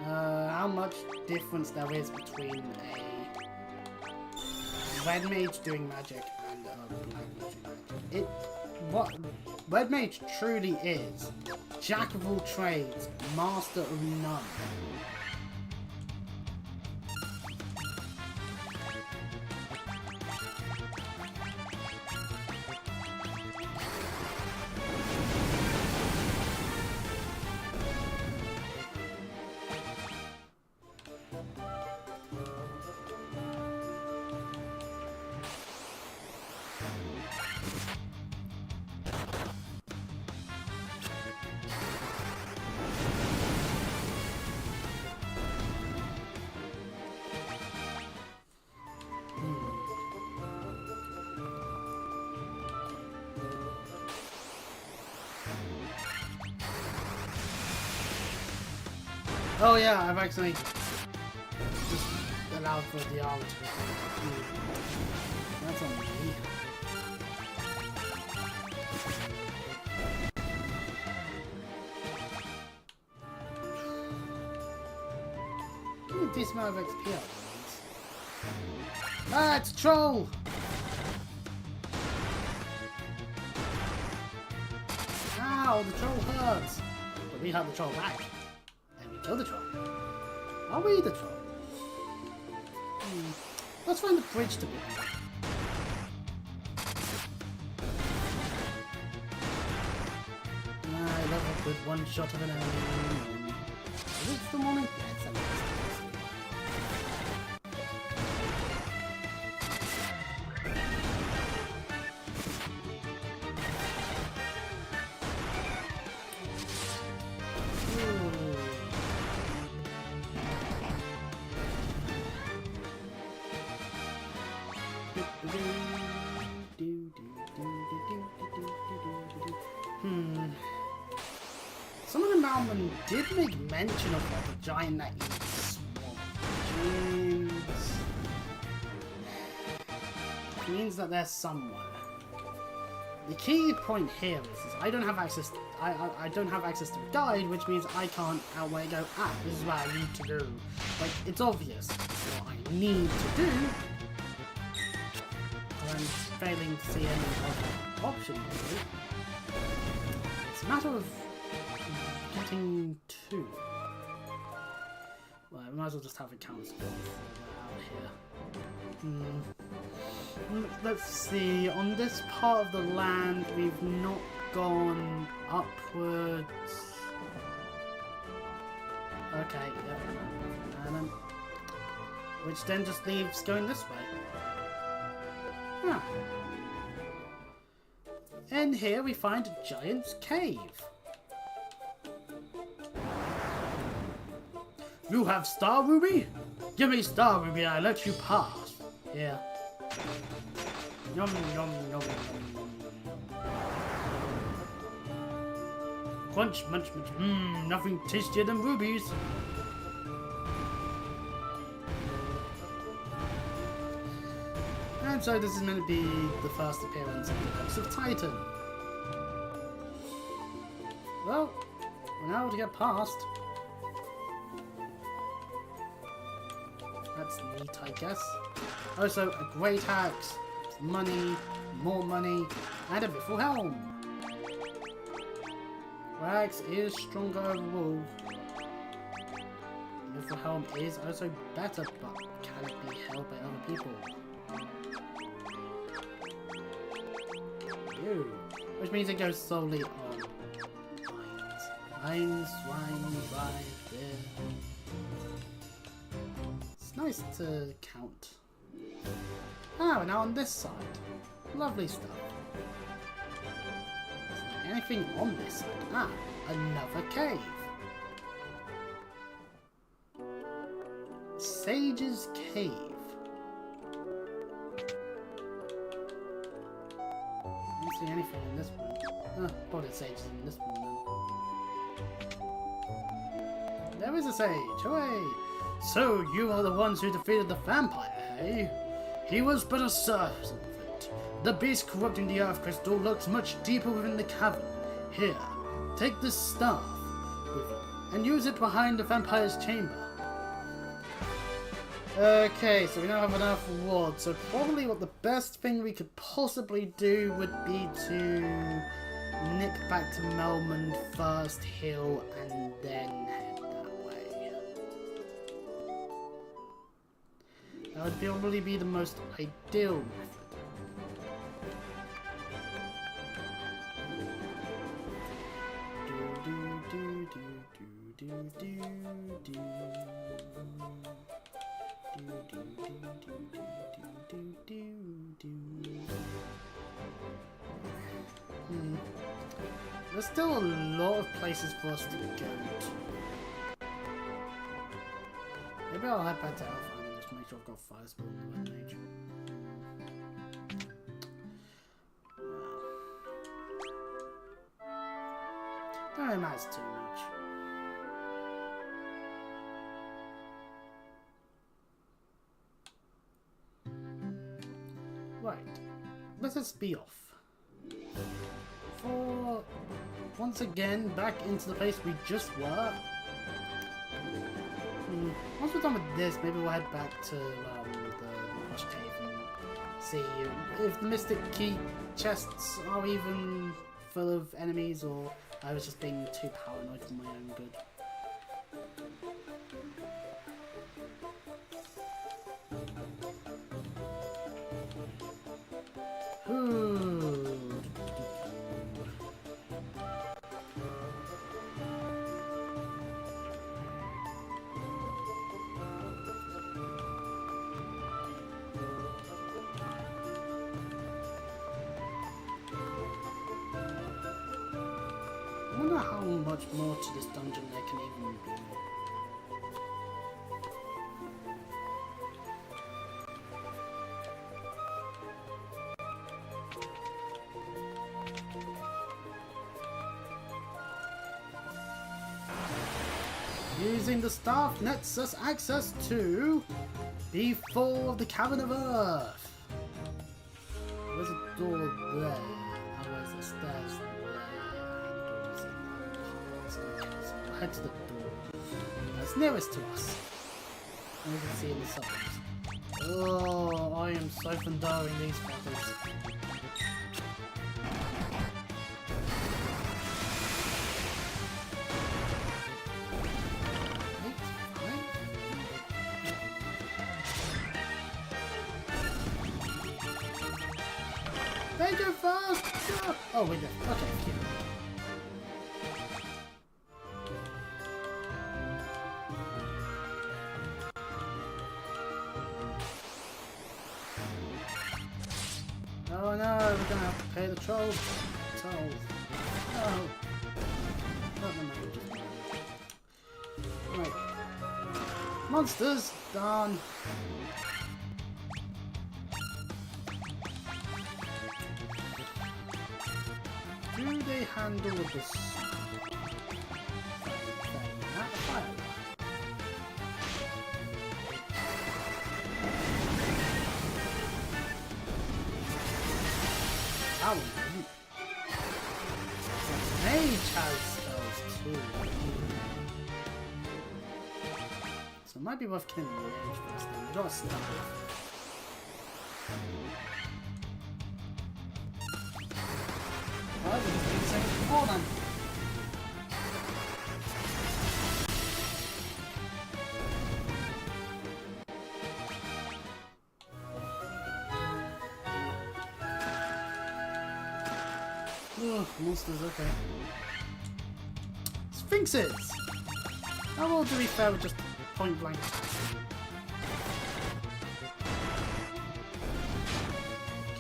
how much difference there is between a red mage doing magic and a black mage doing magic. What red mage truly is, jack of all trades, master of none. Oh yeah, I've actually just allowed for the arm to be. That's on me. Give me a decent amount of XP out of these. Ah, it's a troll! Ow, the troll hurts! But we have the troll back. Kill the troll. Are we the troll? Let's find the bridge to build. I love a good one shot of an enemy. Is it the morning? Yeah, it's a nice. Some of the Malman did make mention of like a giant that eats swamp. Which means that they're somewhere. The key point here is I don't have access. I don't have access to the guide, which means I can't outweigh go. This is what I need to do. Like it's obvious what I need to do. I'm failing to see any other option really. It's a matter of getting to. Well, I might as well just have it count out here. Let's see, on this part of the land we've not gone upwards. Okay, yep. Which then just leaves going this way. Huh. And here we find a giant's cave. You have Star Ruby? Give me Star Ruby, I let you pass. Yeah. Yum yum yum yum yum. Crunch, munch, munch. Nothing tastier than rubies. And so this is meant to be the first appearance of the Ghost of Titan. Well, we're now able to get past. That's neat, I guess. Also, a great axe, money, more money, and a Biffle helm. Axe is stronger overall. Biffle helm is also better, but can it be held by other people? Ew. Which means it goes solely on mines. Mines, right there. It's nice to count. Ah, we're now on this side. Lovely stuff. Is there anything on this side? Ah, another cave. Sage's Cave. I don't see anything in this one. Ah, probably sages in this one then. There is a sage. Hooray! So, you are the ones who defeated the vampire, hey? He was but a servant. The beast corrupting the earth crystal lurks much deeper within the cavern. Here, take this staff with you and use it behind the vampire's chamber. Okay, so we now have enough rewards, so probably what the best thing we could possibly do would be to nip back to Melmond first, heal, and then head that way. That would probably be the most ideal method. There's still a lot of places for us to go to. Maybe I'll head back to Alpha and just make sure I've got fire spell in the mage. Don't really matters too much. Right, let us be off. For once again back into the place we just were. Once we're done with this, maybe we'll head back to the Rush Cave and see if the Mystic Key chests are even full of enemies, or I was just being too paranoid for my own good. I wonder how much more to this dungeon there can even be. Using the staff nets us access to B4 of the Cavern of Earth. There's a door there. Otherwise the stairs there. Doors in that part. So we'll head to the door that's nearest to us. And we can see in the suburbs. Oh, I am so thundering these feathers. They go fast! Oh, we did. Okay, cute. Oh no, we're gonna have to pay the toll. Oh. Not the money. Right. Monsters done. Do they handle this? Mage has spells too. So it might be worth killing the mage first then. We gotta stop it. Well, we just need to say it before then. Ugh, monsters, okay. Sphinxes! How well do we fare with just point blank?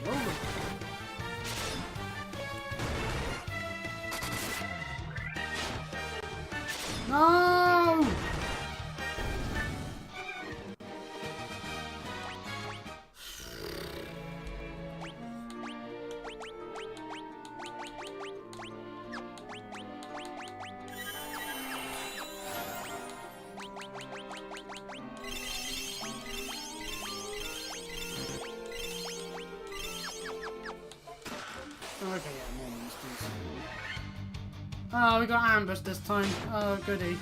Kill them. No! Okay, yeah, more monsters. Oh, we got ambushed this time. Oh, goody.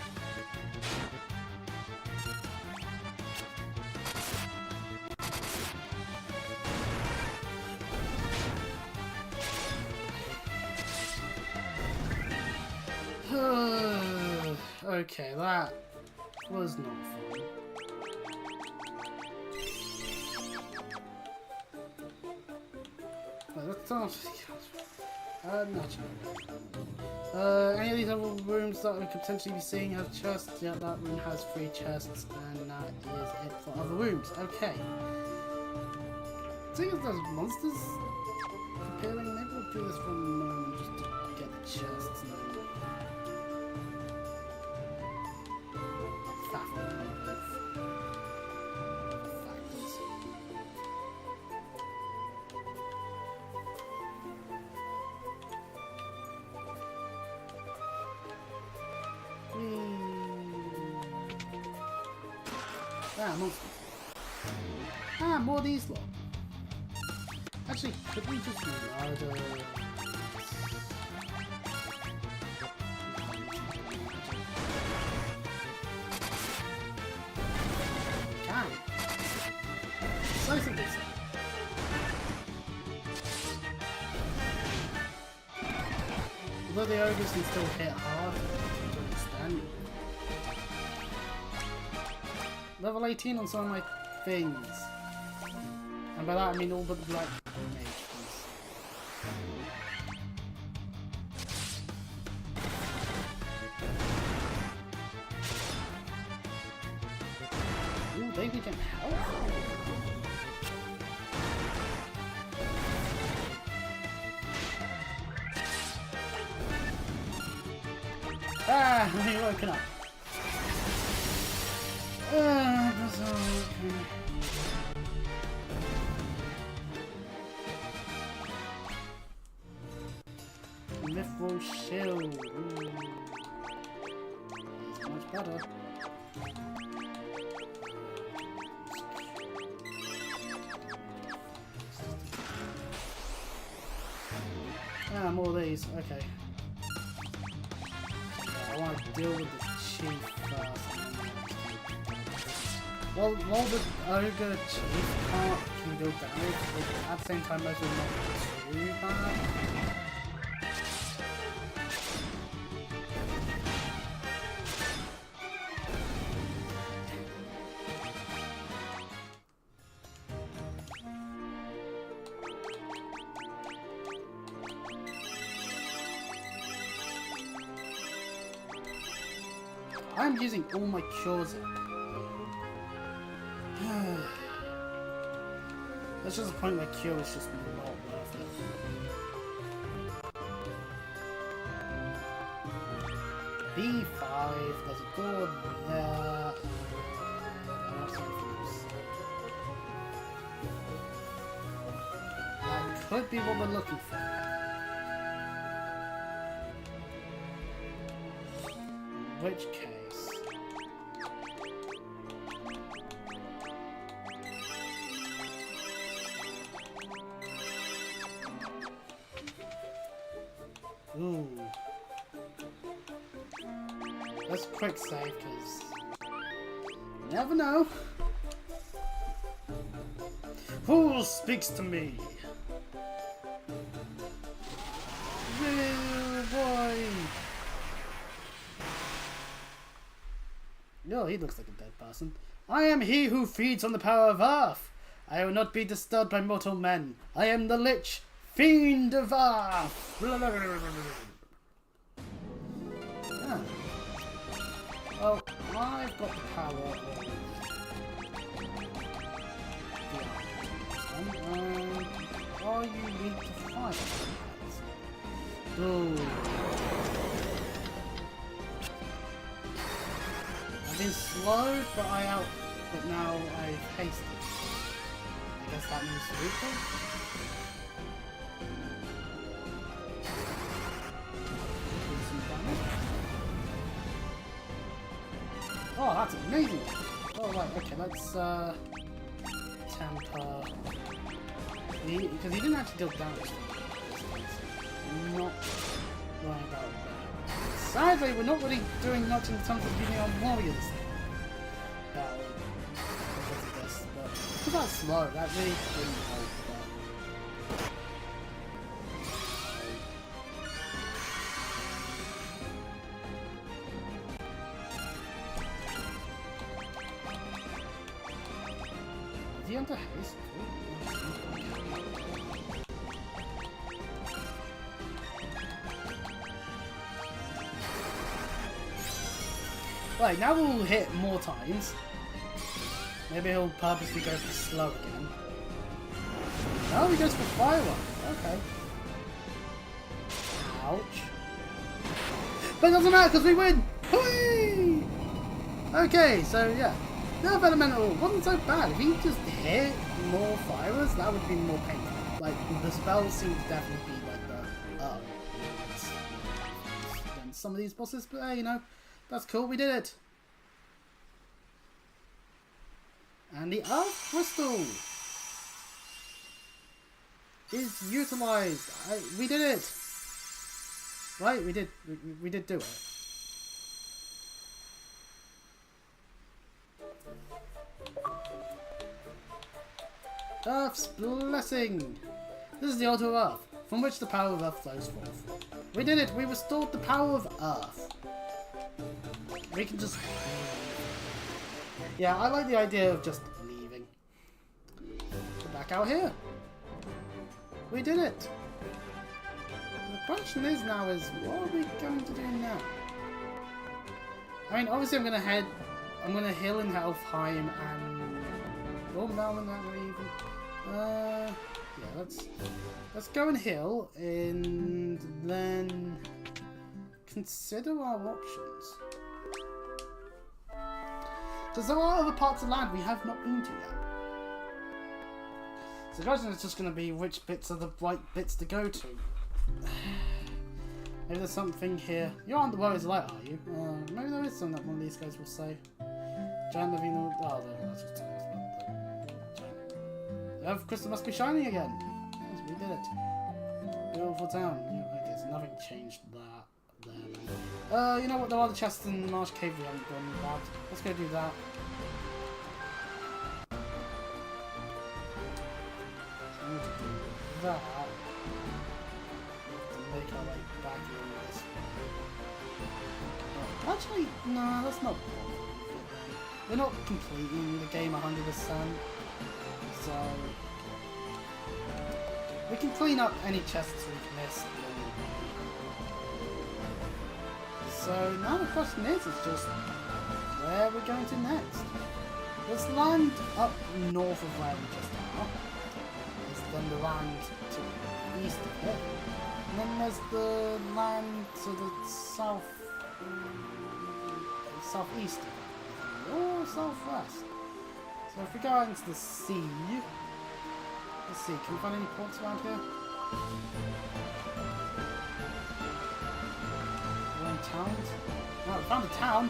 Okay, that was not fun. Let's any of these other rooms that we could potentially be seeing have chests? Yeah, that room has 3 chests, and that is it for other rooms. Okay. Seeing as those monsters appearing, maybe we'll do this for a moment just to get the chests and then faff around with other factors. Ah, monsters. Ah, more of these lot. Actually, could we just murder... Can. So simple. Although the ogres can still hit hard, I don't understand. Level 18 on some of my things. And by that I mean all but the black mage ones. Ooh, they can help. Ah, you're woken up. Mithril shield. Ooh. It's much better. Ah, more of these. Okay. I want to deal with the chief first. Well, while the ogre chief can deal damage, but at the same time, most of them not too bad. I'm using all my cures up. That's just a point where cure is just not worth it. B5, there's a door there. That could be what we're looking for. In which case... Ooh. Let's quick save, because you never know. Who speaks to me? Real boy! No, he looks like a dead person. I am he who feeds on the power of Earth. I will not be disturbed by mortal men. I am the Lich, Fiend of Earth. Yeah. Well, I've got the power of are you weak to fire? Ooh. I've been slowed, but now I've hasted. I guess that means weaker. Oh, that's amazing! Oh, right, okay, let's, temper... Because he didn't actually deal damage. I'm not worried about that. Sadly, we're not really doing much in terms of using our warriors. Because of this, but... Because that's slow, that really didn't help. Is he under haste? Right, now we'll hit more times. Maybe he'll purposely go for slow again. Oh, he goes for firework. Okay. Ouch. But it doesn't matter because we win! Whee! Okay, so yeah. Nerve Elemental wasn't so bad. If he just hit more fires, that would be more painful. Like, the spells seem to definitely be like the, against some of these bosses, but hey, you know, that's cool, we did it. And the Earth Crystal is utilized. We did it. Right, we did do it. Earth's blessing. This is the altar of Earth, from which the power of Earth flows forth. We did it. We restored the power of Earth. We can just... Yeah, I like the idea of just leaving. We're back out here. We did it. The question is now is, what are we going to do now? I mean, obviously I'm going to heal in Helfheim and... Oh, no, in that way even. Yeah, let's go and heal and then consider our options. Because there are other parts of land we have not been to yet. So the question is just going to be which bits are the right bits to go to. Maybe there's something here. You aren't the worries light, are you? Maybe there is something that one of these guys will say. Giant Levine. Oh, no, that's just telling us about the giant. The Earth Crystal must be shining again. Yes, we did it. We'll beautiful town. Yeah, okay, so nothing changed that there. You know what? There are the chests in the Marsh Cave we haven't done about. Let's go do that. So we need to do that. To make our way back in this way. Oh, actually, no, that's not. We're not completing the game 100%, so we can clean up any chests we've missed. So now the question is just where we're going to next. There's land up north of where we just are. There's then the land to the east of it, and then there's the land to the southeast of it. Or southwest. So if we go out into the sea, let's see, can we find any ports around here? Any towns? Oh, we found a town.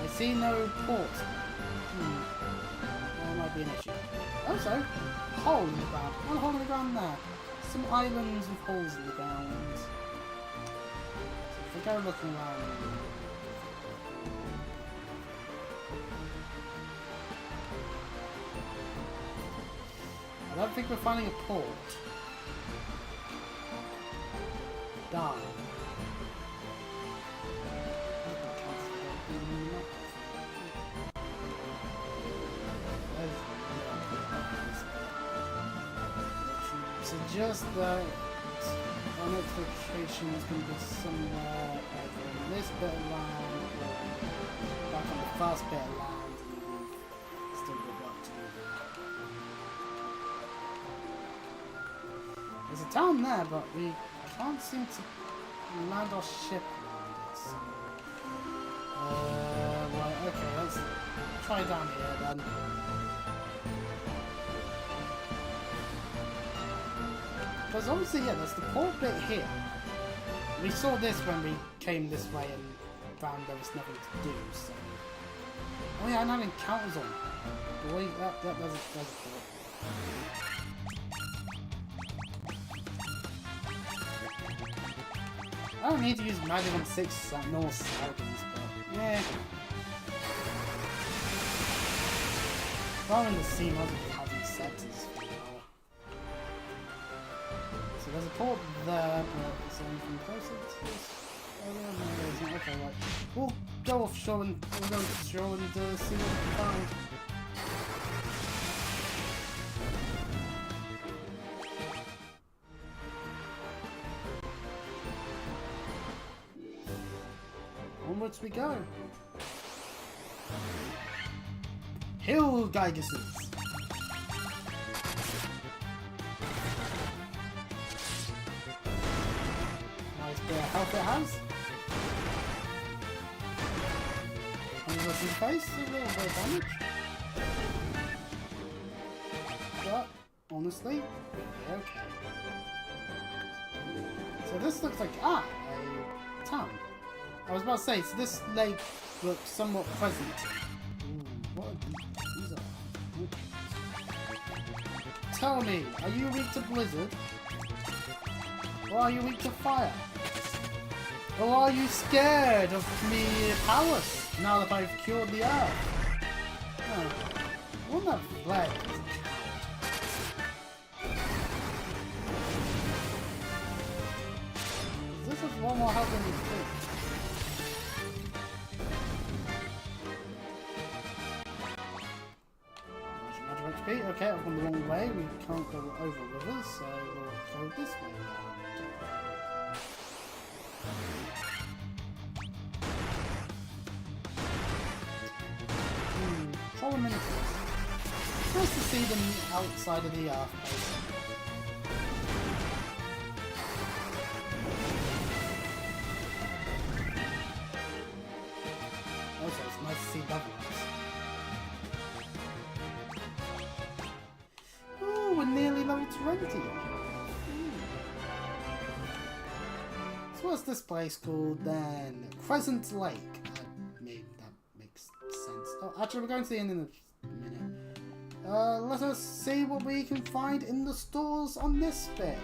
I see no port. That might be an issue. Also, hole in the ground. One hole in the ground there. Some islands with holes in the ground. So if we go looking around. I don't think we're finding a port. Darn. Suggest that our next location is going to be somewhere either in this bit of land or back on the first bit of land, and we've still got work to do there. There's a town there, but we can't seem to land our ship around it. So, right, okay, let's try down here then. Because obviously, yeah, there's the port bit here. We saw this when we came this way and found there was nothing to do, so... Oh yeah, I have encounters on. Boy, there's a port. I don't need to use Magnum 6 North Saudis, but yeah. Well, in the sea, might as well have these sectors for now. So there's a port there, but is there anything closer to this area? No, there isn't. Okay, right. We'll go offshore and we'll go offshore and see what we can find. Onwards we go. Hill Gigases. Nice bit of health it has. And there's his face, a little bit of damage. But, honestly, okay. So this looks like, a town. I was about to say, so this lake looks somewhat pleasant. Ooh, what are these are? Tell me, are you weak to blizzard? Or are you weak to fire? Or are you scared of me powers now that I've cured the earth? Oh, wouldn't that flag? This is one more help than you think. Okay, I've gone the wrong way. We can't go over rivers, so we'll go this way around. Follow minutes. It's nice to see them outside of the earth, basically. Also, it's nice to see double. We're nearly level 20. So what's this place called then? Crescent Lake. Maybe that makes sense. Oh, actually we're going to the end in a minute. Let us see what we can find in the stores on this bit.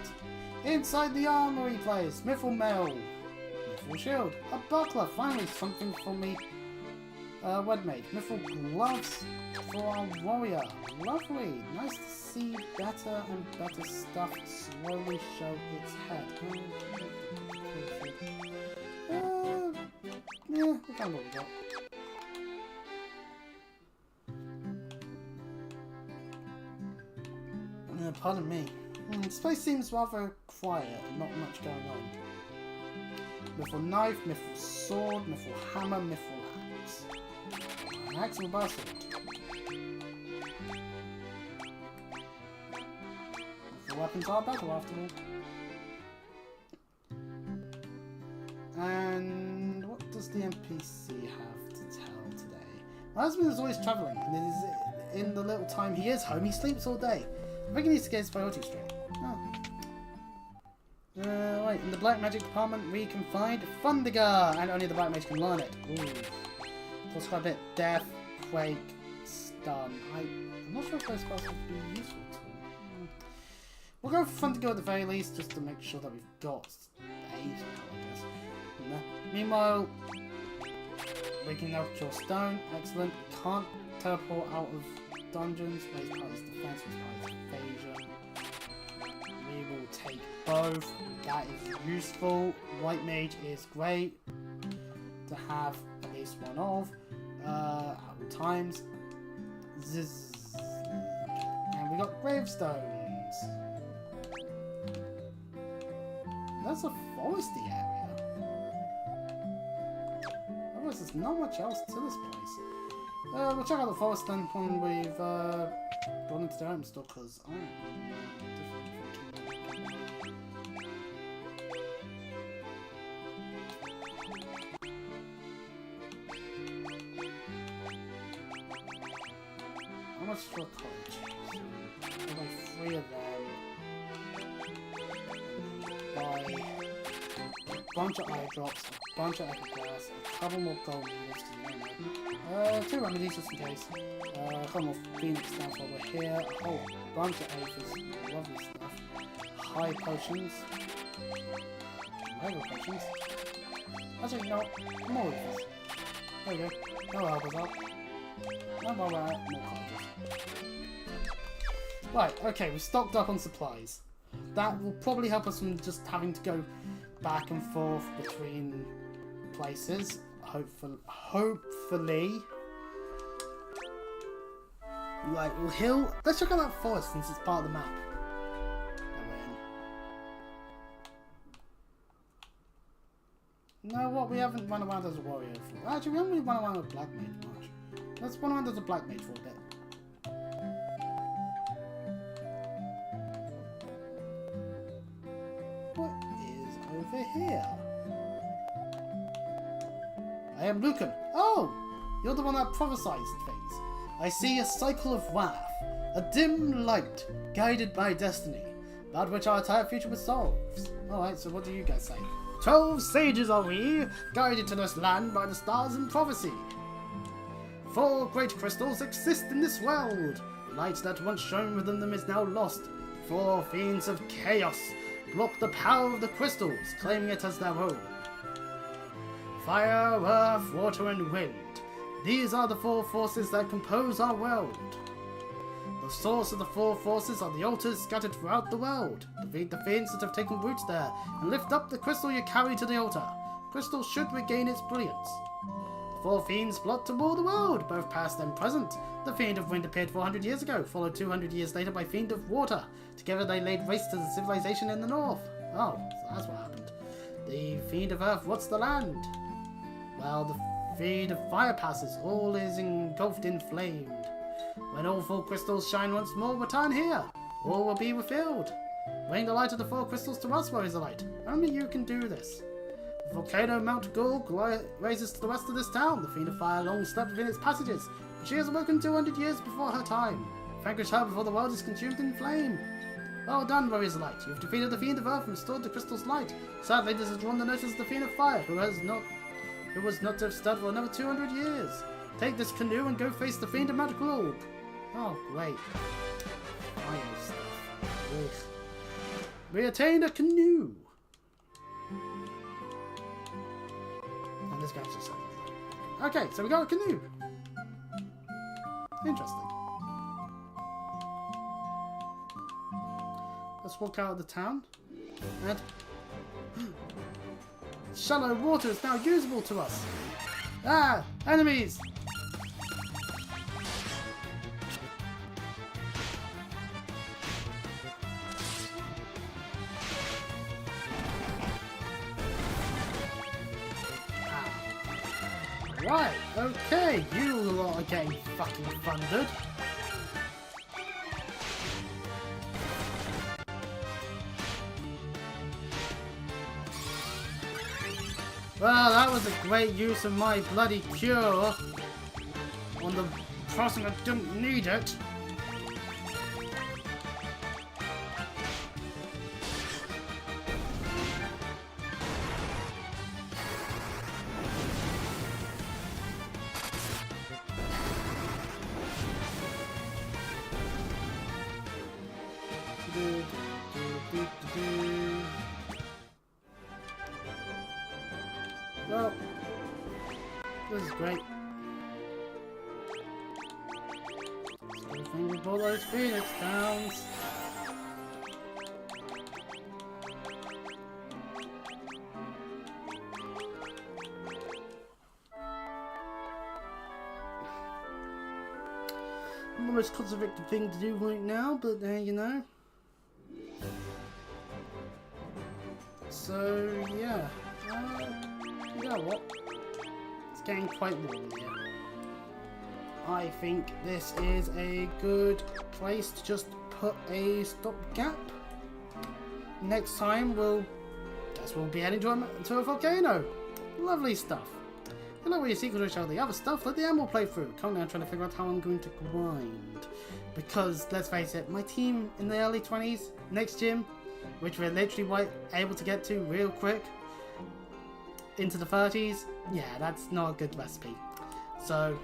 Inside the armory place, Mithril mail, Mithril shield, a buckler, finally something for me. What made? Mithril gloves for our warrior. Lovely. Nice to see better and better stuff slowly show its head. Yeah, we found what we got. Pardon me. This place seems rather quiet and not much going on. Mithril knife, mithril sword, mithril hammer, mithril axe. An axe and a bar sword. Mithril weapons are better after all. And what does the NPC have to tell today? My husband is always travelling, and it is in the little time he is home, he sleeps all day. I think he needs to get his priorities straight. Oh. Right, in the black magic department we can find Thundergar, and only the black mage can learn it. Ooh. Plus quite a bit. Death, Quake, Stun. I'm not sure if those spells would be useful to him. We'll go for Thundergar at the very least, just to make sure that we've got a spell, I guess. Meanwhile, we can now cure Stone. Excellent. Can't teleport out of dungeons. Raise party's defense, raise party's evasion. We will take both. That is useful. White mage is great to have at least one of at all times. Zzz. And we got gravestones. That's a foresty area. Otherwise, there's not much else to this place. We'll check out the forest then when we've gone into the item store, because I am how much for a cottage? I'll buy 3 of them. Buy a bunch of eye drops, a bunch of epiglass, a couple more gold units to 2 remedies just in case. A couple more phoenix stamps while we're here. A whole bunch of aphis, lovely stuff. High potions. Regular potions. Actually, no, more aphis. There we go. That'll help us out. And while we're at more cottages. Right, okay, we've stocked up on supplies. That will probably help us from just having to go back and forth between places. Hopefully. Right, we'll heal. Let's check out that forest since it's part of the map. You know what? We haven't run around as a warrior for. Actually, we haven't really run around with black mage much. Let's run around as a black mage for a bit. What is over here? I am Lucan. Oh! You're the one that prophesied things. I see a cycle of wrath, a dim light, guided by destiny, about which our entire future resolves. Alright, so what do you guys say? 12 sages are we, guided to this land by the stars and prophecy. 4 great crystals exist in this world. The light that once shone within them is now lost. 4 fiends of chaos block the power of the crystals, claiming it as their own. Fire, earth, water, and wind. These are the 4 forces that compose our world. The source of the 4 forces are the altars scattered throughout the world. Defeat the fiends that have taken root there, and lift up the crystal you carry to the altar. Crystal should regain its brilliance. The 4 fiends plot to rule the world, both past and present. The Fiend of Wind appeared 400 years ago, followed 200 years later by Fiend of Water. Together they laid waste to the civilization in the north. Oh, so that's what happened. The Fiend of Earth rots the land. While the Fiend of Fire passes, all is engulfed in flame. When all 4 crystals shine once more, return here. All will be refilled. Bring the light of the 4 crystals to us, where is the light? Only you can do this. The volcano Mount Gulg rises to the west of this town. The Fiend of Fire long slept within its passages, but she has awoken 200 years before her time. Vanquish her before the world is consumed in flame. Well done, Warriors of Light. You have defeated the Fiend of Earth and restored the crystal's light. Sadly, this has drawn the notice of the Fiend of Fire, who was not to have stirred for another 200 years. Take this canoe and go face the Fiend of Mount Gulg. Oh, great. Fire stuff. Ugh. We attained a canoe. And this guy's just saying. Okay, so we got a canoe. Interesting. Let's walk out of the town. And shallow water is now usable to us. Ah, enemies! Right, okay, you lot are getting fucking thundered. Well, that was a great use of my bloody cure on the person that didn't need it. Well, this is great. Still think we bought those Phoenix Downs. Not the most cost-effective thing to do right now, but you know. So yeah, you know what? It's getting quite warm here. I think this is a good place to just put a stopgap. Next time we'll be heading to a volcano. Lovely stuff. You know where your secret to show the other stuff, let the Emerald play through. Currently I'm trying to figure out how I'm going to grind. Because, let's face it, my team in the early 20s, next gym, which we're literally able to get to real quick, into the 30s, yeah, that's not a good recipe. So,